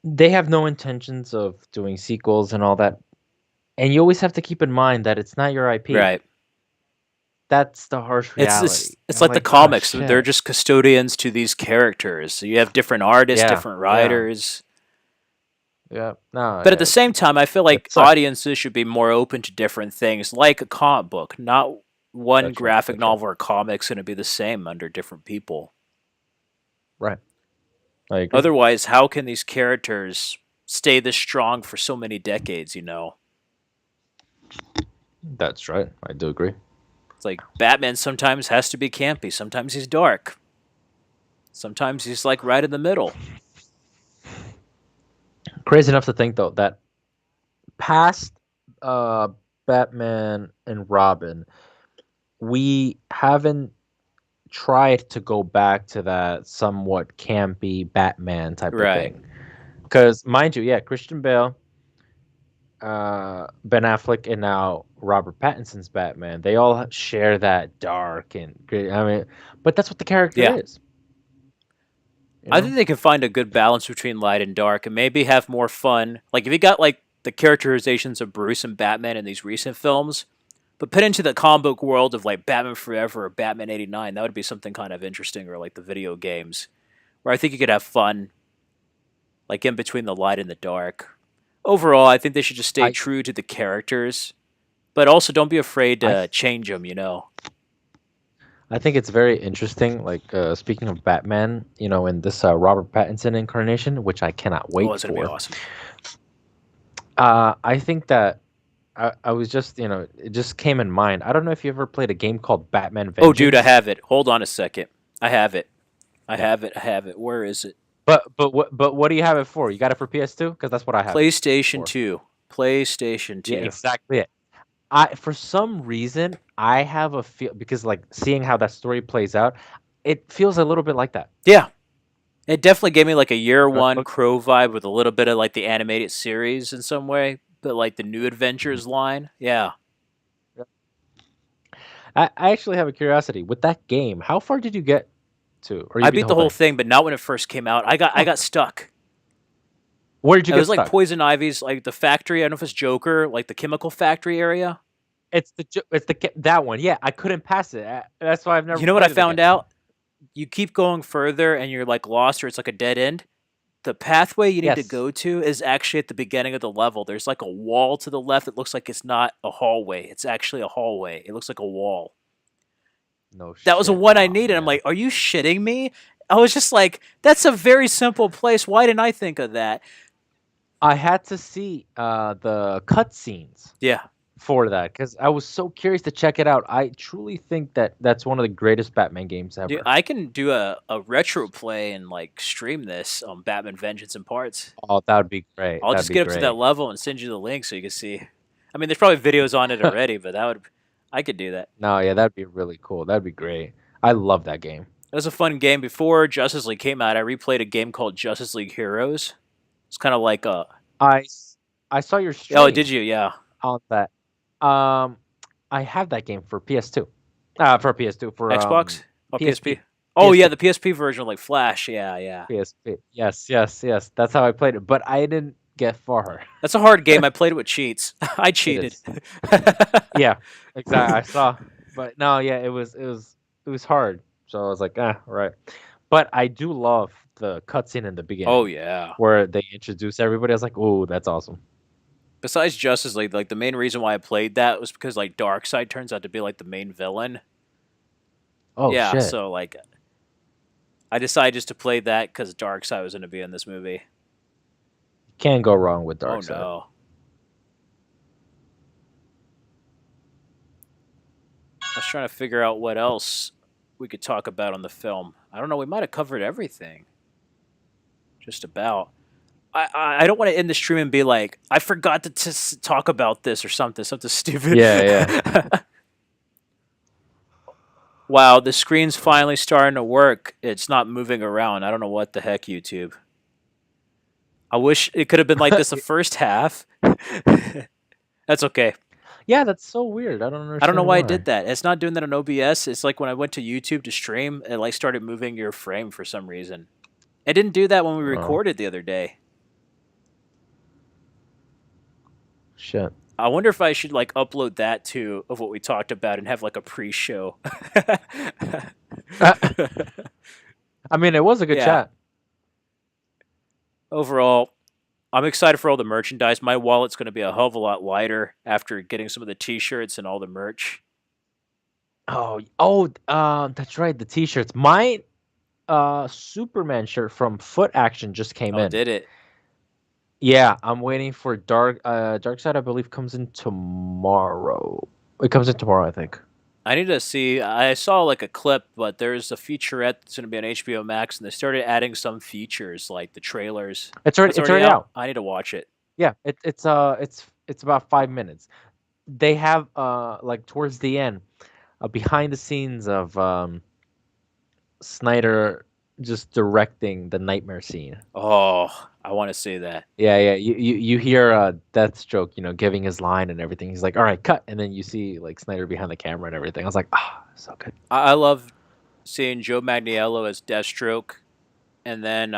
they have no intentions of doing sequels and all that. And you always have to keep in mind that it's not your IP. Right. That's the harsh It's reality. this. It's I'm like the like, oh comics. They're shit. just custodians to these characters. So you have different artists, Yeah, different yeah, writers. yeah. No, But at the yeah, same time, I feel it like sucks. audiences should be more open to different things, like a comic book. Not one That's true. graphic That's true. novel or comic's going to be the same under different people. Right. I agree. Otherwise, how can these characters stay this strong for so many decades? That's right. I do agree. It's like Batman sometimes has to be campy. Sometimes he's dark. Sometimes he's like right in the middle. Crazy enough to think though that past uh Batman and Robin, we haven't tried to go back to that somewhat campy Batman type of Right. thing. Because mind you, yeah, Christian Bale, Ben Affleck, and now Robert Pattinson's Batman, they all share that dark and great. I mean, but that's what the character Yeah. is, you I know. think they can find a good balance between light and dark and maybe have more fun. Like if you got like the characterizations of Bruce and Batman in these recent films, but put into the comic book world of like Batman Forever or Batman 89, that would be something kind of interesting, or like the video games, where I think you could have fun like in between the light and the dark. Overall, I think they should just stay I true to the characters, but also don't be afraid I to change them. I think it's very interesting. Like speaking of Batman, in this Robert Pattinson incarnation, which I cannot Oh, wait it's going to be for. awesome. I think that I was just, it just came in mind. I don't know if you ever played a game called Batman Oh, dude, I Vengeance. have it. Hold on a second. I have it. I Yeah. have it. I have it. Where is it? But what do you have it for? You got it for PS2? Because that's what I have it PlayStation for. 2. PlayStation Yeah, 2. exactly it. I For some reason I have a feel because like seeing how that story plays out, it feels a little bit like that. Yeah. It definitely gave me like a year Right? one Crow vibe with a little bit of like the animated series in some way, but like the new Mhm. adventures line. Yeah. Yeah. I actually have a curiosity with that game. How far did you get to, or you I beat beat the the whole whole thing? thing, but not when it first came out. I got Oh, stuck. Where did you It get was like stuck? Poison Ivy's, like the factory. I don't know if it's Joker, like the chemical factory area. That one. Yeah, I couldn't pass it. That's why I've never You know what I played it found again. out? You keep going further and you're like lost, or it's like a dead end. The pathway you need to Yes. go to is actually at the beginning of the level. There's like a wall to the left. It looks like it's not a hallway. It's actually a hallway. It looks like a wall. No That was the shit. one I Oh needed. I'm man. like, are you shitting me? I was just like, that's a very simple place. Why didn't I think of that? I had to see the cutscenes Yeah. for that because I was so curious to check it out. I truly think that that's one of the greatest Batman games Dude, ever. I can do a retro play and like stream this on Batman Vengeance in Parts. Oh, that would be great. I'll That'd just be get up to that great. level and send you the link so you can see. I mean, there's probably videos on it already, but I could do that. No, yeah, that'd be really cool. That'd be great. I love that game. It was a fun game. Before Justice League came out, I replayed a game called Justice League Heroes. It's kind of like a. I s- I saw your Oh, did stream you? Yeah. on that. Um, I have that game for PS2. For PS2 for Xbox? Oh, PSP? PSP. Oh, yeah, PSP. the PSP version, like Flash. Yeah, yeah. PSP. Yes, yes, yes. That's how I played it, but I didn't get far. That's a hard game. I played it with cheats. I It cheated. is. Yeah, exactly. I saw, but no, yeah, it was hard. So I was like, right. But I do love the cutscene in the Oh, beginning yeah. where they introduce everybody. I was like, oh, that's awesome. Besides Justice League, like the main reason why I played that was because like Darkseid turns out to be like the main villain. Oh Yeah, shit, so like I decided just to play that because Darkseid was going to be in this movie. can't go wrong with Oh Darkseid. no. I was trying to figure out what else we could talk about on the film. I don't know. We might have covered everything. Just about. I don't want to end the stream and be like, I forgot to talk about this or something stupid. Yeah, yeah. Wow, the screen's finally starting to work. It's not moving around. I don't know what the heck, YouTube. I wish it could have been like this the first half. That's okay. Yeah, that's so weird. I don't I don't know understand why it did why. that. It's not doing that on OBS. It's like when I went to YouTube to stream, it like started moving your frame for some reason. It didn't do that when we Oh recorded the other day. shit. I wonder if I should like upload that too of what we talked about and have like a pre-show. I mean, it was a good Yeah. chat. Overall, I'm excited for all the merchandise. My wallet's going to be a hell of a lot lighter after getting some of the t-shirts and all the merch. That's right. The t-shirts. My Superman shirt from Foot Action just came Oh, in. did it? Yeah, I'm waiting for Dark Side, I believe, comes in tomorrow. It comes in tomorrow, I think. I need to see. I saw like a clip, but there's a featurette that's going to be on HBO Max, and they started adding some features like the trailers. That's It's already already out. out. I need to watch it. Yeah, it's about 5 minutes. They have like towards the end, behind the scenes of Snyder just directing the nightmare scene. Oh, I want to see that. Yeah, yeah. You hear Deathstroke, giving his line and everything. He's like, "All right, cut," and then you see like Snyder behind the camera and everything. I was like, so good. I love seeing Joe Magniello as Deathstroke, and then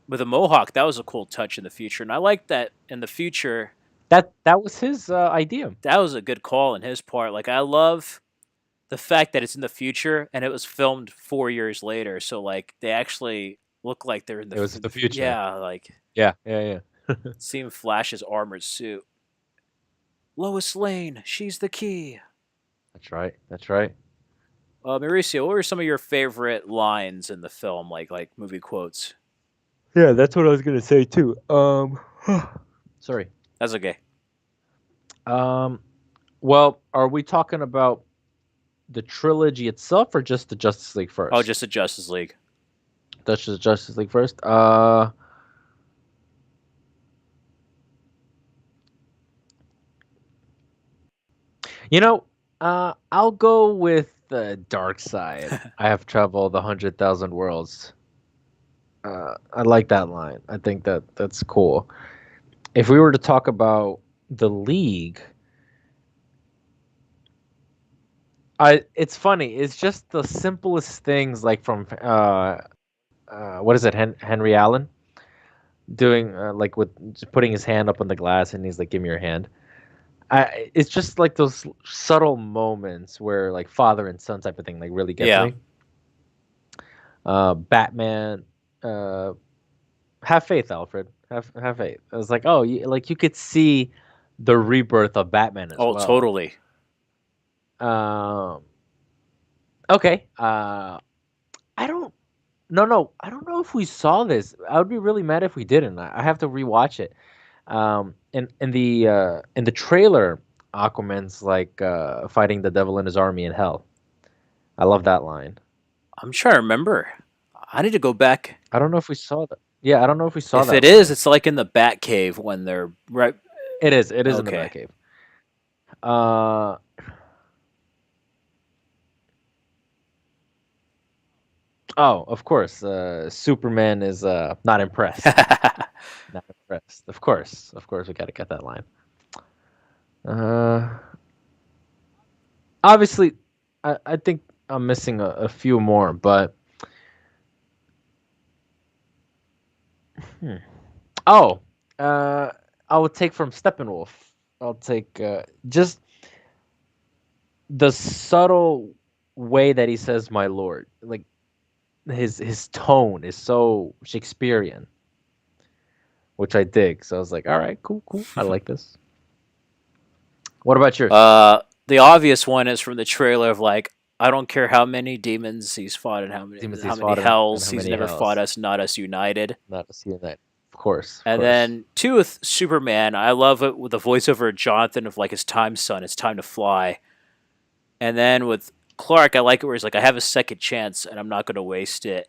with a mohawk. That was a cool touch in the future, and I like that in the future. That was his idea. That was a good call in his part. Like I love the fact that it's in the future and it was filmed 4 years later. So like they actually look like they're in the It was the future. yeah, like Yeah, yeah, yeah. seeing Flash's armored suit. Lois Lane, she's the key. That's right. That's right. Mauricio, what were some of your favorite lines in the film, like movie quotes? Yeah, that's what I was gonna say too. Sorry. That's okay. Well, are we talking about the trilogy itself or just the Justice League Oh, first? just the Justice League. That's just Justice League first. You know, I'll go with the dark side. I have traveled 100,000 worlds. I like that line. I think that's cool. If we were to talk about the league, it's funny. It's just the simplest things, like from what is it, Henry Allen? doing like with just putting his hand up on the glass, and he's like, "Give me your hand." It's just like those subtle moments where like father and son type of thing like really gets Yeah, me. Batman, uh, have faith, Alfred. Have faith. I was like, oh, like you could see the rebirth of Batman as oh, well. totally. Um, okay. I don't. No. I don't know if we saw this. I would be really mad if we didn't. I have to rewatch it. In the trailer, Aquaman's like fighting the devil in his army in hell. I love that line. I'm trying to remember. I need to go back. I don't know if we saw that. Yeah, I don't know if we saw If that it is, line. it's like in the Bat Cave when they're right. It is. It is in the Okay. Batcave. Uh, oh, of course. Superman is not impressed. Not impressed. Of course, we got to get that line. Uh, obviously, I think I'm missing a few more, but hmm. Oh, uh, I would take from Steppenwolf. I'll take just the subtle way that he says "my lord." Like his tone is so Shakespearean, which I dig. So I was like, all right, cool. I like this. What about yours? The obvious one is from the trailer of like, I don't care how many demons he's fought and Demons how he's many fought in and hells how he's many never fought hells? us, not us united. Not to see that. Of course, of And course. then two with Superman, I love it with the voiceover of Jonathan of like his time son, it's time to fly. And then with Clark, I like it where he's like, I have a second chance and I'm not going to waste it.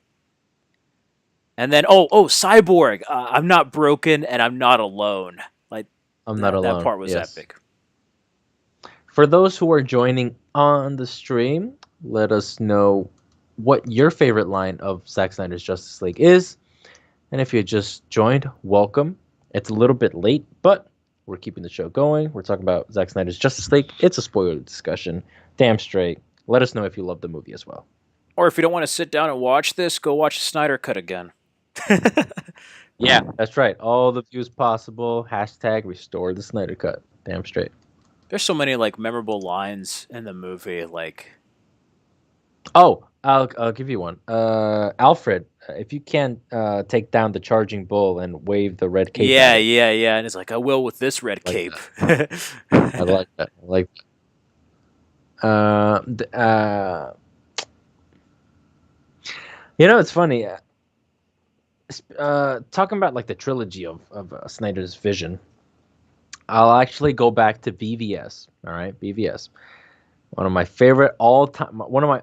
And then Cyborg, I'm not broken and I'm not alone. Like I'm not that alone. part was Yes. epic. For those who are joining on the stream, let us know what your favorite line of Zack Snyder's Justice League is. And if you just joined, welcome. It's a little bit late, but we're keeping the show going. We're talking about Zack Snyder's Justice League. It's a spoiler discussion. Damn straight. Let us know if you love the movie as well. Or if you don't want to sit down and watch this, go watch the Snyder Cut again. Yeah, that's right. All the views possible. Hashtag restore the Snyder Cut. Damn straight. There's so many like memorable lines in the movie. Like, Oh, I'll give you one. Alfred, if you can take down the charging bull and wave the red cape at yeah, it. yeah, yeah, and it's like I will with this red Like cape. that. I like that. I like that. It's funny. Talking about like the trilogy of Snyder's vision, I'll actually go back to BVS. All right, BVS. One of my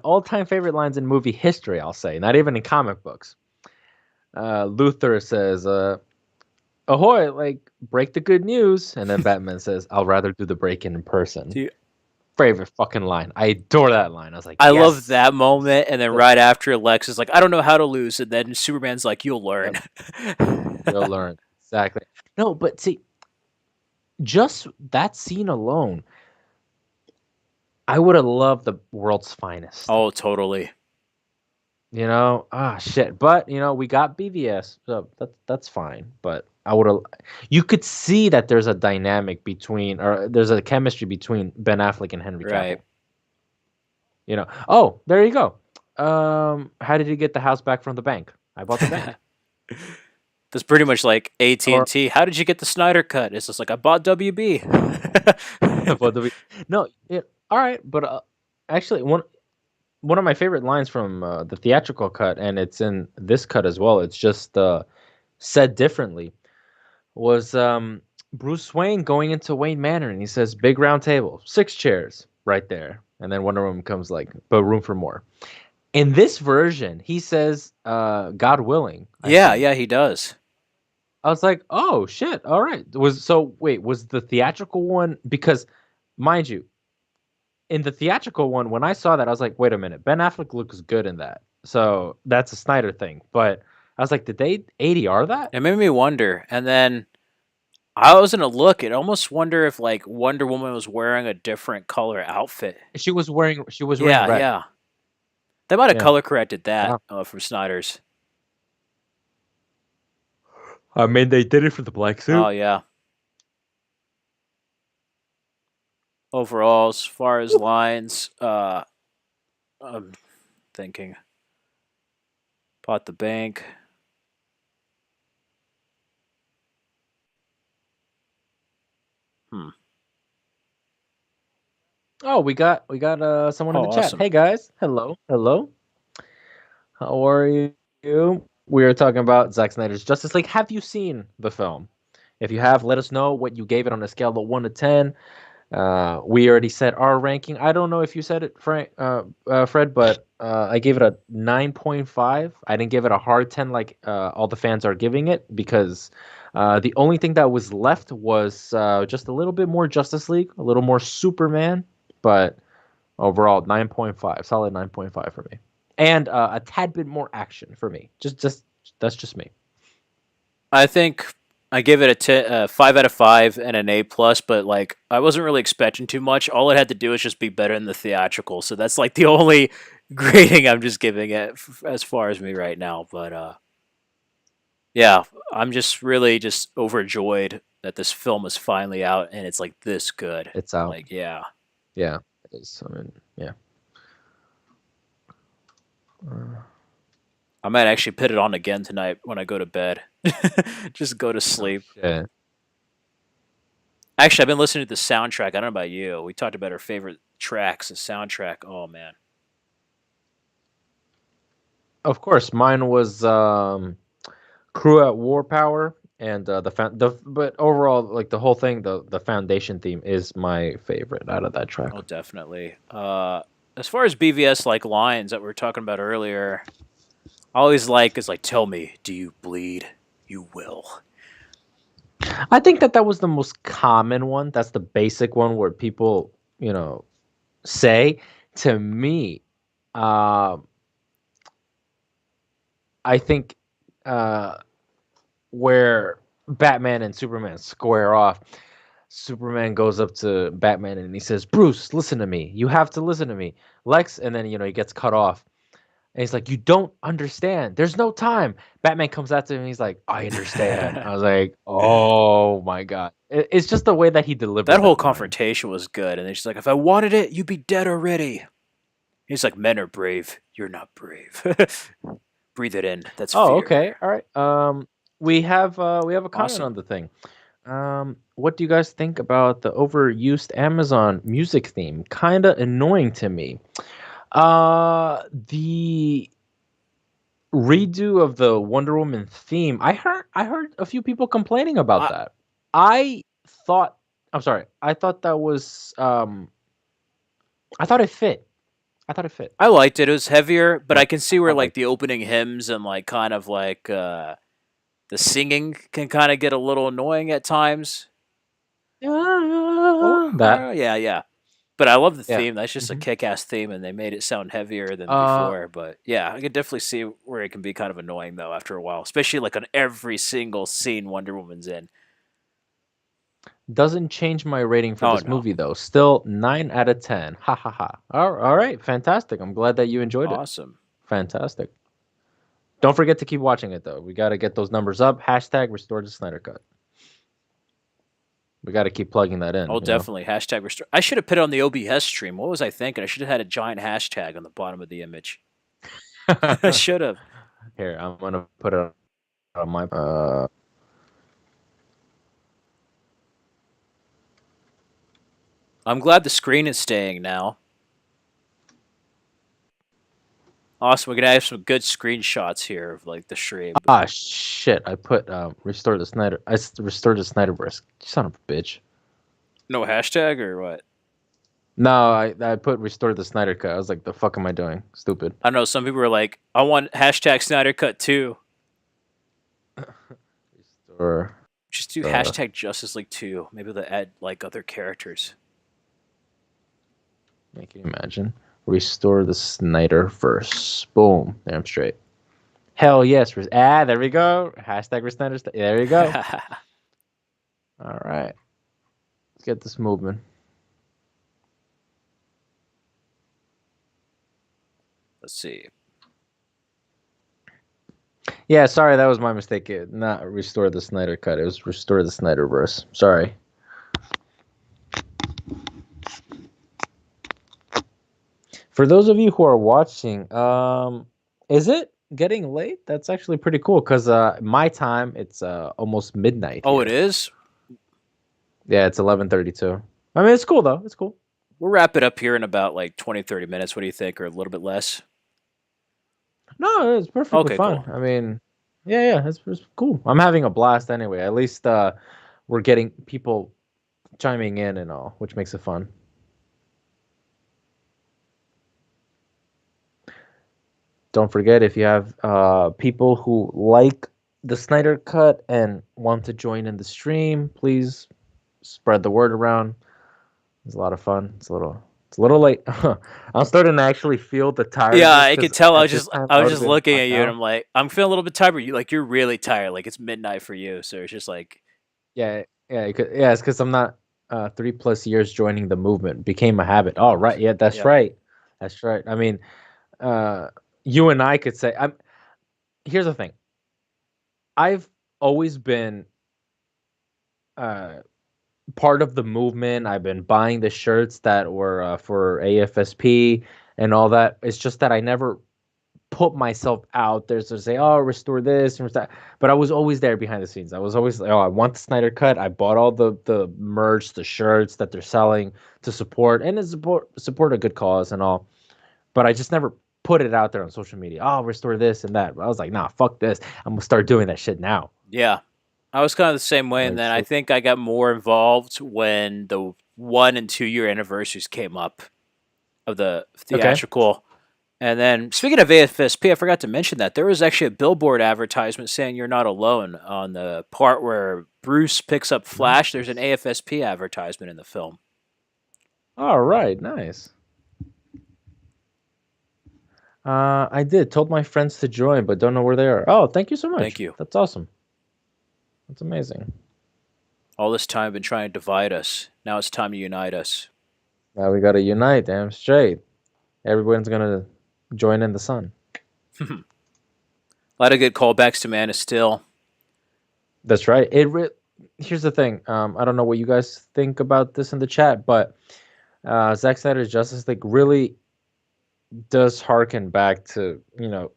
all-time favorite lines in movie history. I'll say, not even in comic books. Luther says, "Ahoy! Like break the good news," and then Batman says, "I'll rather do the break-in person." Dude, Favorite fucking line. I adore that line. I was like, I love yes, that moment, and then yes, right after Lex is like, I don't know how to lose, and then Superman's like, you'll learn. yep, you'll learn exactly. No, but see, just that scene alone, I would have loved the world's finest. Oh, totally. Shit. But we got BVS, so that's fine. But I would have. You could see that there's a dynamic between, or there's a chemistry between Ben Affleck and Henry Right. Cavill. Oh, there you go. How did you get the house back from the bank? I bought the bank. That's pretty much like AT and Or T. How did you get the Snyder Cut? It's just like I bought WB. what do we? No, all right, but actually, one of my favorite lines from the theatrical cut, and it's in this cut as well. It's just said differently. Was Bruce Wayne going into Wayne Manor, and he says, "Big round table, 6 chairs, right there," and then Wonder Woman comes like, "But room for more." In this version, he says, "God willing," I Yeah, think. yeah, he does. I was like, "Oh shit! All right." Wait, was the theatrical one because, mind you, in the theatrical one, when I saw that, I was like, "Wait a minute, Ben Affleck looks good in that." So that's a Snyder thing. But I was like, "Did they ADR that?" It made me wonder, and then I was gonna look. It almost wonder if like Wonder Woman was wearing a different color outfit. She was wearing Yeah, red. yeah. They might have Yeah. color corrected that Wow. from Snyder's. I mean, they did it for the black Oh suit. yeah. Overall, as far as lines, I'm thinking Pot the Bank. Hmm. Oh, we got someone in Oh, the chat. awesome. Hey guys, hello, hello. How are you? We are talking about Zack Snyder's Justice League. Have you seen the film? If you have, let us know what you gave it on a scale of 1 to 10. We already said our ranking. I don't know if you said it, Frank, Fred, but I gave it a 9.5. I didn't give it a hard 10 like all the fans are giving it because the only thing that was left was just a little bit more Justice League, a little more Superman, but overall 9.5, solid 9.5 for me, and a tad bit more action for me. Just that's just me. I think I give it a 5 out of 5 and an A plus, but like I wasn't really expecting too much. All it had to do was just be better than the theatrical, so that's like the only grading I'm just giving it as far as me right now. But yeah, I'm just really just overjoyed that this film is finally out and it's like this good. It's out. Like yeah, Yeah, it is. I mean, yeah. Uh, I might actually put it on again tonight when I go to bed. Just go to oh sleep. shit. Actually, I've been listening to the soundtrack. I don't know about you. We talked about our favorite tracks, the soundtrack. Oh man. Of course, mine was Crew at War Power and but overall like the whole thing, the foundation theme is my favorite out of that track. Oh, definitely. As far as BVS like lines that we were talking about earlier, I always like is like, "Tell me, do you bleed? You will." I think that was the most common one. That's the basic one where people, say to me. Um, I think uh, where Batman and Superman square off, Superman goes up to Batman and he says, "Bruce, listen to me. You have to listen to me." Lex, and then he gets cut off. And he's like, "You don't understand. There's no time." Batman comes out to him and he's like, "I understand." I was like, "Oh my god!" It's just the way that he That delivers whole that line. confrontation was good, and then she's like, "If I wanted it, you'd be dead already." He's like, "Men are brave. You're not brave." Breathe it in. That's Oh, fear. okay, all right. We have a comment Awesome. on the thing. What do you guys think about the overused Amazon music theme? Kind of annoying to me. The redo of the Wonder Woman theme. I heard a few people complaining about I that. I thought I'm sorry. I thought it fit. I thought it fit. I liked it. It was heavier, but I But can see where I like like the opening hymns and like kind of like the singing can kind of get a little annoying at times. Oh, that. yeah, yeah. But I love the Yeah. theme. That's just a hmm kick-ass theme, and they made it sound heavier than Uh before. But yeah, I could definitely see where it can be kind of annoying though after a while, especially like on every single scene Wonder Woman's in. doesn't change my rating for Oh this no, movie though. Still 9 out of 10. Ha ha ha. All right, fantastic. I'm glad that you enjoyed it. awesome. Fantastic. Don't forget to keep watching it though. We got to get those numbers up. Hashtag restore the Snyder Cut. We got to keep plugging that Oh, in. definitely. Hashtag restore. I should have put it on the OBS stream. What was I thinking? I should have had a giant hashtag on the bottom of the image. I should have. Here, I'm gonna put it on my. I'm glad the screen is staying now. Awesome. We're gonna have some good screenshots here of like the stream. Shit! I put restore the Snyder. Restored the Snyderverse. You son of a bitch. No hashtag or what? No, I put restore the Snyder Cut. I was like, the fuck am I doing? Stupid. I don't know. Some people are like, I want hashtag Snyder Cut too. Restore Just do the. hashtag Justice League 2. Maybe they'll add like other characters. Can you imagine? Restore the Snyderverse. Boom. There I'm straight. Hell yes. There we go. Hashtag Snyder. There you go. All right. Let's get this moving. Let's see. Yeah, sorry, that was my mistake. Not restore the Snyder cut. It was restore the Snyderverse. Sorry. For those of you who are watching, is it getting late? That's actually pretty cool because my time it's almost midnight Oh, it here. is. Yeah, it's 11:32. I mean, it's cool though. It's cool. We'll wrap it up here in about like 20, 30 minutes. What do you think? Or a little bit less? No, it's perfectly Okay, fine. cool. I mean, yeah, it's cool. I'm having a blast anyway. At least we're getting people chiming in and all, which makes it fun. Don't forget if you have people who like the Snyder Cut and want to join in the stream, please spread the word around. It's a lot of fun. It's a little late. I'm starting to actually feel the Yeah, tiredness I because could tell. at this time I I was would have just been looking at knocked you, and out. I'm like, I'm feeling a little bit tired. But you're really tired. Like it's midnight for you, so it's just like, Yeah, it's because I'm not 3+ years joining the movement became a habit. Oh, right. Yeah, that's yep. right. That's right. I mean, uh, you and I could say, here's the thing. I've always been uh, part of the movement. I've been buying the shirts that were for AFSP and all that. It's just that I never put myself out there to say, "Oh, restore this and restore that." But I was always there behind the scenes. I was always like, "Oh, I want the Snyder Cut." I bought all the merch, the shirts that they're selling to support and to support a good cause and all. But I just never put it out there on social media. Oh, restore this and that. But I was like, "Nah, fuck this. I'm gonna start doing that shit now." Yeah, I was kind of the same way, and Like, then I so, think I got more involved when the 1 and 2 year anniversaries came up of the okay. theatrical. And then, speaking of AFSP, I forgot to mention that there was actually a billboard advertisement saying you're not alone on the part where Bruce picks up Flash. There's an Nice. AFSP advertisement in the film. All right, nice. I did. Told my friends to join, but don't know where they are. Oh, thank you so Thank much. you. That's awesome. That's amazing. All this time I've been trying to divide us. Now it's time to unite us. Now we gotta unite, damn straight. Everyone's gonna join in the sun. A lot of good callbacks to Man of Steel. That's right. Here's the thing. I don't know what you guys think about this in the chat, but Zack Snyder's Justice League really does harken back to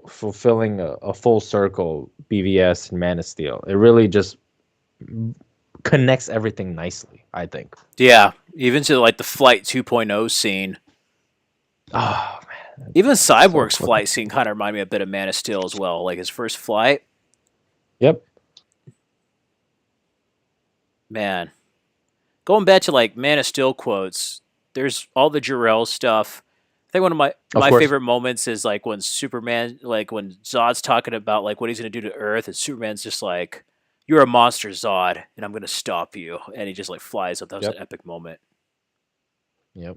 fulfilling a full circle BVS and Man of Steel. It really just connects everything nicely. I think. Yeah, even to like the Flight 2.0 scene. Oh man, Even so Cyborg's fucking. flight scene kind of reminded me a bit of Man of Steel as well. Like his first flight. Yep. Man, going back to like Man of Steel quotes, there's all the Jor-El stuff. I think one of Of my course. favorite moments is like when Superman, like when Zod's talking about like what he's gonna do to Earth, and Superman's just like, "You're a monster, Zod, and I'm gonna stop you," and he just like flies up. That was an Yep. epic moment. Yep.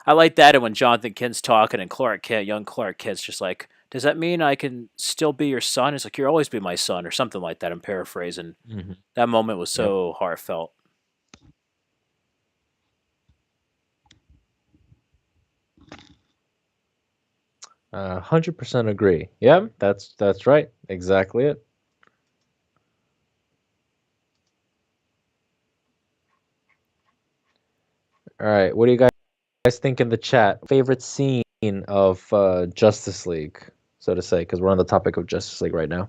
I like that, and when Jonathan Kent's talking and Clark Kent, young Clark Kent's just like, "Does that mean I can still be your son?" It's like, "You'll always be my son," or something like that. I'm paraphrasing. Hmm. That moment was Yep. so heartfelt. 100% agree. Yeah, that's right. Exactly it. All right. What do you guys think in the chat? Favorite scene of Justice League, so to say, because we're on the topic of Justice League right now.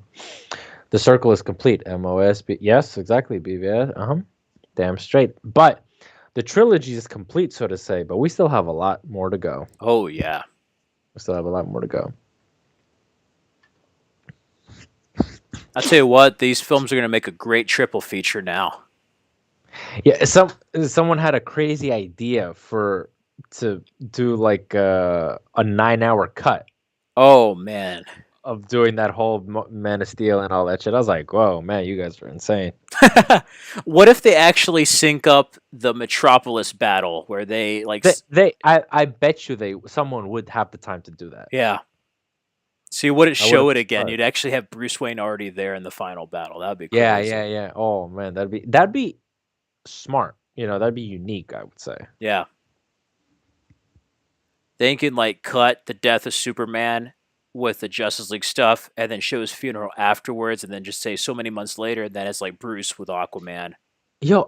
The circle is complete. MOSB. Yes, exactly. BVS. Damn straight. But the trilogy is complete, so to say. But we still have a lot more to go. Oh yeah. We still have a lot more to go. I'll tell you what, these films are going to make a great triple feature now. Yeah, someone had a crazy idea for to do like a 9 hour cut Oh man. of doing that whole Man of Steel and all that shit. I was like, whoa, man, you guys are insane. What if they actually sync up the Metropolis battle where they like I bet you someone would have the time to do that. yeah. So you wouldn't I wouldn't show be it again. surprised. You'd actually have Bruce Wayne already there in the final battle. That would be Yeah, crazy. yeah, yeah. Oh man, that'd be smart. That'd be unique. I would say. Yeah. They can like cut the death of Superman with the Justice League stuff, and then show his funeral afterwards, and then just say so many months later that it's like Bruce with Aquaman. Yo,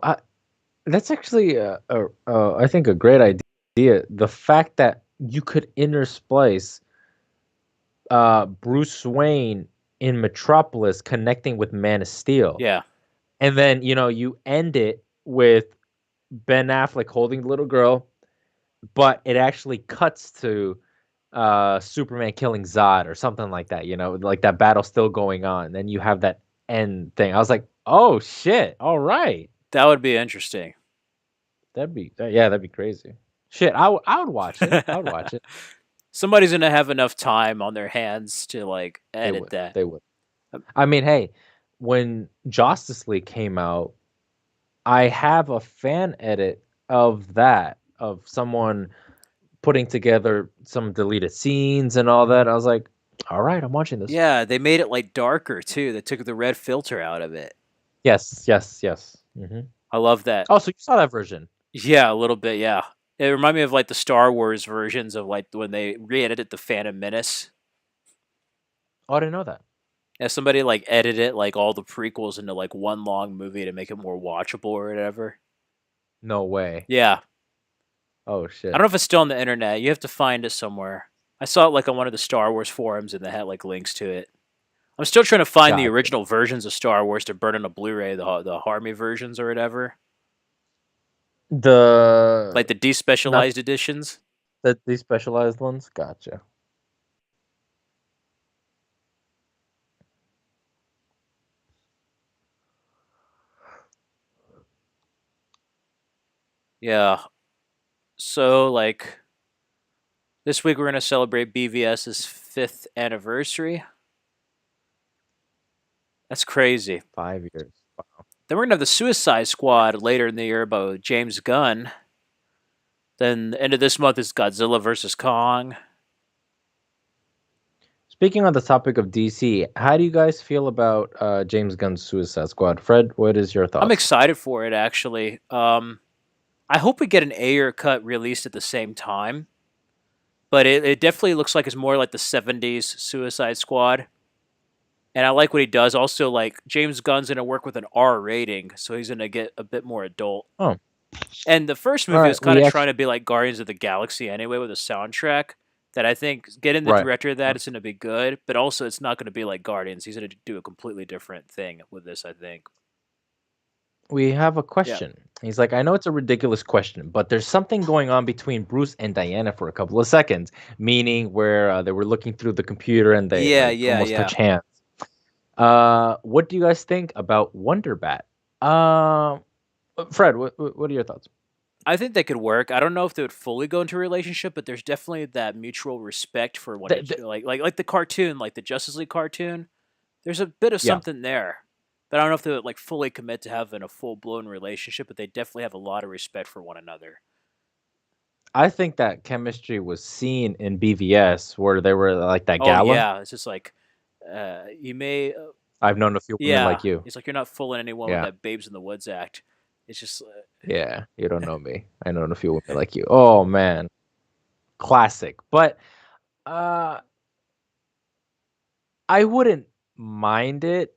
that's actually I think a great idea. The fact that you could intersplice Bruce Wayne in Metropolis connecting with Man of Steel, Yeah, and then you end it with Ben Affleck holding the little girl, but it actually cuts to Superman killing Zod or something like that. Like that battle still going on. Then you have that end thing. I was like, oh shit! All right, that would be interesting. that'd be crazy. Shit, I would watch it. I would watch it. Somebody's gonna have enough time on their hands to like They edit would. that. They would. I mean, hey, when Justice League came out, I have a fan edit of that, of someone putting together some deleted scenes and all that. I was like, all right, I'm watching this. Yeah, they made it like darker too. They took the red filter out of it. Yes, yes, yes. I love that. Oh, so you saw that version? Yeah, a little bit. Yeah, it reminded me of like the Star Wars versions of like when they re-edited the Phantom Menace. Oh, I didn't know that. Yeah, somebody like edited like all the prequels into like one long movie to make it more watchable or whatever. No way. Yeah, Oh I shit. don't know if it's still on the internet. You have to find it somewhere. I saw it like on one of the Star Wars forums and they had like links to it. I'm still trying to find the Gotcha. original versions of Star Wars to burn on a Blu-ray, the Harmy versions or whatever, The like the not despecialized editions. these specialized ones. Gotcha. Yeah. So like this week we're gonna celebrate BVS's 5th anniversary. That's crazy. 5 years. Then we're gonna have the Suicide Squad later in the year by James Gunn. Then the end of this month is Godzilla versus Kong. Speaking on the topic of DC, how do you guys feel about James Gunn's Suicide Squad? Fred, what is your I'm thoughts? excited for it actually. I hope we get an Ayer cut released at the same time. But it definitely looks like it's more like the 70s Suicide Squad. And I like what he does. Also, like James Gunn's gonna work with an R rating, so he's gonna get a bit more adult. Oh, And the first all movie right. was kind of trying to be like Guardians of the Galaxy anyway, with a soundtrack that I think getting the Right. director of that is gonna be good. But also, it's not gonna be like Guardians. He's gonna do a completely different thing with this, I think. We have a Yeah. question. He's like, I know it's a ridiculous question, but there's something going on between Bruce and Diana for a couple of seconds, meaning where they were looking through the computer and they Yeah, like yeah, almost yeah. touch hands. What do you guys think about Wonder Bat? Fred, what are your thoughts? I think they could work. I don't know if they would fully go into a relationship, but there's definitely that mutual respect for one Th- each. th- Like the cartoon, like the Justice League cartoon. There's a bit of yeah, something there, but I don't know if they would like fully commit to having a full blown relationship. But they definitely have a lot of respect for one another. I think that chemistry was seen in BVS where they were like that Oh gala. yeah, it's just like you may, I've known a few women yeah. like you. It's like you're not fooling anyone with Yeah, that Babes in the Woods act. It's just yeah. You don't know me. I know a few women like you. Oh man, classic. But uh, I wouldn't mind it,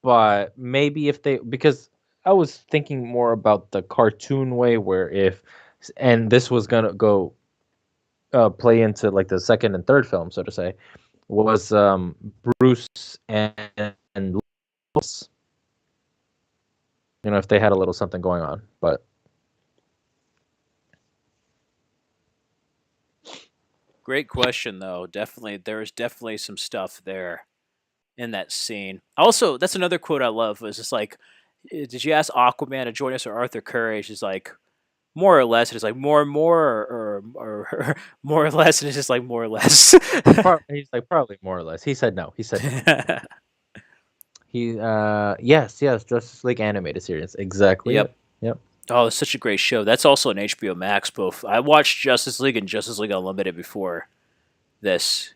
but maybe if they, because I was thinking more about the cartoon way where if, and this was gonna go play into like the second and third film, so to say, was Bruce and Lopez. If they had a little something going on, but great question though. Definitely, there's definitely some stuff there in that scene. Also, that's another quote I love. Was just like, did you ask Aquaman to join us or Arthur Curry? She's like, more or less. And it's like more and more, or more or less. And it's just like more or less. he's like probably more or less. He said no. He said no. He yes, yes, Justice League animated series. Exactly Yep. it. Yep. Oh, it's such a great show. That's also an HBO Max. Both I watched Justice League and Justice League Unlimited before this.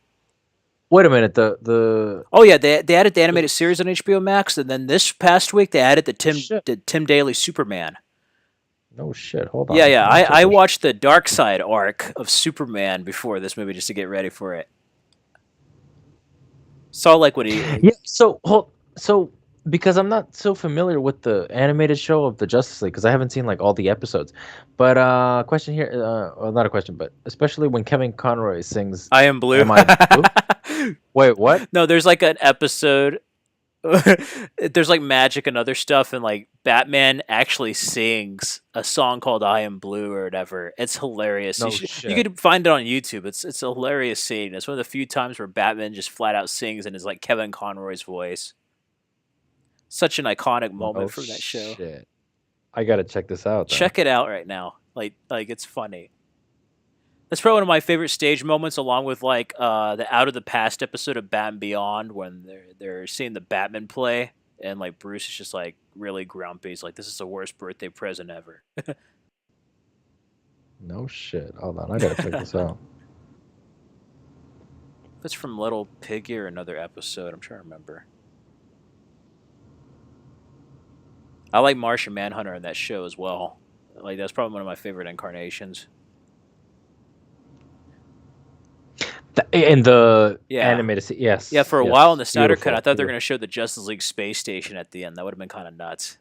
Wait a minute. The Oh yeah, they added the animated series on HBO Max, and then this past week they added shit. the Tim Daly Superman. No shit. Hold Yeah, on. yeah. Let me check I this. watched the Dark Side arc of Superman before this movie just to get ready for it. Saw like what he like. Yeah. So because I'm not so familiar with the animated show of the Justice League because I haven't seen like all the episodes. But question here, well, not a question, but especially when Kevin Conroy sings I am blue. "Am I Blue?" Wait, what? No, there's like an episode. There's like magic and other stuff, and like Batman actually sings a song called "I Am Blue" or whatever. It's hilarious. No You shit. could find it on YouTube. It's a hilarious scene. It's one of the few times where Batman just flat out sings and is like Kevin Conroy's voice. Such an iconic No moment from that show. shit. I gotta check this out then. Check it out right now. Like it's funny. That's probably one of my favorite stage moments, along with like the Out of the Past episode of Batman Beyond when they're seeing the Batman play, and like Bruce is just like really grumpy. He's like, "This is the worst birthday present ever." No shit. Hold on, I gotta check this out. That's from Little Piggy or another episode. I'm trying to remember. I like Martian Manhunter in that show as well. Like that's probably one of my favorite incarnations. In the Yeah, animated, yeah. yes, For a while in yes, the Snyder Cut, I beautiful, thought they were beautiful. going to show the Justice League space station at the end. That would have been kind of nuts.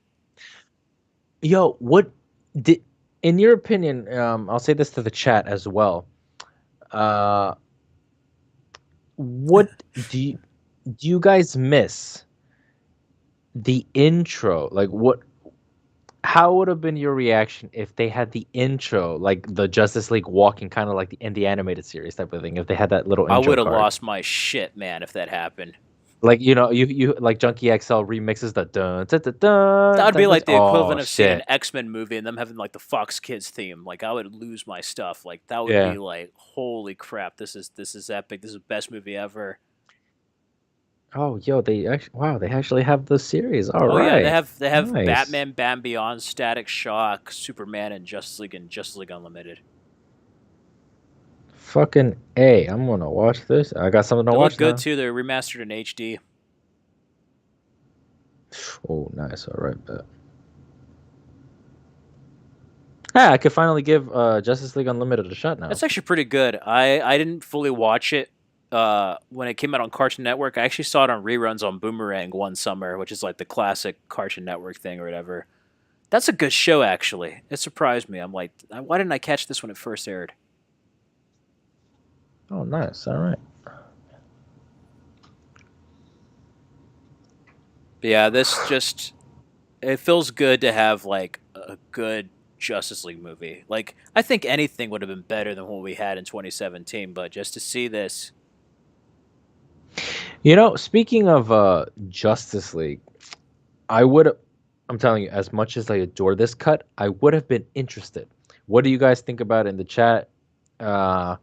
Yo, what did, in your opinion? I'll say this to the chat as well. Uh, what do you guys miss the intro? Like, what? How would have been your reaction if they had the intro, like the Justice League walking, kind of like in the animated series type of thing? If they had that little I intro would have card, lost my shit, man, if that happened. like you like Junkie XL remixes the dun dun dun dun. That would be like the Oh equivalent of seeing an shit! X Men movie and them having like the Fox Kids theme. Like I would lose my stuff. Like that would Yeah. be like, holy crap, this is epic. This is the best movie ever. Oh, yo, they actually, wow, they actually have the series. All Oh yeah, they right, have they have nice. Batman, Bam Beyond, Static Shock, Superman, and Justice League Unlimited. Fucking A. I'm gonna watch this. I got something to They look watch good now. too. They're remastered in HD. Oh, nice. All right, bet. Yeah, I could finally give Justice League Unlimited a shot now. That's actually pretty good. I didn't fully watch it when it came out on Cartoon Network. I actually saw it on reruns on Boomerang one summer, which is like the classic Cartoon Network thing or whatever. That's a good show, actually. It surprised me. I'm like, why didn't I catch this when it first aired? Oh, nice. All right. But yeah, this just it feels good to have like a good Justice League movie. Like I think anything would have been better than what we had in 2017, but just to see this, You know, speaking of Justice League, I would. I'm telling you, as much as I adore this cut, I would have been interested. What do you guys think about in the chat? Uh,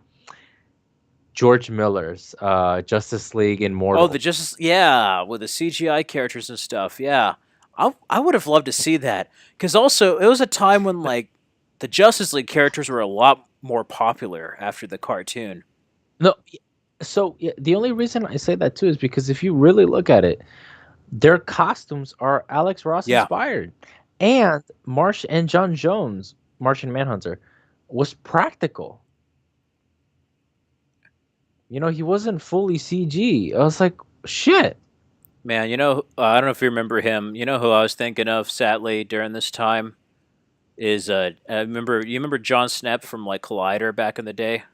George Miller's Justice League oh, the Immortal. Justice, yeah, with the CGI characters and stuff, yeah. I would have loved to see that because also it was a time when like the Justice League characters were a lot more popular after the cartoon. No, so yeah, the only reason I say that too is because if you really look at it, their costumes are Alex Ross Yeah, inspired, and Marsh and John Jones, Martian Manhunter, was practical. You know, he wasn't fully CG. I was like, shit. man. I don't know if you remember him. You know who I was thinking of, sadly, during this time is you remember John Snap from like Collider back in the day.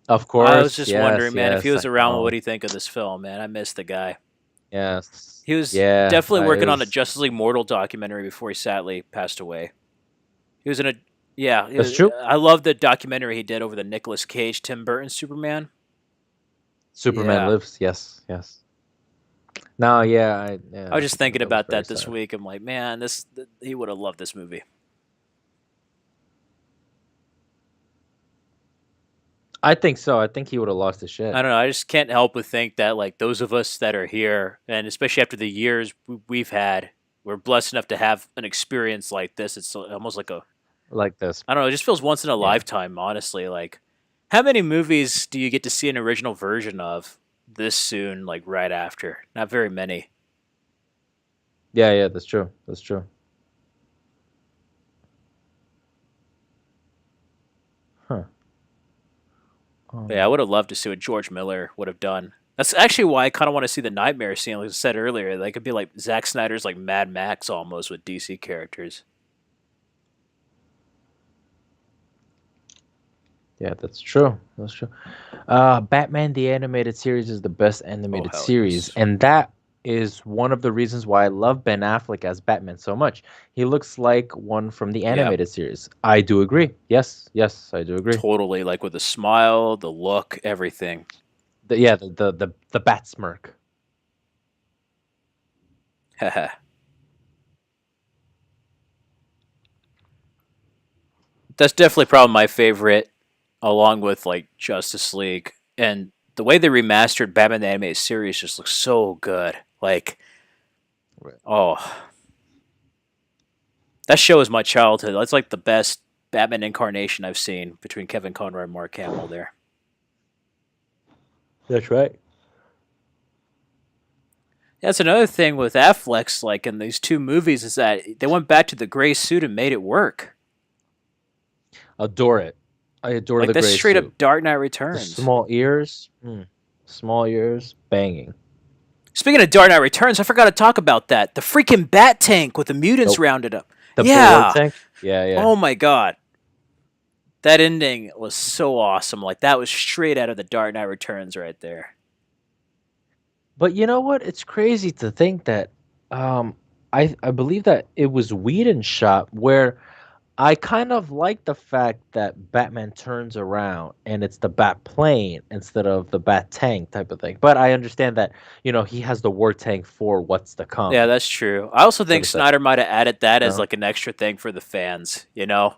Of I was course, just wondering, yes, man, if he yes, was I around, what would know. he think of this film, man? I miss the guy. Yes, He was yeah, definitely it working on a was. Justice League Mortal documentary before he sadly passed away. He was in a yeah. That's true. I love the documentary he did over the Nicolas Cage Tim Burton Superman. Superman Yeah, lives. Yes, yes. No, yeah, I yeah, was just thinking that was about very that this sad. week. I'm like, man, he would have loved this movie. I think so. I think he would have lost his I shit. don't know. I just can't help but think that like those of us that are here, and especially after the years we've had, we're blessed enough to have an experience like this. It's almost like a Like this. I don't know. It just feels once in a Yeah. lifetime. Honestly, like how many movies do you get to see an original version of this soon? Like right after, not very many. Yeah, yeah, that's true. That's true. Huh. But yeah, I Um, would have loved to see what George Miller would have done. That's actually why I kind of want to see the Nightmare scene, like I said earlier. Like, it could be like Zack Snyder's like Mad Max almost with DC characters. Yeah, that's true. That's true. Batman the Animated Series is the best Oh animated hell series, yes. and that is one of the reasons why I love Ben Affleck as Batman so much. He looks like one from the Yeah, animated series. I do agree. Yes, yes, I do agree. totally. Like with the smile, the look, everything. Yeah, the bat smirk. That's definitely probably my favorite, along with like Justice League. And the way they remastered Batman the Animated Series just looks so good. Like, Right. oh, that show is my childhood. That's like the best Batman incarnation I've seen between Kevin Conroy and Mark Hamill there. That's right. That's another thing with Affleck's, like in these two movies, is that they went back to the gray suit and made it work. Adore it. I adore Like the that's gray straight suit. up Dark Knight The Returns. small ears. Small ears. Banging. Speaking of Dark Knight Returns, I forgot to talk about that. The freaking Bat Tank with the mutants Nope. rounded up. The Bulwark Yeah. tank. Yeah, yeah. Oh my god. That ending was so awesome. Like that was straight out of the Dark Knight Returns right there. But you know what? It's crazy to think that um I believe that it was Whedon shot where I kind of like the fact that Batman turns around and it's the Bat plane instead of the Bat tank type of thing. But I understand that, he has the war tank for what's to Yeah, come. that's true. I also So think it's like, Snyder might have added that as no. like an extra thing for the fans, you know?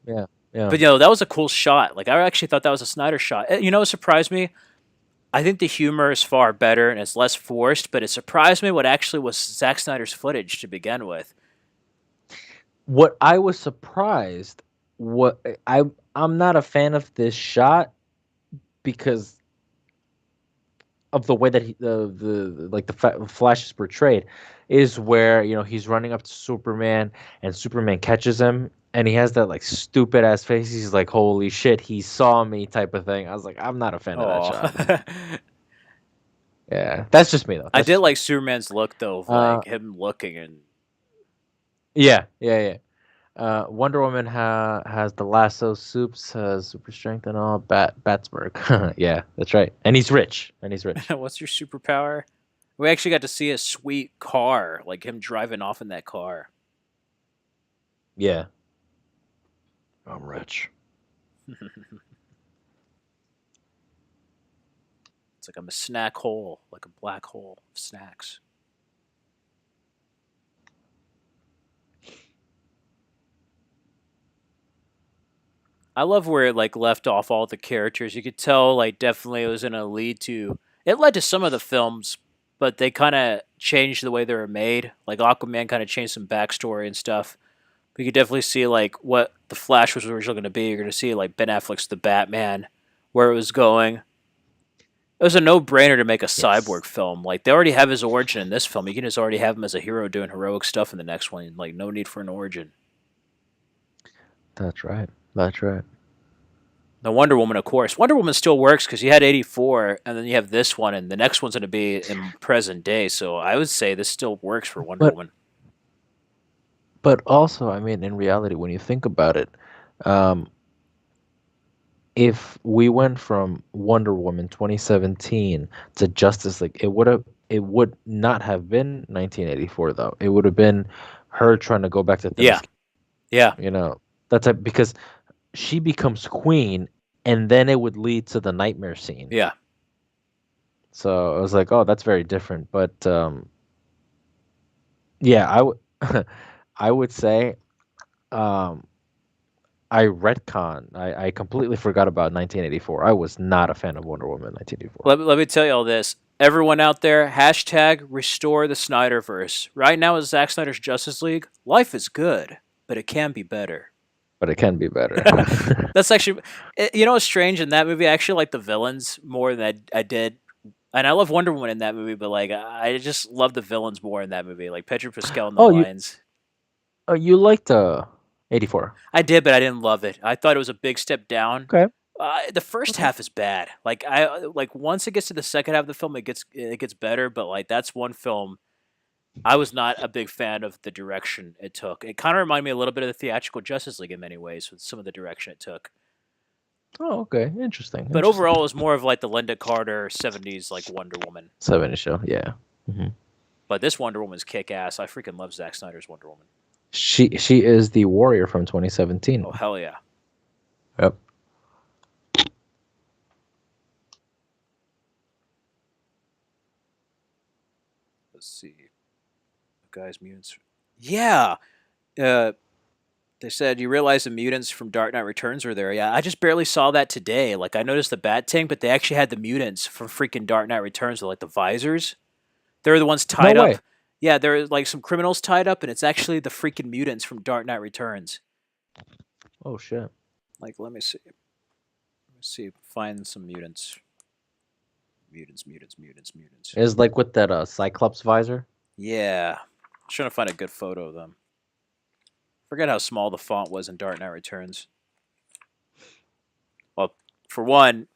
Yeah. Yeah. But that was a cool shot. Like I actually thought that was a Snyder shot. It surprised me. I think the humor is far better and it's less forced, but it surprised me what actually was Zack Snyder's footage to begin with. What I was surprised what I'm not a fan of this shot because of the way that the like Flash is portrayed is where he's running up to Superman and Superman catches him and he has that like stupid ass face. He's like, "Holy shit, he saw me," type of thing. I was like, I'm not a fan of that Oh, shot. Yeah, that's just me though. I That's did just me. like Superman's look though, of Uh, like him looking and yeah, yeah, yeah. Wonder Woman has the lasso soups, super strength and all. Batsburg. Yeah, that's right. And he's rich. And he's rich. what's your superpower? We actually got to see a sweet car, like him driving off in that car. Yeah, I'm rich. It's like I'm a snack hole, like a black hole of snacks. I love where it like left off all the characters. You could tell like definitely it was gonna lead to it led to some of the films, but they kind of changed the way they were made. Like Aquaman kind of changed some backstory and stuff. But you could definitely see like what the Flash was originally going to be. You're going to see like Ben Affleck's the Batman, where it was going. It was a no-brainer to make a Yes, cyborg film. Like they already have his origin in this film. You can just already have him as a hero doing heroic stuff in the next one. Like no need for an origin. that's right. That's right. The Wonder Woman, of course. Wonder Woman still works because you had 84, and then you have this one, and the next one's going to be in present day. So I would say this still works for Wonder But Woman. but also, I mean, in reality, when you think about it, um, if we went from Wonder Woman 2017 to Justice League, it would not have been 1984 though. It would have been her trying to go back to Yeah, Themyscira, yeah, you know. That's because she becomes queen and then it would lead to the nightmare scene. yeah. So I was like, "Oh, that's very different." But yeah, I would I would say um I retcon. I completely forgot about 1984. I was not a fan of Wonder Woman 1984. Let me tell you all this. Everyone out there, hashtag restore the Snyderverse. Right now, with Zack Snyder's Justice League, life is good, but it can be better. But it can be better. That's actually, what's strange in that movie? I actually like the villains more than I did. And I love Wonder Woman in that movie, but like I just love the villains more in that movie, like Pedro Pascal and the Oh, you Lions. you liked 84. I did, but I didn't love it. I thought it was a big step down. Okay. The first Okay. half is bad. Like once it gets to the second half of the film, it gets better. But like that's one film I was not a big fan of the direction it took. It kind of reminded me a little bit of the theatrical Justice League in many ways with some of the direction it took. Oh, okay. Interesting. But Interesting. overall, it was more of like the Linda Carter '70s like Wonder Woman. 70 show. Yeah. Hmm. But this Wonder Woman's kick ass. I freaking love Zack Snyder's Wonder Woman. She is the warrior from 2017. Oh hell yeah! Yep. Let's see, guys, mutants. Yeah, uh, they said you realize the mutants from Dark Knight Returns were there. Yeah, I just barely saw that today. Like I noticed the Bat Tank, but they actually had the mutants from freaking Dark Knight Returns with like the visors. They're the ones No tied up. way. Yeah, there are like some criminals tied up, and it's actually the freaking mutants from Dark Knight Returns. Oh shit. Like, let me see. Let me see. Find some mutants. Mutants, mutants, mutants, mutants. It's like with that Cyclops visor. Yeah. I'm trying to find a good photo of them. Forget how small the font was in Dark Knight Returns. Well, for one,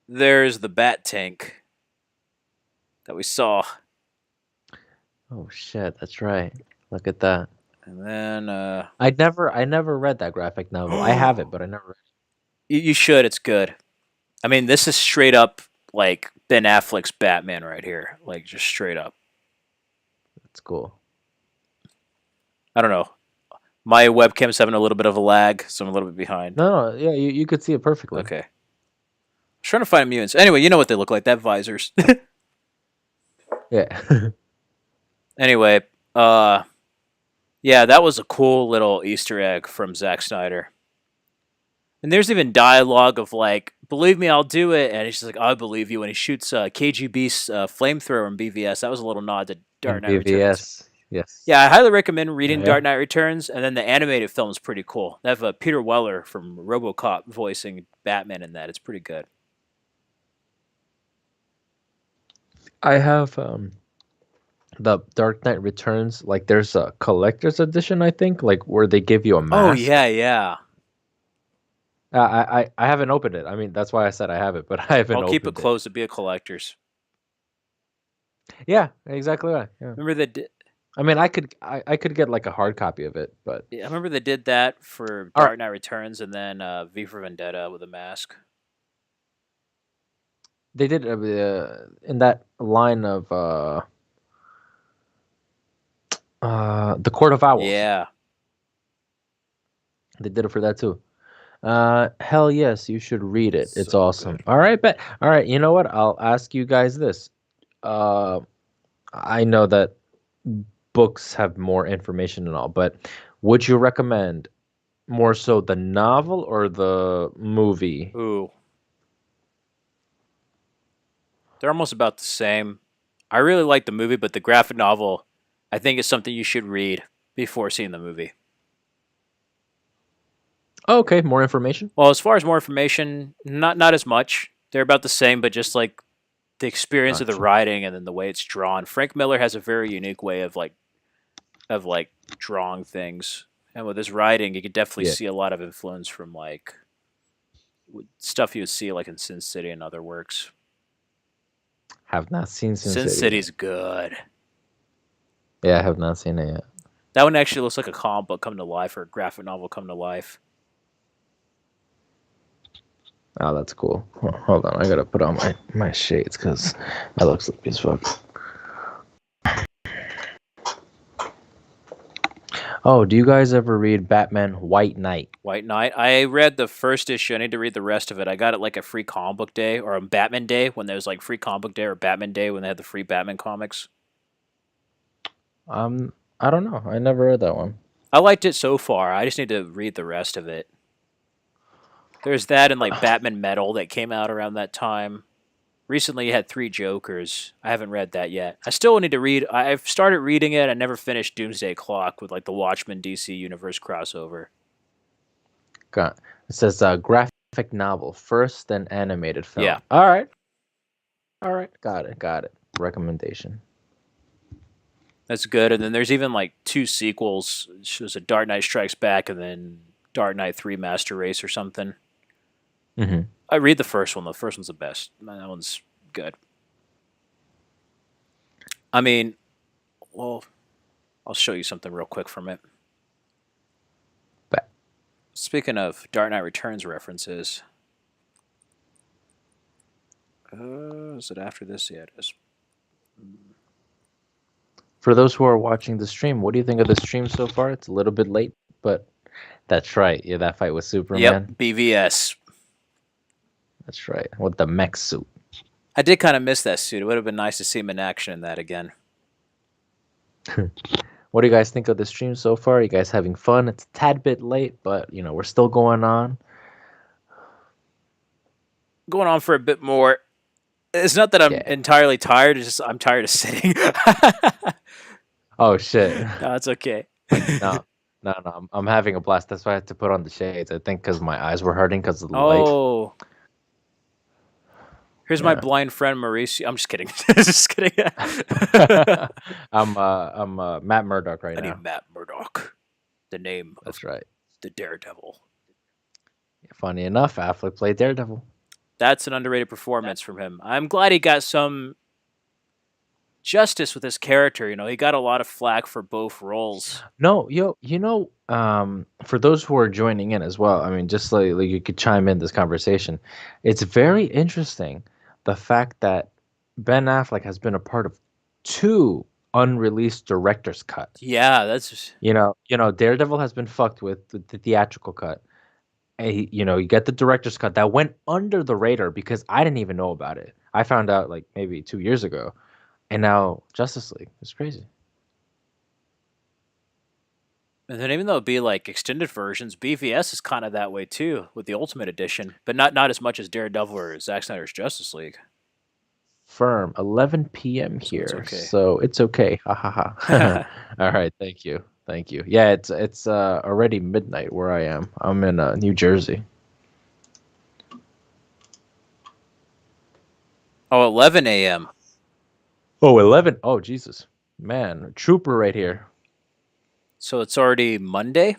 there's the Bat Tank that we saw. Oh shit, that's right. Look at that. And then, I never read that graphic novel. I have it, but I never read you should. It's good. I mean, this is straight up like Ben Affleck's Batman right here. Like, just straight up. it. It's cool. I don't know. My webcam's having a little bit of a lag, so I'm a little bit behind. No, no, yeah, you could see it perfectly. Okay. I was trying to find mutants. Anyway, you know what they look like. That visors. Yeah. Anyway, yeah, that was a cool little Easter egg from Zack Snyder. And there's even dialogue of like, "Believe me, I'll do it," and he's just like, "I believe you." And he shoots KGB's flamethrower in BVS. That was a little nod to Dark In Knight Returns. BVS. Yes. Yeah, I highly recommend Oh reading yeah. Dark Knight Returns, and then the animated film is pretty cool. They have Peter Weller from RoboCop voicing Batman in that. It's pretty good. I have the Dark Knight Returns. Like, there's a collector's edition, I think, like where they give you a Oh mask. yeah, yeah. I haven't opened it. I mean, that's why I said I have it, but I haven't I'll keep it opened it. close to be a collector's. Yeah, exactly right. Yeah. Remember they did. I mean, I could get like a hard copy of it, but Yeah, I remember they did that for all right. Dark Knight Returns, and then V for Vendetta with a mask. They did in that line of the Court of Owls. Yeah. They did it for that too. Hell yes, you should read it. It's So awesome. good. All right, but all right, you know what? I'll ask you guys this. Uh, I know that books have more information and all, but would you recommend more so the novel or the movie? Ooh. They're almost about the same. I really like the movie, but the graphic novel, I think, is something you should read before seeing the movie. Oh, okay, more information. Well, as far as more information, not as much. They're about the same, but just like the experience of the Gotcha. writing and then the way it's drawn. Frank Miller has a very unique way of drawing things, and with his writing, you could definitely Yeah, see a lot of influence from like stuff you would see like in Sin City and other works. have not seen Sin Sin City yet. City's good. Yeah, I have not seen it yet. That one actually looks like a comic book come to life or a graphic novel come to life. Oh, that's cool. Hold on, I gotta put on my shades because I look sleepy as fuck. Oh, do you guys ever read Batman White Knight? White Knight. I read the first issue. I need to read the rest of it. I got it like a free comic book day or a Batman day when there was like free comic book day or Batman day when they had the free Batman comics. I don't know. I never read that one. I liked it so far. I just need to read the rest of it. There's that and like Batman Metal that came out around that time. Recently, you had Three Jokers. I haven't read that yet. I still need to read. I've started reading it. I never finished Doomsday Clock with like the Watchmen DC Universe crossover. Got it says graphic novel first, then animated Yeah, film. All right, got it. Recommendation. that's good. And then there's even like two sequels. There's a Dark Knight Strikes Back and then Dark Knight 3 Master Race or something. Hmm. I read the first one. The first one's the best. Man, that one's good. I mean, well, I'll show you something real quick from it. But Speaking of Dark Knight Returns references, is it after this? Yeah, it is. for those who are watching the stream, what do you think of the stream so far? It's a little bit late, but that's right. Yeah, that fight with Yep, Superman. BVS. That's right. With the mech suit. I did kind of miss that suit. It would have been nice to see him in action in that again. What do you guys think of the stream so far? You guys having fun? It's a tad bit late, but we're still going on. Going on for a bit more. It's not that I'm Yeah. entirely tired. It's just I'm tired of sitting. Oh shit. No, it's okay. No, no, no. I'm having a blast. That's why I had to put on the shades. I think because my eyes were hurting because of the light. Oh, here's my Yeah. blind friend Mauricio. I'm just kidding. Just kidding. I'm Matt Murdock right I now. need Matt Murdock, the name That's of right. the Daredevil. Funny enough, Affleck played Daredevil. That's an underrated performance from him. I'm glad he got some justice with his character. He got a lot of flack for both roles. No, for those who are joining in as well, I mean, just like you could chime in this conversation. It's very interesting the fact that Ben Affleck has been a part of two unreleased director's cut. Yeah, that's Daredevil has been fucked with the theatrical cut. And you get the director's cut that went under the radar because I didn't even know about it. I found out like maybe 2 years ago, and now Justice League. It's crazy. and then even though it'd be like extended versions, BVS is kind of that way too with the Ultimate Edition, but not as much as Daredevil or Zack Snyder's Justice League. Firm 11 p.m. So it's here, okay. so it's okay. Ha ha ha. All right, thank you, thank you. Yeah, it's already midnight where I am. I'm in New Jersey. Oh, 11 a.m. Oh, 11. Oh, Jesus, man, trooper right here. So it's already Monday?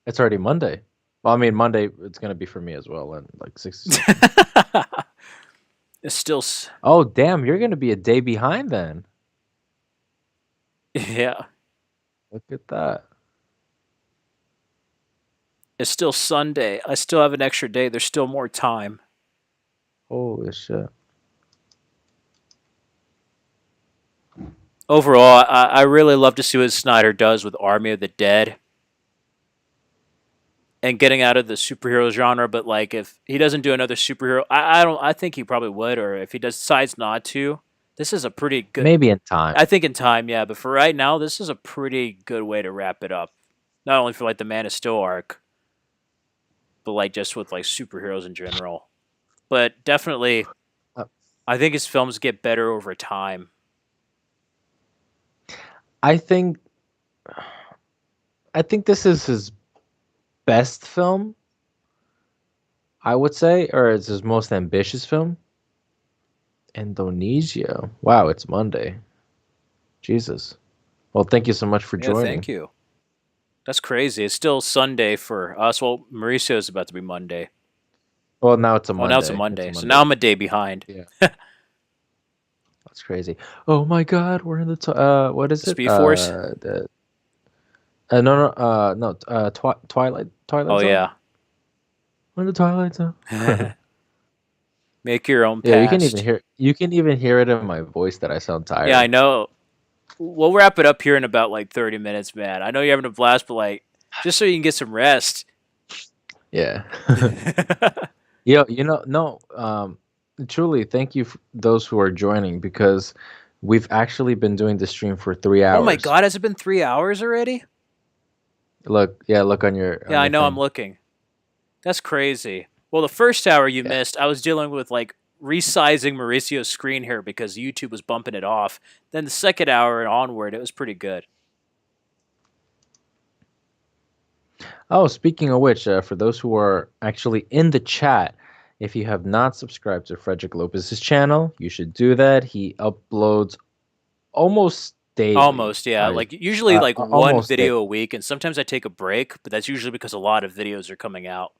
It's already Monday. Well, I mean Monday. It's gonna be for me as well, and like 6. It's still. Oh, damn, you're gonna be a day behind then. Yeah. Look at that. It's still Sunday. I still have an extra day. There's still more time. Holy shit. Overall, I really love to see what Snyder does with Army of the Dead and getting out of the superhero genre. But like, if he doesn't do another superhero, I don't. I think he probably would, or if he decides not to, this is a pretty good. Maybe in time. I think in time, yeah. But for right now, this is a pretty good way to wrap it up. Not only for like the Man of Steel arc, but like just with like superheroes in general. But definitely, Uh, I think his films get better over time. I think this is his best film, I would say, or it's his most ambitious film. Indonesia. Wow, it's Monday. Jesus. Well, thank you so much for Yeah, joining. thank you. That's crazy. It's still Sunday for us. Well, Mauricio is about to be Monday. Well, now it's a Oh, Monday. now it's a Monday. So now I'm a day behind. Yeah. That's crazy. Oh my God, we're in the what is it? Speed Force? No, Twilight Oh, Zone? yeah. We're in the Twilight Zone. Make your own past. Yeah, you can even hear it in my voice that I sound tired. Yeah, I know. We'll wrap it up here in about like 30 minutes, man. I know you're having a blast, but like, just so you can get some rest. Yeah. No, truly, thank you those who are joining, because we've actually been doing the stream for 3 hours. Oh my God, has it been 3 hours already? Look on your. Yeah, I know. thing. I'm looking. That's crazy. Well, the first hour you missed, I was dealing with like resizing Mauricio's screen here because YouTube was bumping it off. Then the second hour and onward, it was pretty good. Oh, speaking of which, for those who are actually in the chat, if you have not subscribed to Frederick Lopez's channel, you should do that. He uploads almost daily. Almost, yeah. Like usually like one almost video a week, and sometimes I take a break, but that's usually because a lot of videos are coming out.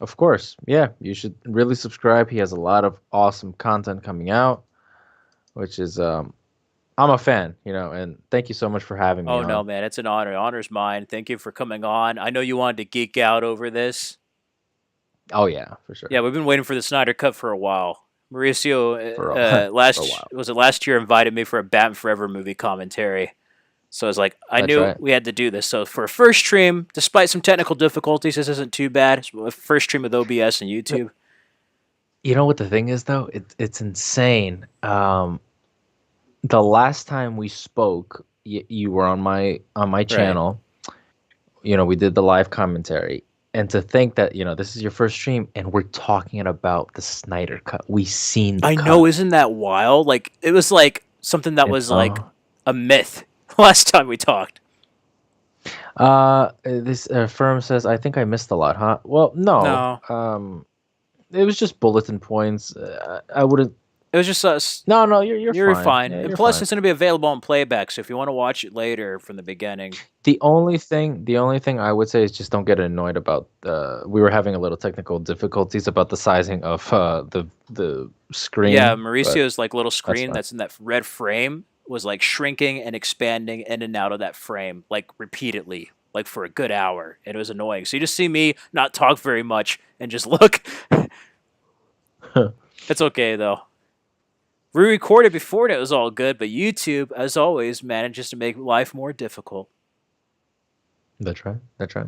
Of course. Yeah, you should really subscribe. He has a lot of awesome content coming out, which is I'm a fan, and thank you so much for having me Oh no, on. man, it's an honor. Honor's mine. Thank you for coming on. I know you wanted to geek out over this. Oh yeah, for Yeah, sure. we've been waiting for the Snyder Cut for a while. Mauricio, For a for a last while. was it last year invited me for a Batman Forever movie commentary. So I was like, I That's knew right. we had to do this. So for a first stream, despite some technical difficulties, this isn't too bad. It's a first stream with OBS and YouTube. You know what the thing is though? It's insane. The last time we spoke, you were on my Right. channel. We did the live commentary. And to think that, this is your first stream and we're talking about the Snyder cut. We seen the I cut. know, isn't that wild? Like it was like something that You was like know? a myth last time we talked. This firm says, I think I missed a lot, huh? Well, no. No, It was just bulletin points. I wouldn't. it was just us. No, no, you're You're fine. fine. Yeah, And you're plus, fine. it's going to be available on playback. So if you want to watch it later from the beginning, The only thing I would say is just don't get annoyed about. We were having a little technical difficulties about the sizing of the yeah, screen, but Mauricio's like little that's screen fine. that's in that red frame was like shrinking and expanding in and out of that frame like repeatedly, like for a good hour, and it was annoying. So you just see me not talk very much and just look. It's okay though. We recorded before and it was all good, but YouTube, as always, manages to make life more difficult. That's right. That's right.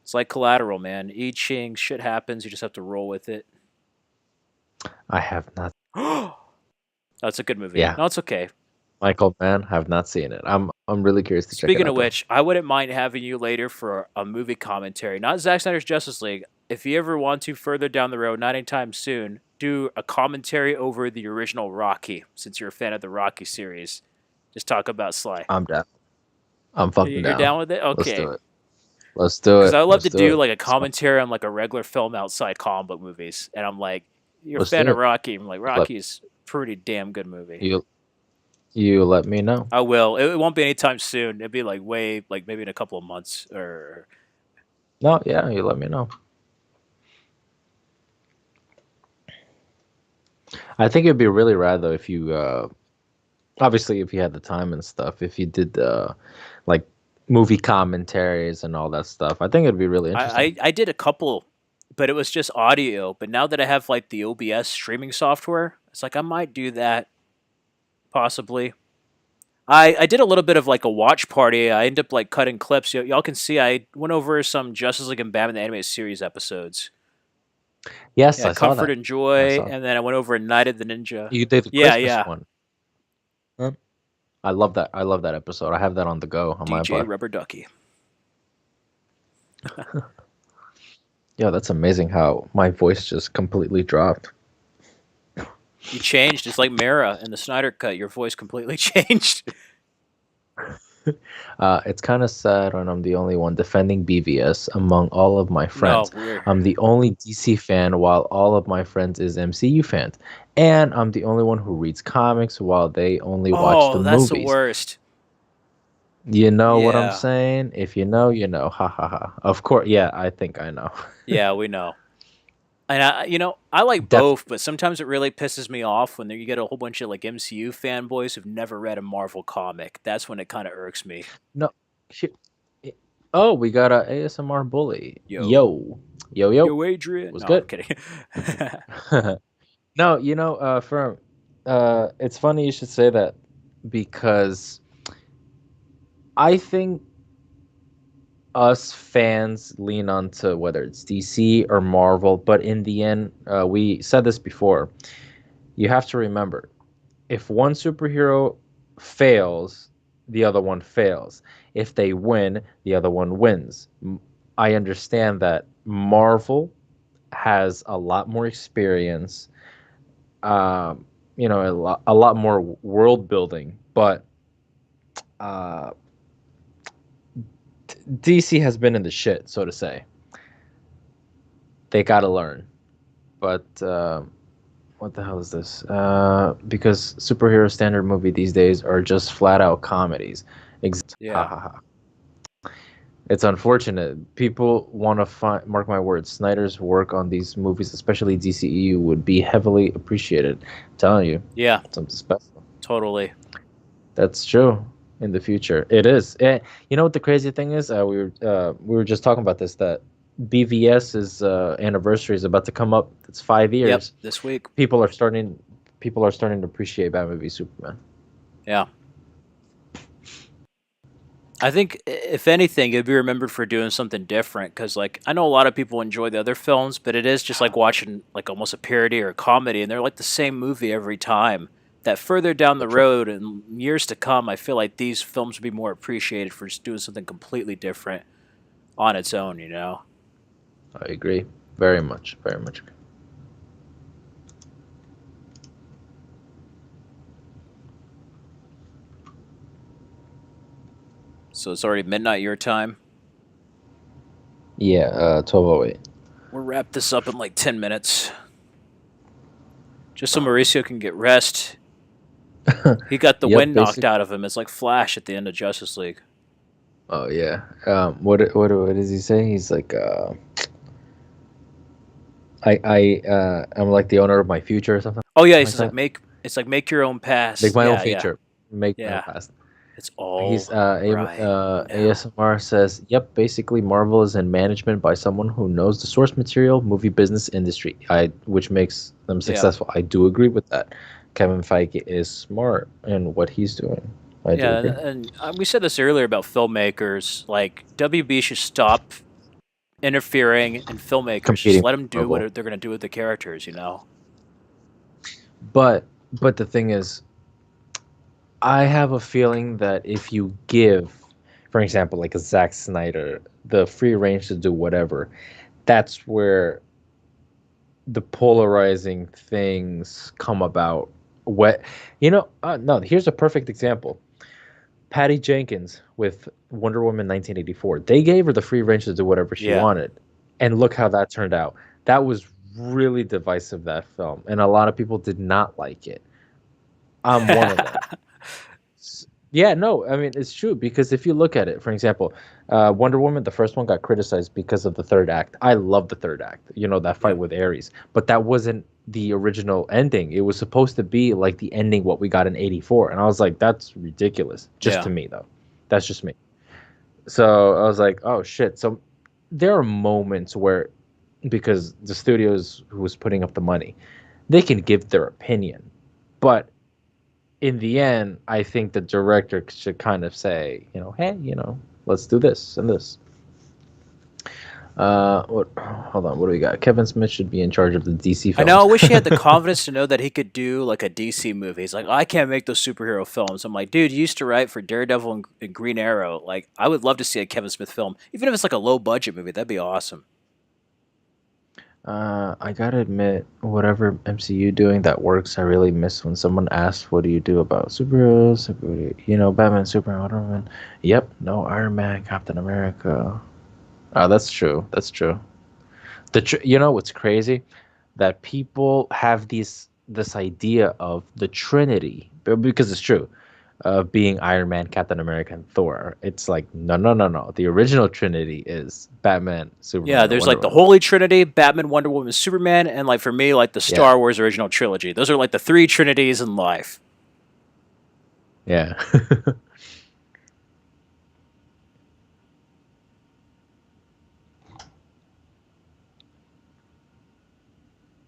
It's like Collateral, man. I Ching, shit happens. You just have to roll with it. I have not. That's a good movie. Yeah, No, it's okay. Michael Mann, have not seen it. I'm really curious to check it Speaking of out though. which, I wouldn't mind having you later for a movie commentary. Not Zack Snyder's Justice League. If you ever want to further down the road, not anytime soon, do a commentary over the original Rocky, since you're a fan of the Rocky series. Just talk about Sly. I'm down. I'm fucking You're down. down with it? Let's Okay. do it. Let's do Because it. I love Let's to do do it. like a commentary on like a regular film outside comic book movies. And I'm like, you're a Let's fan do of it. Rocky. I'm like, Let Rocky's a pretty damn good movie. you you let me know. I will. It won't be anytime soon. It'll be like way, like maybe in a couple of months or No, yeah, you let me know. I think it'd be really rad though if you obviously if you had the time and stuff, if you did like movie commentaries and all that stuff. I think it'd be really I, interesting. I did a couple, but it was just audio. But now that I have like the OBS streaming software, it's like I might do that possibly. I did a little bit of like a watch party. I ended up like cutting clips. Y'all can see I went over some Justice League and Batman the Animated Series episodes. Yes, Yeah, I saw Comfort that. and I Joy, saw. and then I went over Night of the Ninja. You did the Yeah, Christmas yeah. one. Huh? I love that. I love that episode. I have that on the go on my DJ iPod. Rubber Ducky. Yeah, that's amazing how my voice just completely dropped. You changed. It's like Mara in the Snyder Cut. Your voice completely changed. It's kind of sad when I'm the only one defending BVS among all of my No, friends. we're I'm the only DC fan while all of my friends is MCU fans. And I'm the only one who reads comics while they only watch the oh, that's the movies. worst. You know what I'm Yeah, saying? If you know, you know. Ha ha ha. Of course, yeah, I think I know. yeah, we know. And I like Definitely. both, but sometimes it really pisses me off when you get a whole bunch of like MCU fanboys who've never read a Marvel comic. That's when it kind of irks me. No. Shit. Oh, we got a ASMR bully. Yo, Yo. Yo, yo. yo, Adrian. Was No, I'm good. kidding. No, for it's funny you should say that because I think us fans lean on to whether it's DC or Marvel, but in the end, we said this before. You have to remember, if one superhero fails, the other one fails. If they win, the other one wins. I understand that Marvel has a lot more experience, a lot more world building, but uh, DC has been in the shit, so to say. They got to learn. But what the hell is this? Because superhero standard movie these days are just flat out comedies. Exactly. Ha Yeah. ha ha. It's unfortunate. People want to find, mark my words, Snyder's work on these movies, especially DCEU, would be heavily appreciated. I'm telling you, Yeah, something special. totally. That's true. In the future, it is. You know what the crazy thing is? We were just talking about this, that BVS's anniversary is about to come up. It's five Yep, years. this week. People are starting. People are starting to appreciate Batman v Superman. Yeah. I think if anything, it'd be remembered for doing something different because, like, I know a lot of people enjoy the other films, but it is just like watching like almost a parody or a comedy, and they're like the same movie every time. That further down the road and years to come, I feel like these films would be more appreciated for just doing something completely different on its own. You know? I agree. Very much. Very much. So it's already midnight your time. Yeah. 12:08. We'll wrap this up in like 10 minutes, just so Mauricio can get rest. He got the Yep. wind knocked Basic. out of him. It's like Flash at the end of Justice League. Oh yeah. What does he say? He's like, I'm like the owner of my future or something Oh yeah, he like says like that. make your own Make pass. my own Yeah, yeah, future. Make my own yeah. past. It's He's all right now. ASMR says, "Yep, basically Marvel is in management by someone who knows the source material, movie business industry. Which makes them Yeah, successful. I do agree with that. Kevin Feige is smart in what he's doing. I do yeah, agree. and we said this earlier about filmmakers. Like WB should stop interfering in filmmakers. Just Competing let with them do Marvel, what they're gonna do with the characters. You know? but the thing is, I have a feeling that if you give, for example, like a Zack Snyder, the free range to do whatever, that's where the polarizing things come about. What no, here's a perfect example. Patty Jenkins with Wonder Woman 1984. They gave her the free range to do whatever she Yeah, wanted. And look how that turned out. That was really divisive, that film, and a lot of people did not like it. I'm one of them. Yeah, no, I mean it's true because if you look at it, for example, Wonder Woman, the first one got criticized because of the third act. I love the third act, that fight yeah, with Ares, but that wasn't the original ending. It was supposed to be like the ending what we got in '84, and I was like, that's ridiculous. Just yeah, to me though, that's just me. So I was like, oh shit. So there are moments where, because the studios who was putting up the money, they can give their opinion, but in the end, I think the director should kind of say, hey, let's do this and this. What? Hold on. What do we got? Kevin Smith should be in charge of the DC I know. films. I wish he had the confidence to know that he could do like a DC movie. He's like, I can't make those superhero films. I'm like, dude, you used to write for Daredevil and Green Arrow. Like, I would love to see a Kevin Smith film, even if it's like a low budget movie. That'd be awesome. I gotta admit, whatever MCU doing that works, I really miss when someone asks, "What do you do about superheroes? Batman, Superman, Wonder Woman." Yep, no Iron Man, Captain America. Oh, that's true. That's true. You know what's crazy? That people have this idea of the Trinity, because it's true, of being Iron Man, Captain America, and Thor. It's like no, no, no, no. The original Trinity is Batman, Yeah, Superman, and there's Wonder like the Woman. Holy Trinity, Batman, Wonder Woman, Superman, and like for me, like the Yeah, Star Wars original trilogy. Those are like the three Trinities in life. yeah.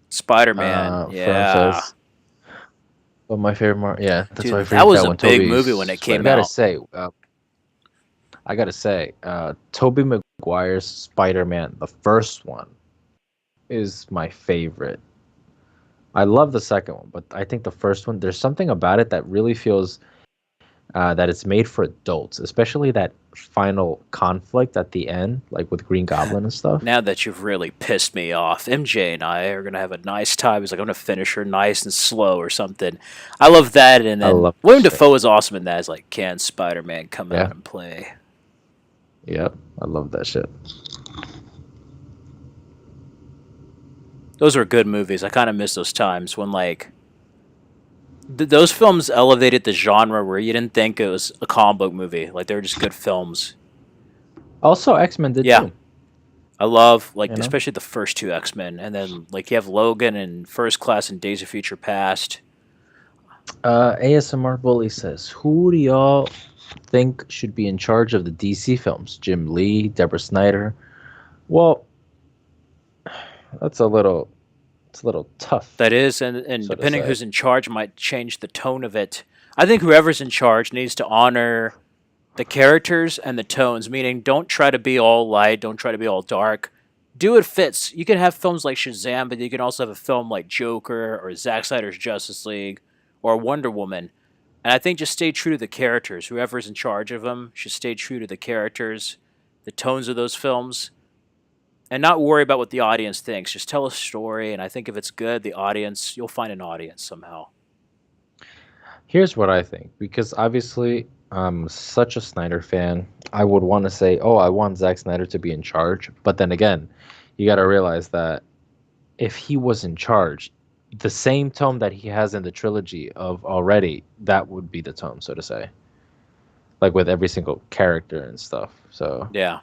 Spider Man, From yeah. says, but my favorite yeah, that's why I Dude, that forget was that a one. big movie when it I came gotta out. say, Toby Maguire's Spider-Man, the first one, is my favorite. I love the second one, but I think the first one, there's something about it that really feels that it's made for adults, especially that final conflict at the end, like with Green Goblin and stuff. Now that you've really pissed me off, MJ and I are gonna have a nice time. He's like, I'm gonna finish her nice and slow or something. I love that. And I then love that William shit. Dafoe is awesome in that. It's like, can Spider Man come out Yeah, and play? yep, I love that shit. Those were good movies. I kind of miss those times when like those films elevated the genre where you didn't think it was a comic book movie. Like they were just good films. Also, X Men did Yeah, too. I love like You know. especially the first two X Men, and then like you have Logan and First Class and Days of Future Past. ASMR Bully says, "Who do y'all think should be in charge of the DC films? Jim Lee, Deborah Snyder?" Well, that's a little it's a little tough, That is, and so to depending say. who's in charge might change the tone of it. I think whoever's in charge needs to honor the characters and the tones, meaning don't try to be all light, don't try to be all dark. Do what fits. You can have films like Shazam, but you can also have a film like Joker or Zack Snyder's Justice League or Wonder Woman. And I think just stay true to the characters. Whoever's in charge of them should stay true to the characters, the tones of those films, and not worry about what the audience thinks. Just tell a story, and I think if it's good, the audience, you'll find an audience somehow. Here's what I think, because obviously I'm such a Snyder fan. I would want to say, "Oh, I want Zack Snyder to be in charge," but then again, you got to realize that if he was in charge, the same tone that he has in the trilogy of already, that would be the tone, so to say, like with every single character and stuff. So, Yeah.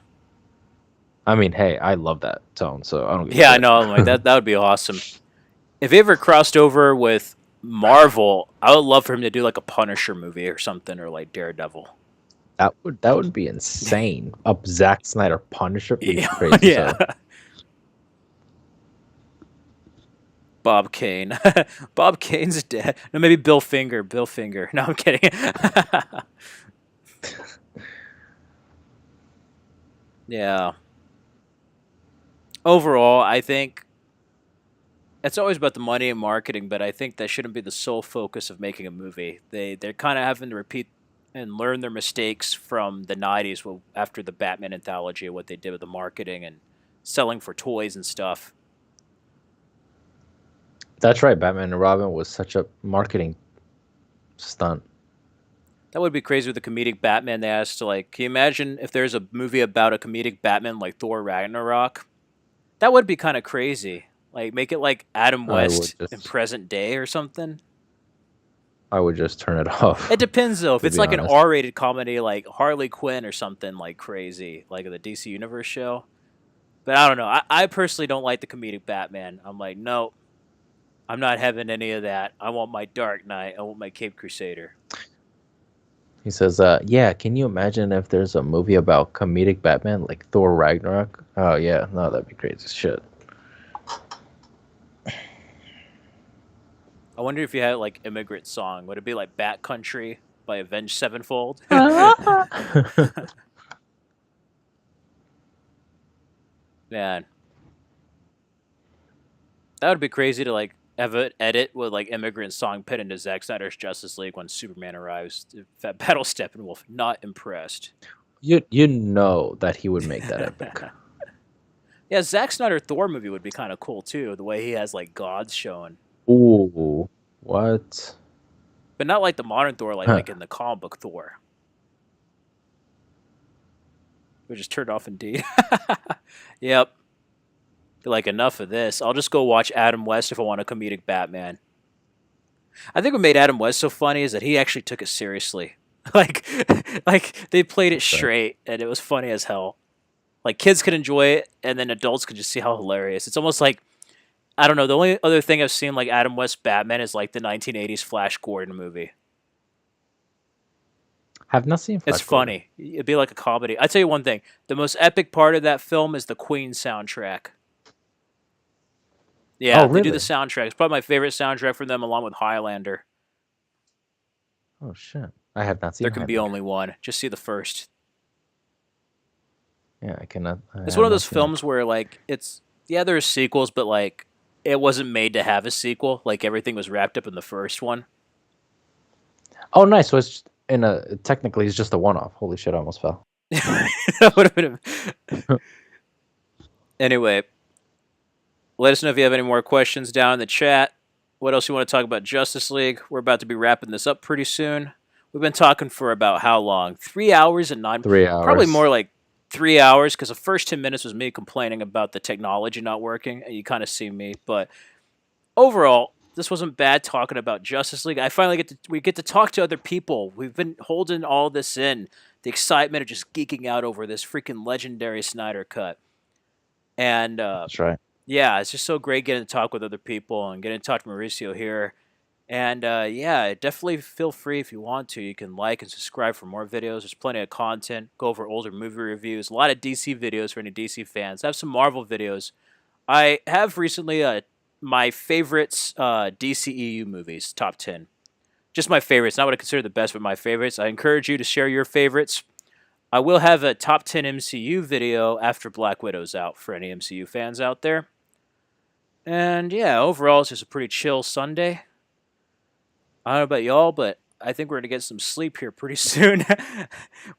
I mean, hey, I love that tone, so I don't give a Yeah, I shit. know. Like that would be awesome. If he ever crossed over with Marvel, I would love for him to do like a Punisher movie or something, or like Daredevil. That would be insane. A Zack Snyder Punisher. Are you Yeah, crazy? yeah. So Bob Kane. Bob Kane's dead. No, maybe Bill Finger. Bill Finger. No, I'm kidding. Yeah. Overall, I think it's always about the money and marketing, but I think that shouldn't be the sole focus of making a movie. They're kind of having to repeat and learn their mistakes from the '90s, after the Batman anthology, what they did with the marketing and selling for toys and stuff. that's right. Batman and Robin was such a marketing stunt. That would be crazy with the comedic Batman. They asked to like, can you imagine if there's a movie about a comedic Batman like Thor Ragnarok? That would be kind of crazy. Like make it like Adam I would West in just, present day or something. I would just turn it It off. depends though. If To it's be like an honest, R-rated comedy like Harley Quinn or something like crazy, like the DC Universe show. But I don't know. I personally don't like the comedic Batman. I'm like, no, I'm not having any of that. I want my Dark Knight. I want my Cape Crusader. he says, "Yeah, can you imagine if there's a movie about comedic Batman like Thor Ragnarok? Oh yeah, no, that'd be crazy as shit." I wonder if you had like immigrant song. Would it be like Bat Country by Avenged Sevenfold? Man, that would be crazy to like have an edit with like immigrant song put into Zack Snyder's Justice League when Superman arrives. That Battle Steppenwolf, not impressed. You know that he would make that epic. Yeah, Zack Snyder Thor movie would be kind of cool too. The way he has like gods showing, Ooh, what? but not like the modern Thor, Huh. like in the comic book Thor. We just turned off Indeed. Yep. Like enough of this. I'll just go watch Adam West if I want a comedic Batman. I think what made Adam West so funny is that he actually took it seriously. like, like they played it Okay. straight, and it was funny as hell. Like kids could enjoy it, and then adults could just see how hilarious. It's almost like I don't know. The only other thing I've seen like Adam West Batman is like the 1980s Flash Gordon movie. Have not seen It's Flash Gordon. funny. It'd be like a comedy. I tell you one thing: the most epic part of that film is the Queen soundtrack. Oh Yeah, they do the really? soundtrack. It's probably my favorite soundtrack from them, along with Highlander. Oh shit. I have not There seen can be Highlander. only one. Just see the first. Yeah, I cannot. I It's have one of not those seen it. films where like it's yeah, there's sequels, but like it wasn't made to have a sequel. Like everything was wrapped up in the first one. Oh, nice. So it's just in a technically it's just a one-off. Holy shit! I almost fell. That would have been. Anyway, let us know if you have any more questions down in the chat. What else you want to talk about Justice League? We're about to be wrapping this up pretty soon. We've been talking for about how long? 3 hours and nine, probably 3 hours. more like 3 hours because the first 10 minutes was me complaining about the technology not working, and you kind of see me. But overall, this wasn't bad talking about Justice League. I finally we get to talk to other people. We've been holding all this in the excitement of just geeking out over this freaking legendary Snyder cut. And That's right. yeah, it's just so great getting to talk with other people and getting to talk to Mauricio here. And yeah, definitely feel free if you want to. You can like and subscribe for more videos. There's plenty of content. Go over older movie reviews. A lot of DC videos for any DC fans. I have some Marvel videos. I have recently my favorites DCEU movies, top 10. Just my favorites, not what I consider the best, but my favorites. I encourage you to share your favorites. I will have a top 10 MCU video after Black Widow's out for any MCU fans out there. And yeah, overall, it's just a pretty chill Sunday. I don't know about y'all, but I think we're going to get some sleep here pretty soon.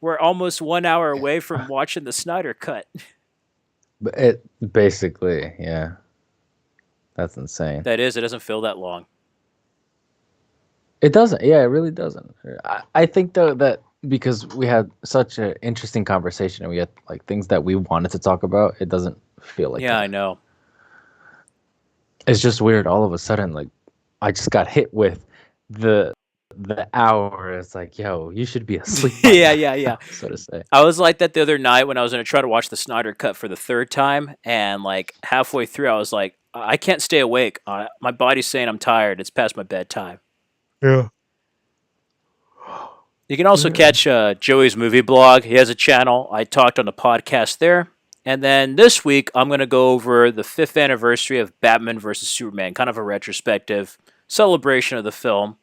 We're almost 1 hour away from watching the Snyder Cut. But it basically, yeah, that's insane. That is, it doesn't feel that long. It doesn't. Yeah, it really doesn't. I think though that because we had such an interesting conversation and we had like things that we wanted to talk about, it doesn't feel like Yeah, that. I know. It's just weird. All of a sudden, like I just got hit with the the hour. It's like, yo, you should be asleep by Yeah, yeah, yeah. now, so to say. I was like that the other night when I was going to try to watch the Snyder Cut for the third time, and like halfway through, I was like, I can't stay awake. My body's saying I'm tired. It's past my bedtime. Yeah. You can also Yeah. catch Joey's movie blog. He has a channel. I talked on the podcast there. And then this week, I'm going to go over the 5th anniversary of Batman vs. Superman, kind of a retrospective celebration of the film.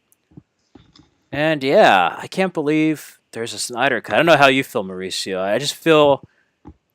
And yeah, I can't believe there's a Snyder Cut. I don't know how you feel, Mauricio. I just feel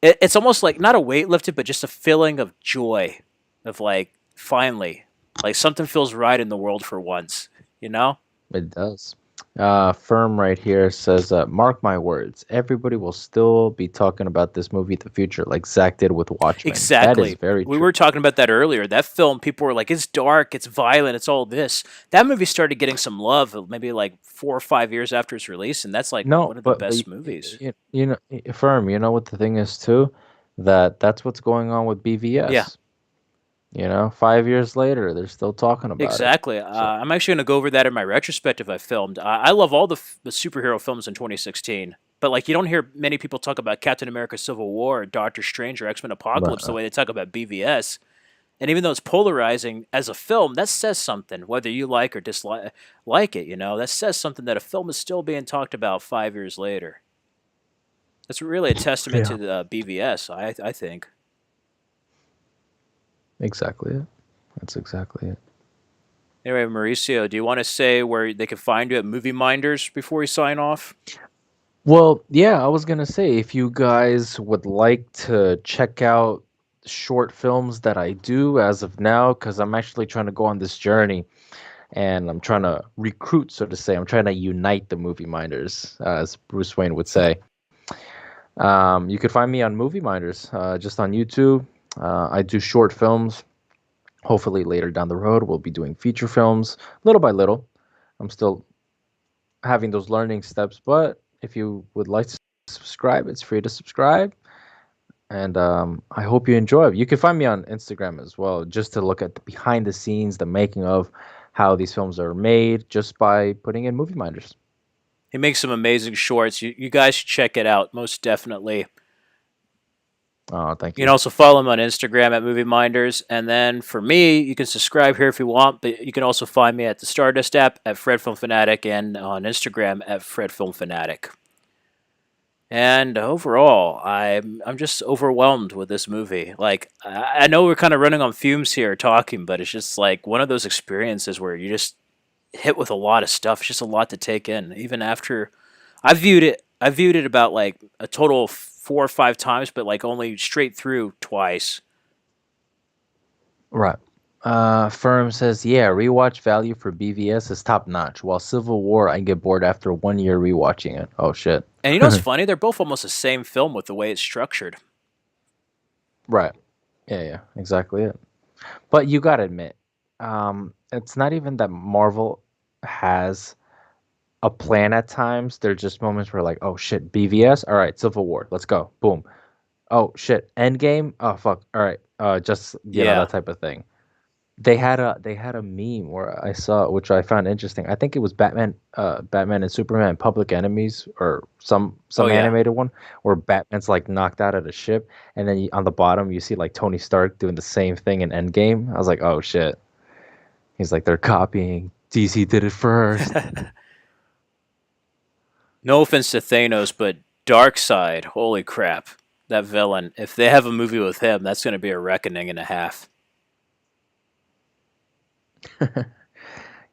it's almost like not a weight lifted, but just a feeling of joy, of like finally, like something feels right in the world for once. You know? It does. Firm right here says, mark my words, everybody will still be talking about this movie in the future, like Zack did with Watchmen. That is Exactly. very We true. were talking about that earlier. That film, people were like, it's dark, it's violent, it's all this. That movie started getting some love maybe like 4 or 5 years after its release, and that's like No, one of the but best movies. you know, Firm, you know what the thing is too? That's what's going on with Yeah, BVS. 5 years later, they're still talking about it. exactly. So, I'm actually going to go over that in my retrospective I filmed. I love all the superhero films in 2016, but like you don't hear many people talk about Captain America Civil War, or Doctor Strange, or X Men but Apocalypse the way they talk about BVS. And even though it's polarizing as a film, that says something, whether you like or dislike it, that says something that a film is still being talked about 5 years later. That's really a testament yeah, to the BVS, I think. exactly it. That's exactly it. Anyway, Mauricio, do you want to say where they can find you at Movie Minders before we sign off? Well, yeah, I was gonna say if you guys would like to check out short films that I do as of now, because I'm actually trying to go on this journey and I'm trying to recruit, so to say. I'm trying to unite the movie minders, as Bruce Wayne would say. You could find me on Movie Minders, just on YouTube. I do short films. Hopefully, later down the road, we'll be doing feature films little by little. I'm still having those learning steps, but if you would like to subscribe, it's free to subscribe. And I hope you enjoy it. You can find me on Instagram as well, just to look at the behind the scenes, the making of how these films are made, just by putting in Movie Minders. He makes some amazing shorts. You guys should check it out, most definitely. Oh, thank You can you. also follow him on Instagram at Movie Minders. And then for me, you can subscribe here if you want, but you can also find me at the Stardust app at Fred Film Fanatic and on Instagram at Fred Film Fanatic. And overall, I'm just overwhelmed with this movie. Like I know we're kind of running on fumes here talking, but it's just like one of those experiences where you just hit with a lot of stuff. It's just a lot to take in. Even after I viewed it about like a total of 4 or 5 times, but like only straight through twice. Right. Firm says, yeah, rewatch value for BVS is top notch, while Civil War, I get bored after 1 year rewatching it. Oh, shit. And you know what's funny? They're both almost the same film with the way it's structured. Right. Yeah, exactly it. But you gotta admit, it's not even that Marvel has a plan at times. There's just moments where like, oh shit, BVS, all right, Civil War, let's go, boom. Oh shit, Endgame, oh fuck, all right, just Yeah. that type of thing. they had a meme where I saw, which I found interesting. I think it was Batman and Superman Public Enemies, or Oh some yeah. animated one where Batman's like knocked out at a ship, and then on the bottom you see like Tony Stark doing the same thing in Endgame. I was like, oh shit. He's like, they're copying. DC did it first. No offense to Thanos, but Darkseid, holy crap. That villain. If they have a movie with him, that's going to be a reckoning and a half.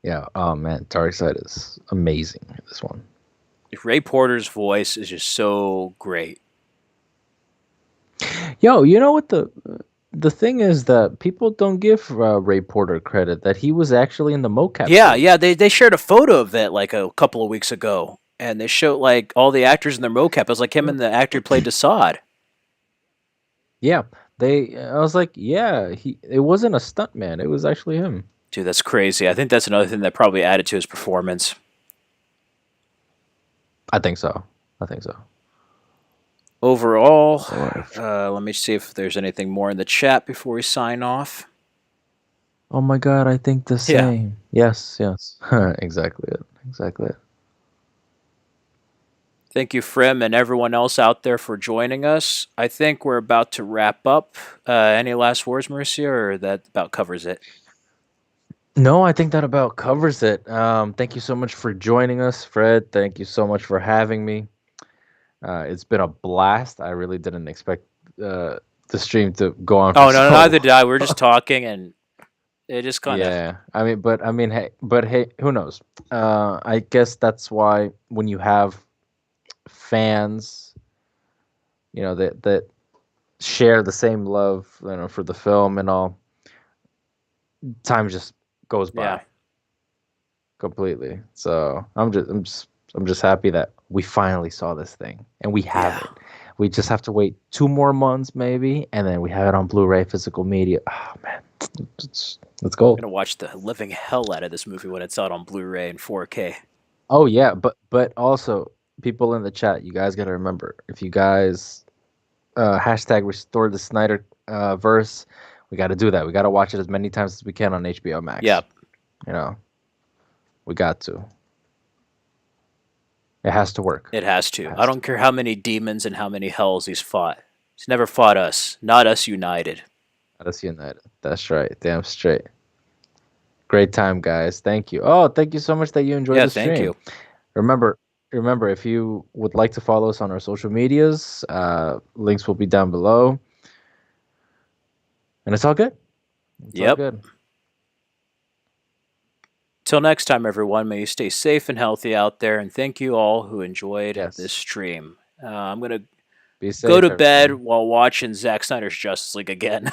Yeah. Oh man, Darkseid is amazing in this one. Ray Porter's voice is just so great. Yo, you know what the thing is that people don't give Ray Porter credit that he was actually in the mocap Yeah, suit. yeah, they shared a photo of that like a couple of weeks ago. And they showed like all the actors in their mocap. It was like him Yeah. and the actor who played Desaad. Yeah, they. I was like, yeah, he. It wasn't a stunt man. It was actually him. Dude, that's crazy. I think that's another thing that probably added to his performance. I think so. I think so. Overall, Or let me see if there's anything more in the chat before we sign off. oh my god, I think the Yeah. same. Yes, yes. Exactly it. Exactly it. Thank you, Frim, and everyone else out there for joining us. I think we're about to wrap up. Any last words, Mauricio, or that about covers it? No, I think that about covers it. Thank you so much for joining us, Fred. Thank you so much for having me. It's been a blast. I really didn't expect the stream to go on for Oh, no, so neither did long. I. We were just talking, and it just kind of. Yeah, hey, who knows? I guess that's why when you have fans, that share the same love, for the film and all, time just goes Yeah. by completely. So I'm just happy that we finally saw this thing and we have Yeah. it. We just have to wait 2 more months maybe, and then we have it on Blu-ray, physical media. Oh man, let's I'm go. going to watch the living hell out of this movie when it's out on Blu ray and 4K. Oh yeah, but also people in the chat, you guys got to remember, if you guys hashtag restore the Snyder verse, we got to do that. We got to watch it as many times as we can on HBO Max. Yep. You know, we got to. It has to work. It has It to. I has to. don't care how many demons and how many hells he's fought. He's never fought us. Not us united. Let us unite. That's right. Damn straight. Great time, guys. Thank you. Oh, thank you so much that you enjoyed Yeah, the thank stream. you. Remember, remember, if you would like to follow us on our social medias, links will be down below. And it's all good. It's all Yep. good. Till next time, everyone, may you stay safe and healthy out there, and thank you all who enjoyed this Yes. stream. I'm going to Be go to safe, bed everyone. while watching Zack Snyder's Justice League again.